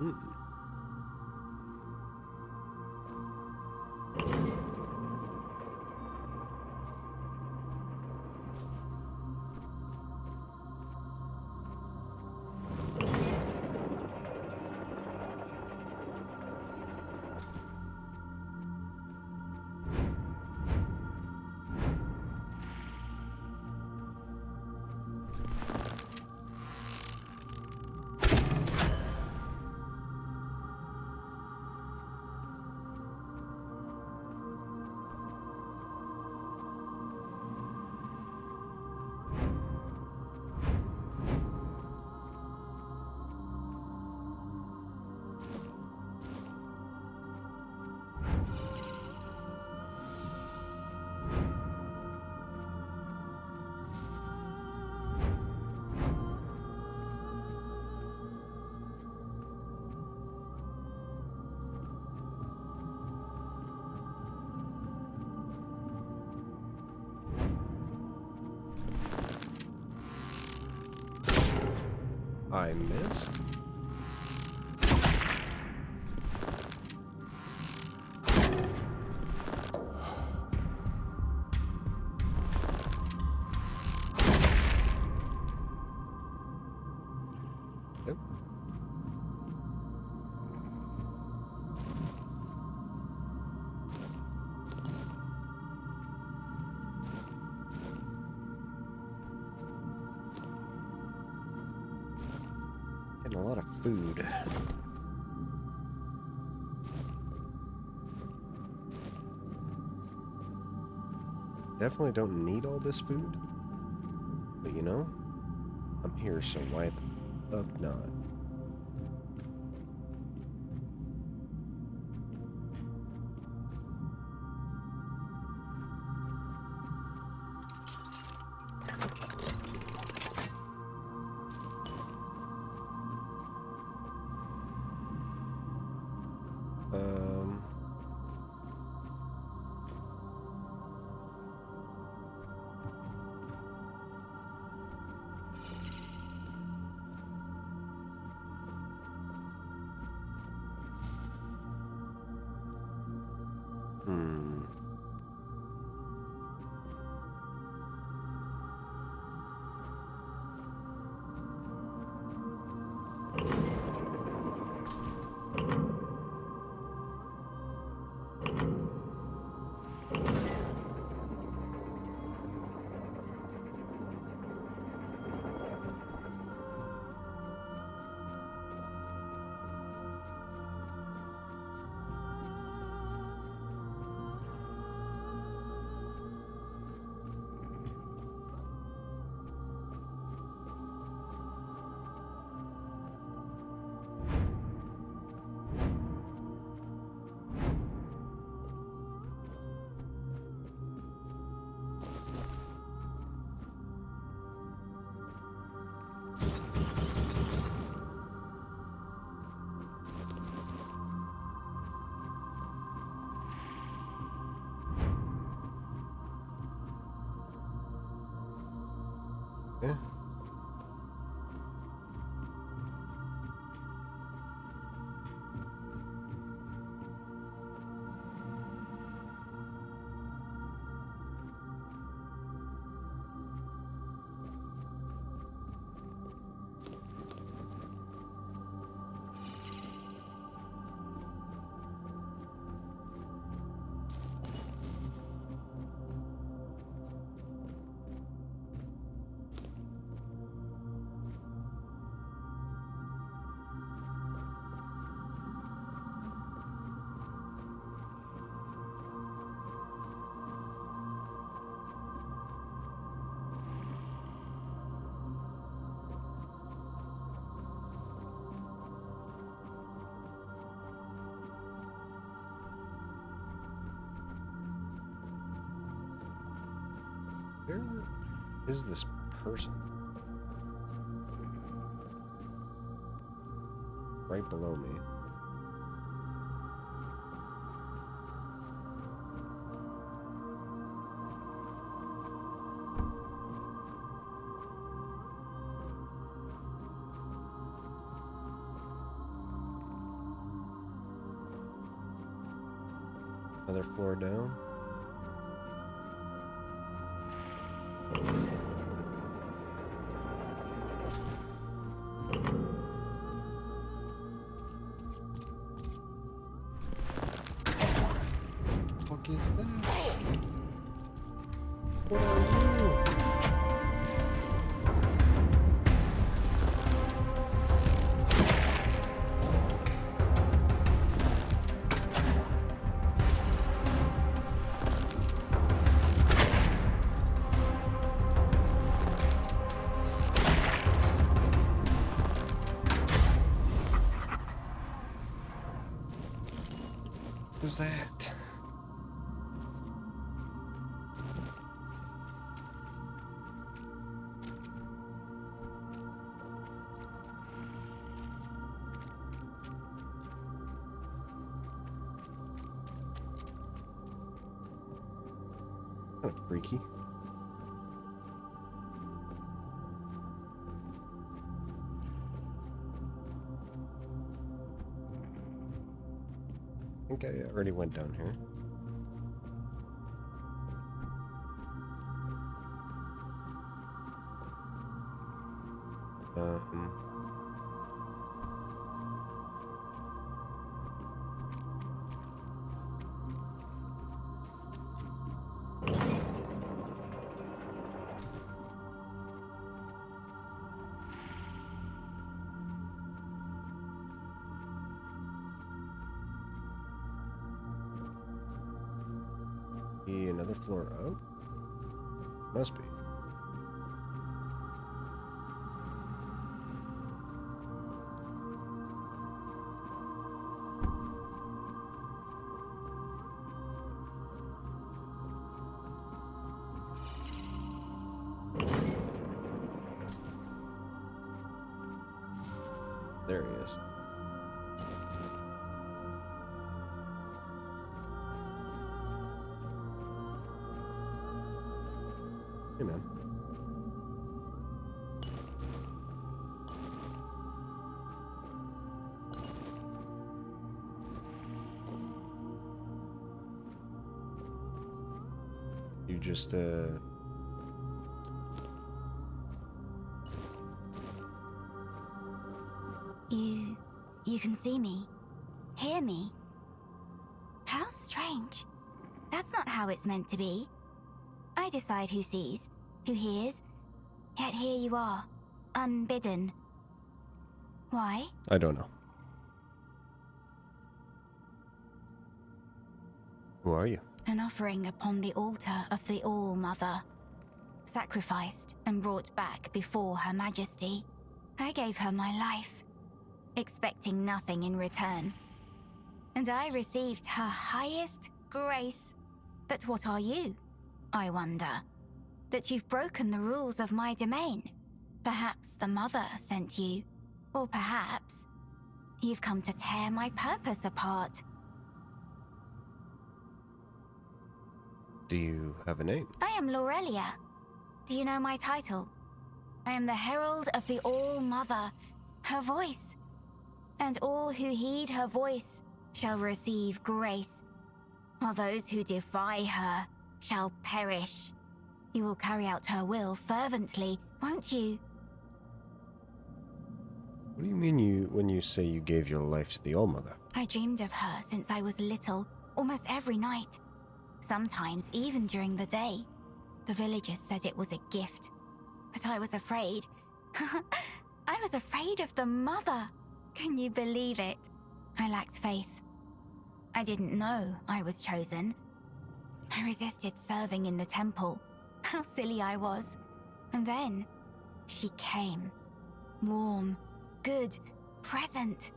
Mm. I missed. Yep. Getting a lot of food. Definitely don't need all this food. But you know, I'm here, so why the fuck not? Um... Hmm. Yeah. Where is this person? Right below me. Another floor down. What is that? What are you? What is that? Kind of freaky. I think I already went down here. Another floor up? Must be. There he is. Hey, man. You just, You can see me, hear me. How strange. That's not how it's meant to be. I decide who sees, who hears, yet here you are, unbidden. Why? I don't know. Who are you? An offering upon the altar of the All-Mother. Sacrificed and brought back before Her Majesty. I gave her my life, expecting nothing in return. And I received her highest grace. But what are you, I wonder? That you've broken the rules of my domain. Perhaps the Mother sent you. Or perhaps you've come to tear my purpose apart. Do you have a name? I am Laurelia. Do you know my title? I am the Herald of the All-Mother, her voice. And all who heed her voice shall receive grace, while those who defy her shall perish. You will carry out her will fervently, won't you? What do you mean when you say you gave your life to the All-Mother? I dreamed of her since I was little, almost every night. Sometimes even during the day. The villagers said it was a gift, but I was afraid. I was afraid of the Mother. Can you believe it? I lacked faith. I didn't know I was chosen. I resisted serving in the temple. How silly I was. And then she came. Warm, good, present.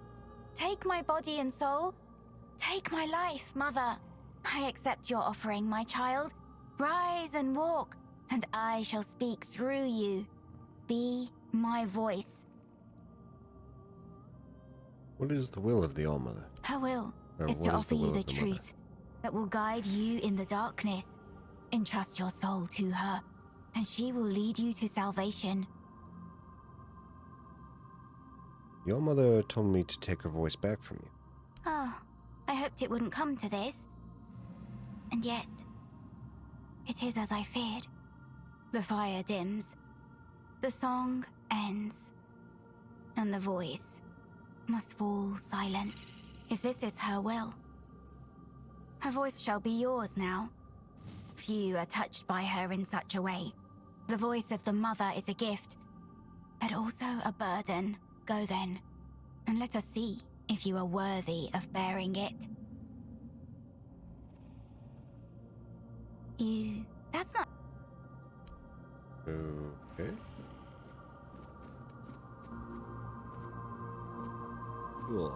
Take my body and soul. Take my life, Mother. I accept your offering, my child. Rise and walk, and I shall speak through you. Be my voice. What is the will of the All-Mother? Her will Or is what to is offer the will you the of the Mother? truth that will guide you in the darkness. Entrust your soul to her, and she will lead you to salvation. The All-Mother told me to take her voice back from you. Oh, I hoped it wouldn't come to this. And yet, it is as I feared. The fire dims, the song ends, and the voice must fall silent. If this is her will, her voice shall be yours now. Few are touched by her in such a way. The voice of the mother is a gift, but also a burden. Go then, and let us see if you are worthy of bearing it. That's not... Okay. Cool.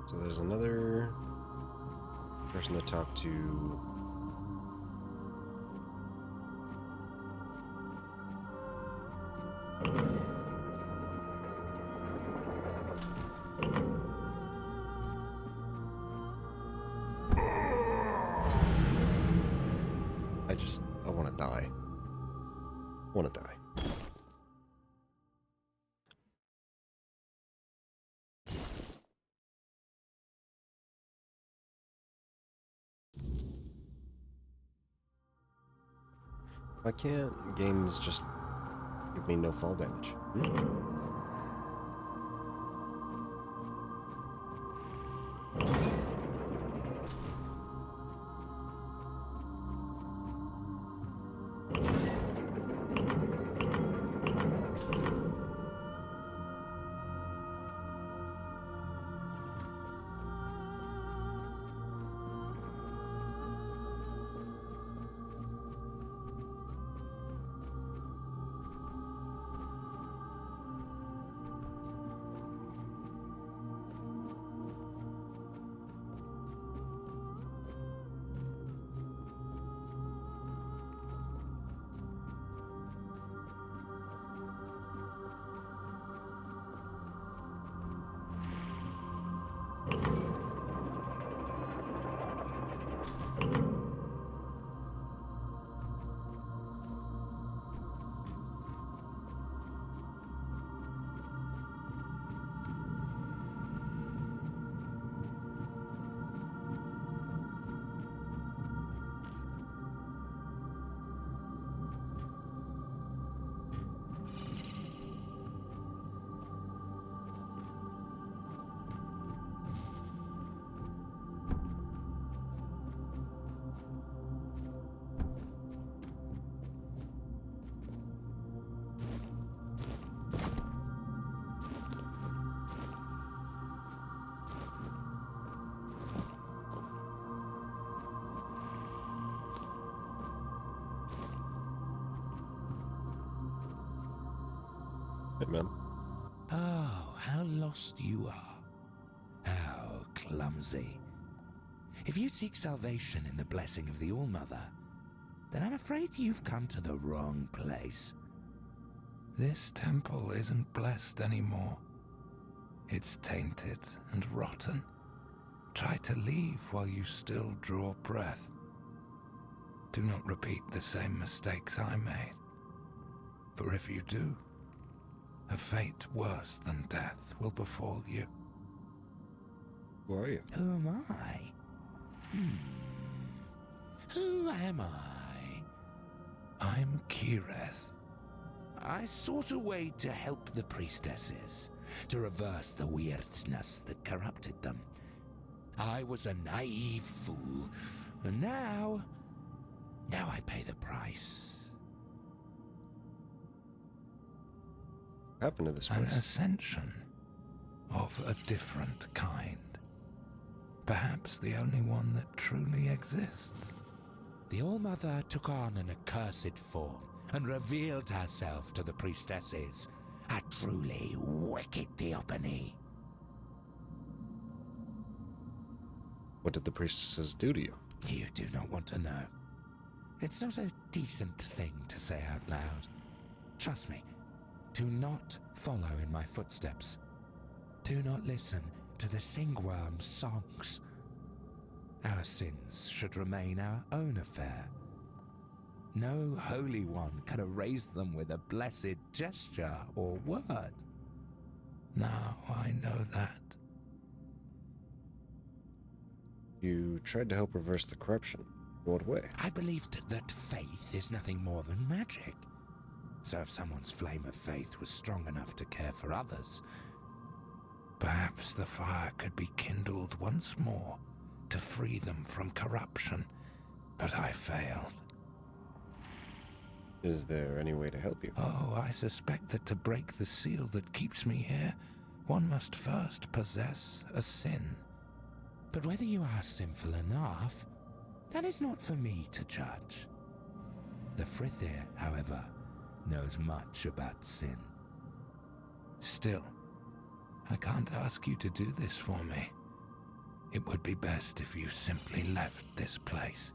So there's another person to talk to. I want to die. I want to die. Why can't games just give me no fall damage? Hey, man. Oh, how lost you are. How clumsy. If you seek salvation in the blessing of the All-Mother, then I'm afraid you've come to the wrong place. This temple isn't blessed anymore. It's tainted and rotten. Try to leave while you still draw breath. Do not repeat the same mistakes I made. For if you do, a fate worse than death will befall you. Who are you? Who am I? Who am I? I'm Kireth. I sought a way to help the priestesses, to reverse the weirdness that corrupted them. I was a naive fool, and now I pay the price. What happened to this An place? ascension of a different kind. Perhaps the only one that truly exists. The All-Mother took on an accursed form and revealed herself to the priestesses. A truly wicked theophany. What did the priestesses do to you? You do not want to know. It's not a decent thing to say out loud. Trust me, do not follow in my footsteps. Do not listen to the singworm's songs. Our sins should remain our own affair. No holy one can erase them with a blessed gesture or word. Now I know that. You tried to help reverse the corruption. In what way? I believed that faith is nothing more than magic. So if someone's flame of faith was strong enough to care for others, perhaps the fire could be kindled once more to free them from corruption. But I failed. Is there any way to help you? Oh, I suspect that to break the seal that keeps me here, one must first possess a sin. But whether you are sinful enough, that is not for me to judge. The Frithir, however, knows much about sin. Still, I can't ask you to do this for me. It would be best if you simply left this place.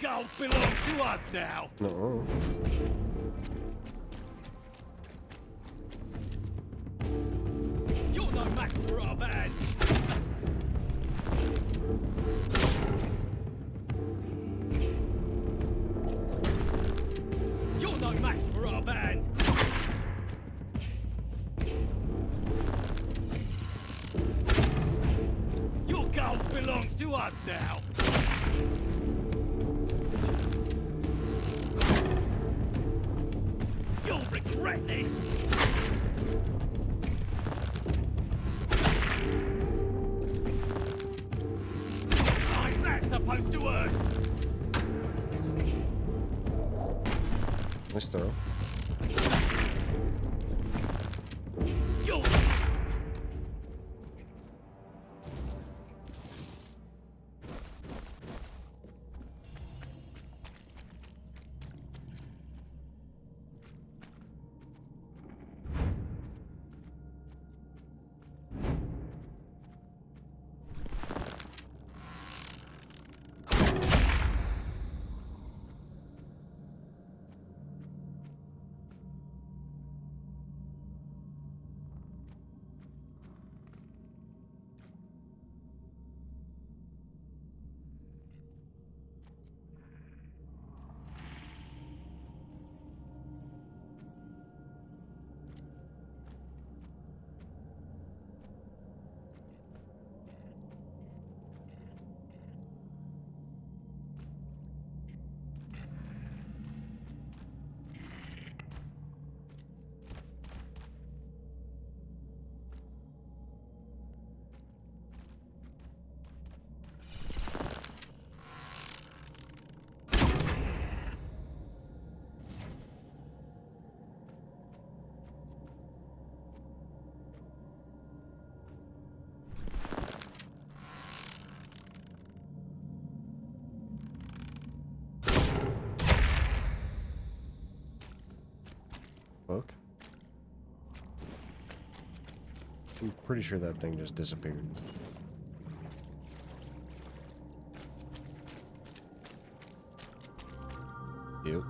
gold belongs to us now. No. You're no match for our band. You're no match for our band. Your gold belongs to us now. You'll regret this. Outpost to word! Nice throw. Yo! Book? I'm pretty sure that thing just disappeared. Yep.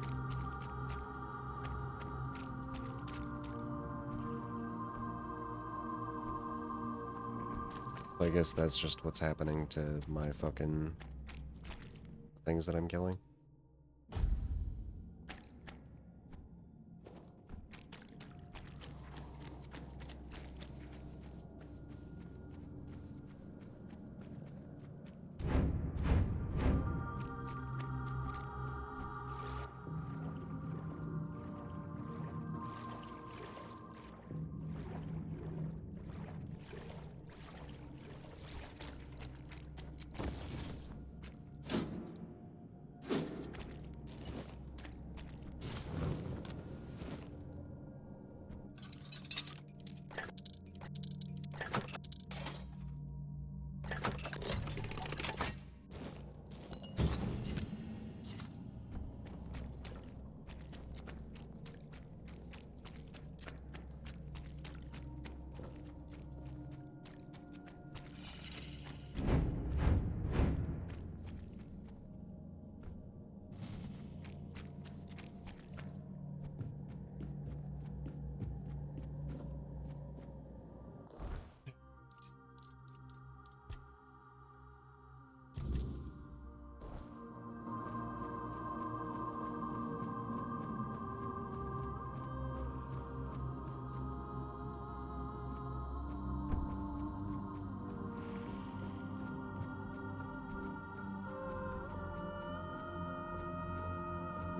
I guess that's just what's happening to my fucking things that I'm killing.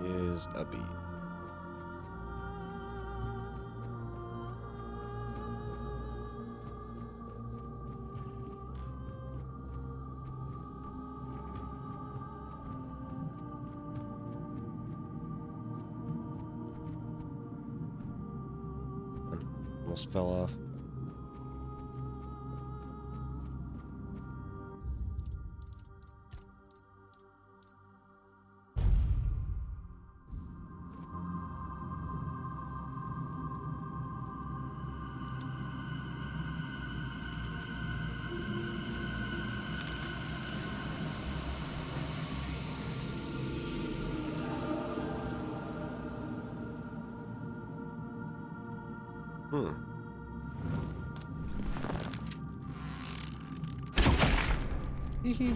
Is a beat. Almost fell off. Hee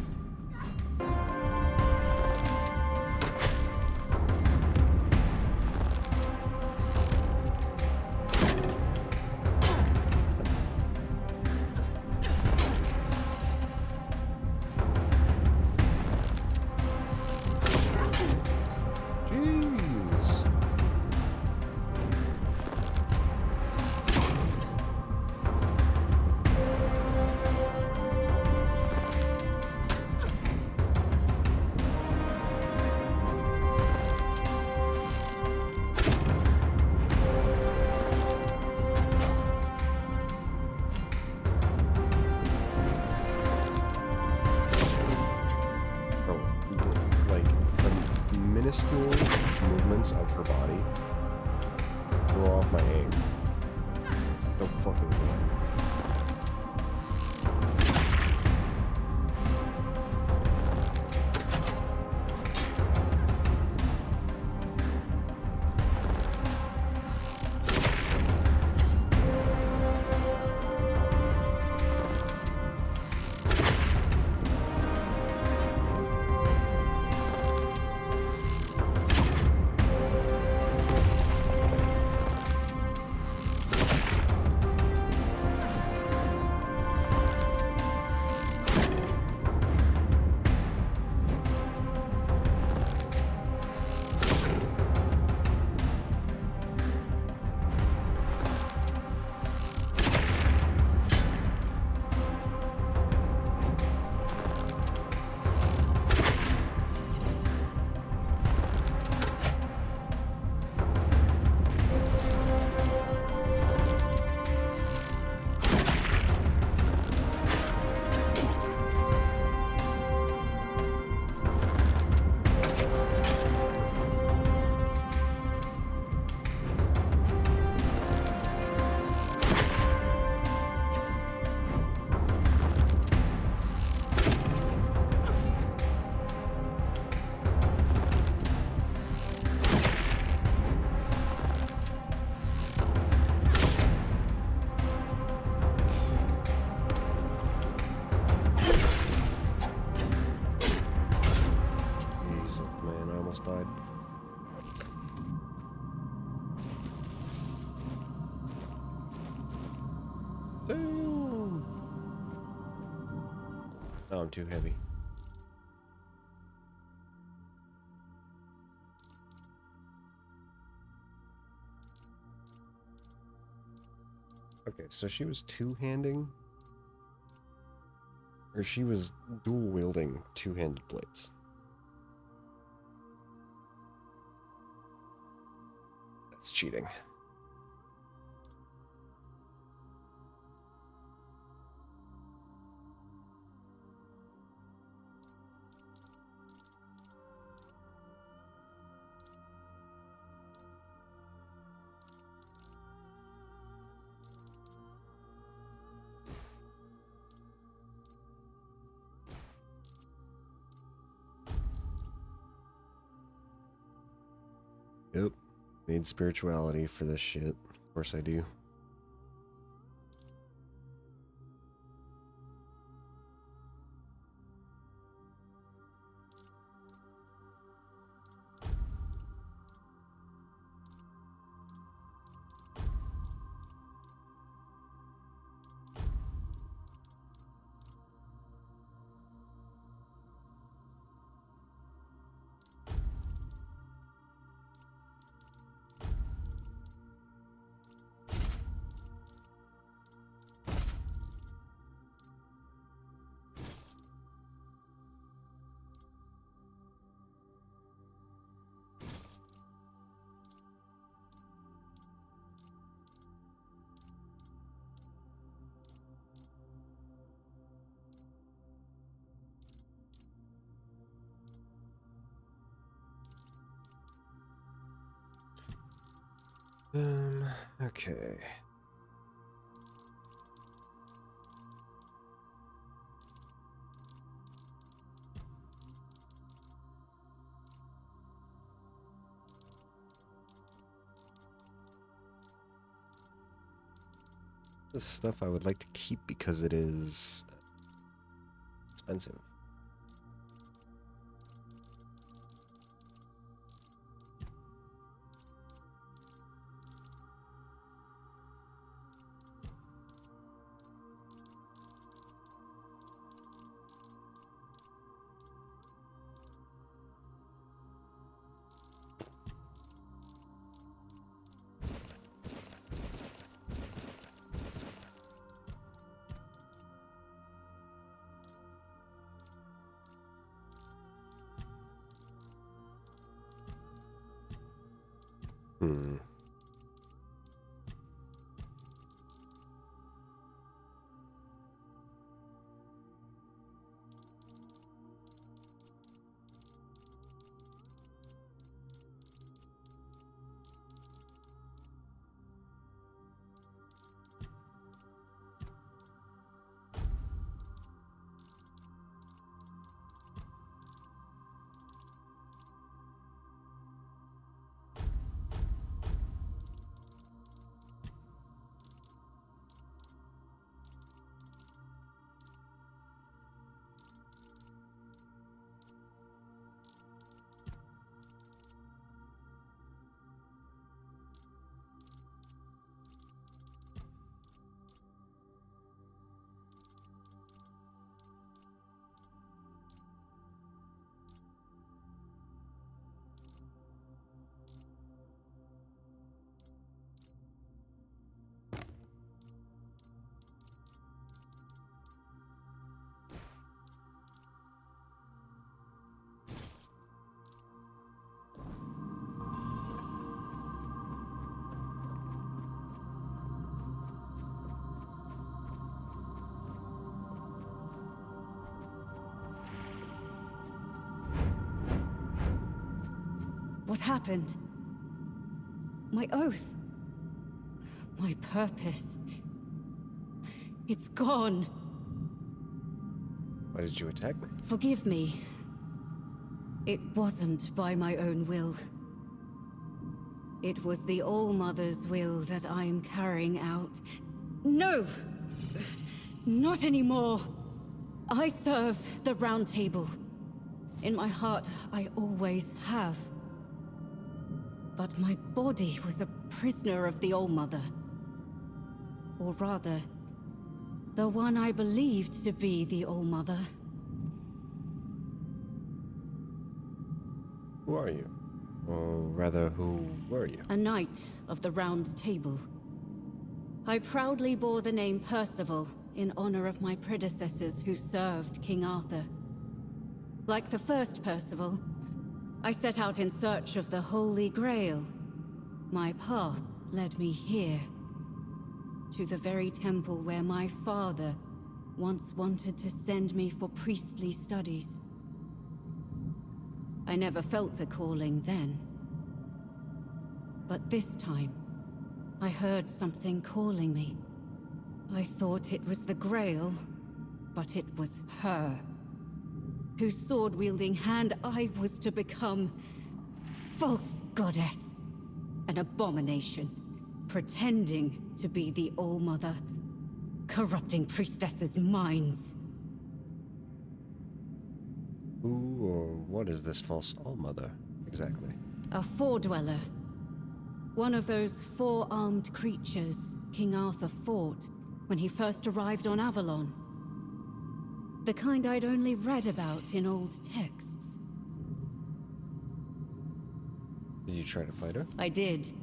movements of her body throw off my aim. It's so fucking good. Died. Damn. Oh, I'm too heavy. Okay, so she was two-handing? Or she was dual-wielding two-handed blades. That's cheating. Yep. Need spirituality for this shit. Of course I do. Okay. This stuff I would like to keep because it is expensive. Hmm. What happened? My oath. My purpose. It's gone. Why did you attack me? Forgive me. It wasn't by my own will. It was the All-Mother's will that I am carrying out. No! Not anymore! I serve the Round Table. In my heart, I always have. But my body was a prisoner of the All-Mother. Or rather, the one I believed to be the All-Mother. Who are you? Or rather, who were you? A knight of the Round Table. I proudly bore the name Percival in honor of my predecessors who served King Arthur. Like the first Percival, I set out in search of the Holy Grail. My path led me here, to the very temple where my father once wanted to send me for priestly studies. I never felt a calling then. But this time, I heard something calling me. I thought it was the Grail, but it was her, whose sword-wielding hand I was to become. False goddess. An abomination, pretending to be the All-Mother, corrupting priestesses' minds. Who or what is this false All-Mother, exactly? A Four-Dweller. One of those four-armed creatures King Arthur fought when he first arrived on Avalon. The kind I'd only read about in old texts. Did you try to fight her? I did.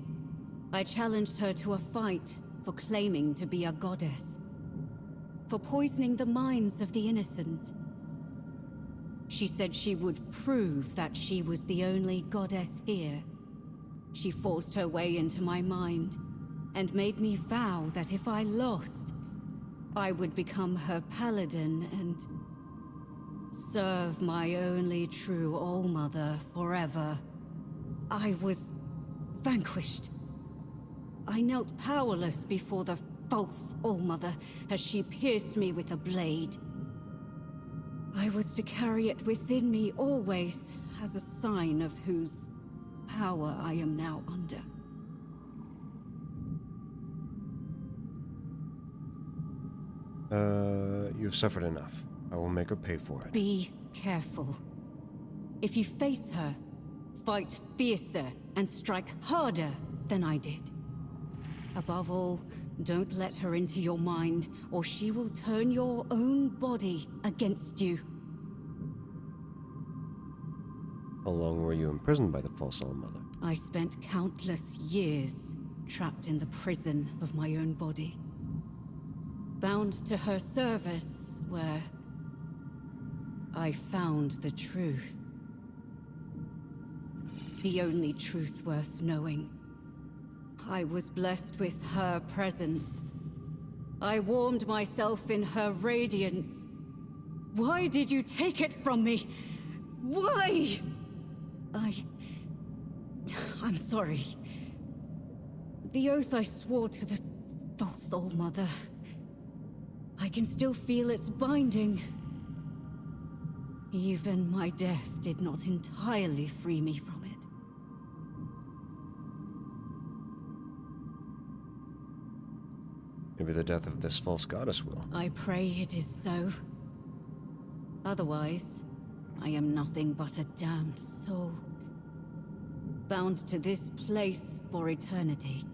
I challenged her to a fight for claiming to be a goddess. For poisoning the minds of the innocent. She said she would prove that she was the only goddess here. She forced her way into my mind, and made me vow that if I lost, I would become her paladin and serve my only true All-Mother forever. I was vanquished. I knelt powerless before the false All-Mother as she pierced me with a blade. I was to carry it within me always as a sign of whose power I am now under. You've suffered enough. I will make her pay for it. Be careful. If you face her, fight fiercer and strike harder than I did. Above all, don't let her into your mind, or she will turn your own body against you. How long were you imprisoned by the false All-Mother? I spent countless years trapped in the prison of my own body. Bound to her service, where I found the truth. The only truth worth knowing. I was blessed with her presence. I warmed myself in her radiance. Why did you take it from me? Why? I'm sorry. The oath I swore to the false All-Mother. I can still feel its binding. Even my death did not entirely free me from it. Maybe the death of this false goddess will. I pray it is so. Otherwise, I am nothing but a damned soul. Bound to this place for eternity.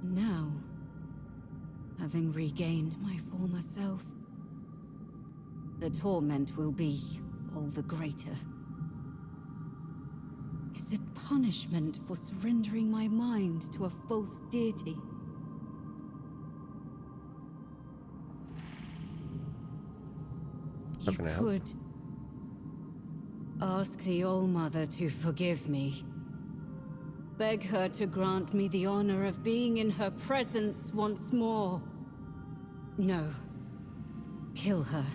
Now, having regained my former self, the torment will be all the greater. Is it punishment for surrendering my mind to a false deity? How can I help? You could ask the All-Mother to forgive me. Beg her to grant me the honor of being in her presence once more. No. Kill her.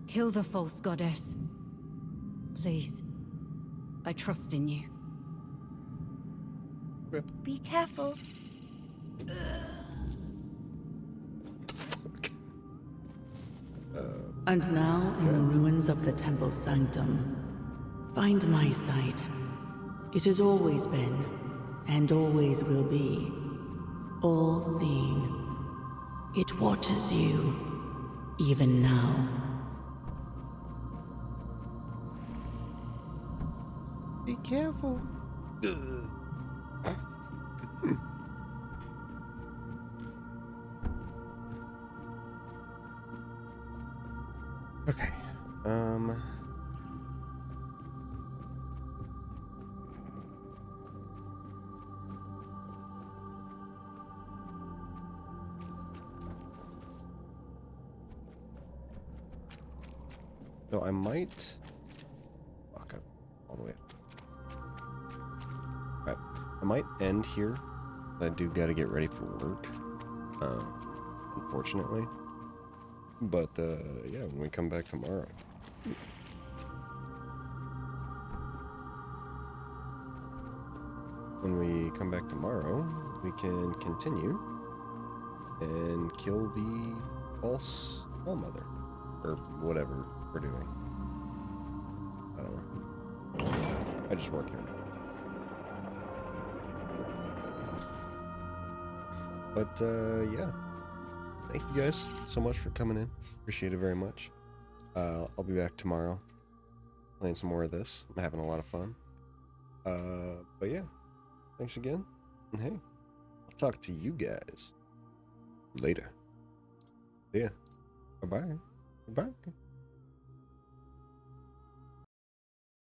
Kill the false goddess. Please. I trust in you. Be careful. And now, in the ruins of the temple sanctum, find my sight. It has always been, and always will be, all-seeing. It watches you, even now. Be careful. Okay. So I might walk up all the way up. Alright. I might end here. I do gotta get ready for work. Unfortunately. But yeah, when we come back tomorrow. When we come back tomorrow, we can continue and kill the false Allmother. Or whatever we're doing. I don't know. I just work here. But yeah. Thank you guys so much for coming in. Appreciate it very much. I'll be back tomorrow playing some more of this. I'm having a lot of fun. But yeah. Thanks again. And hey, I'll talk to you guys later. Yeah. Bye-bye. Bye-bye.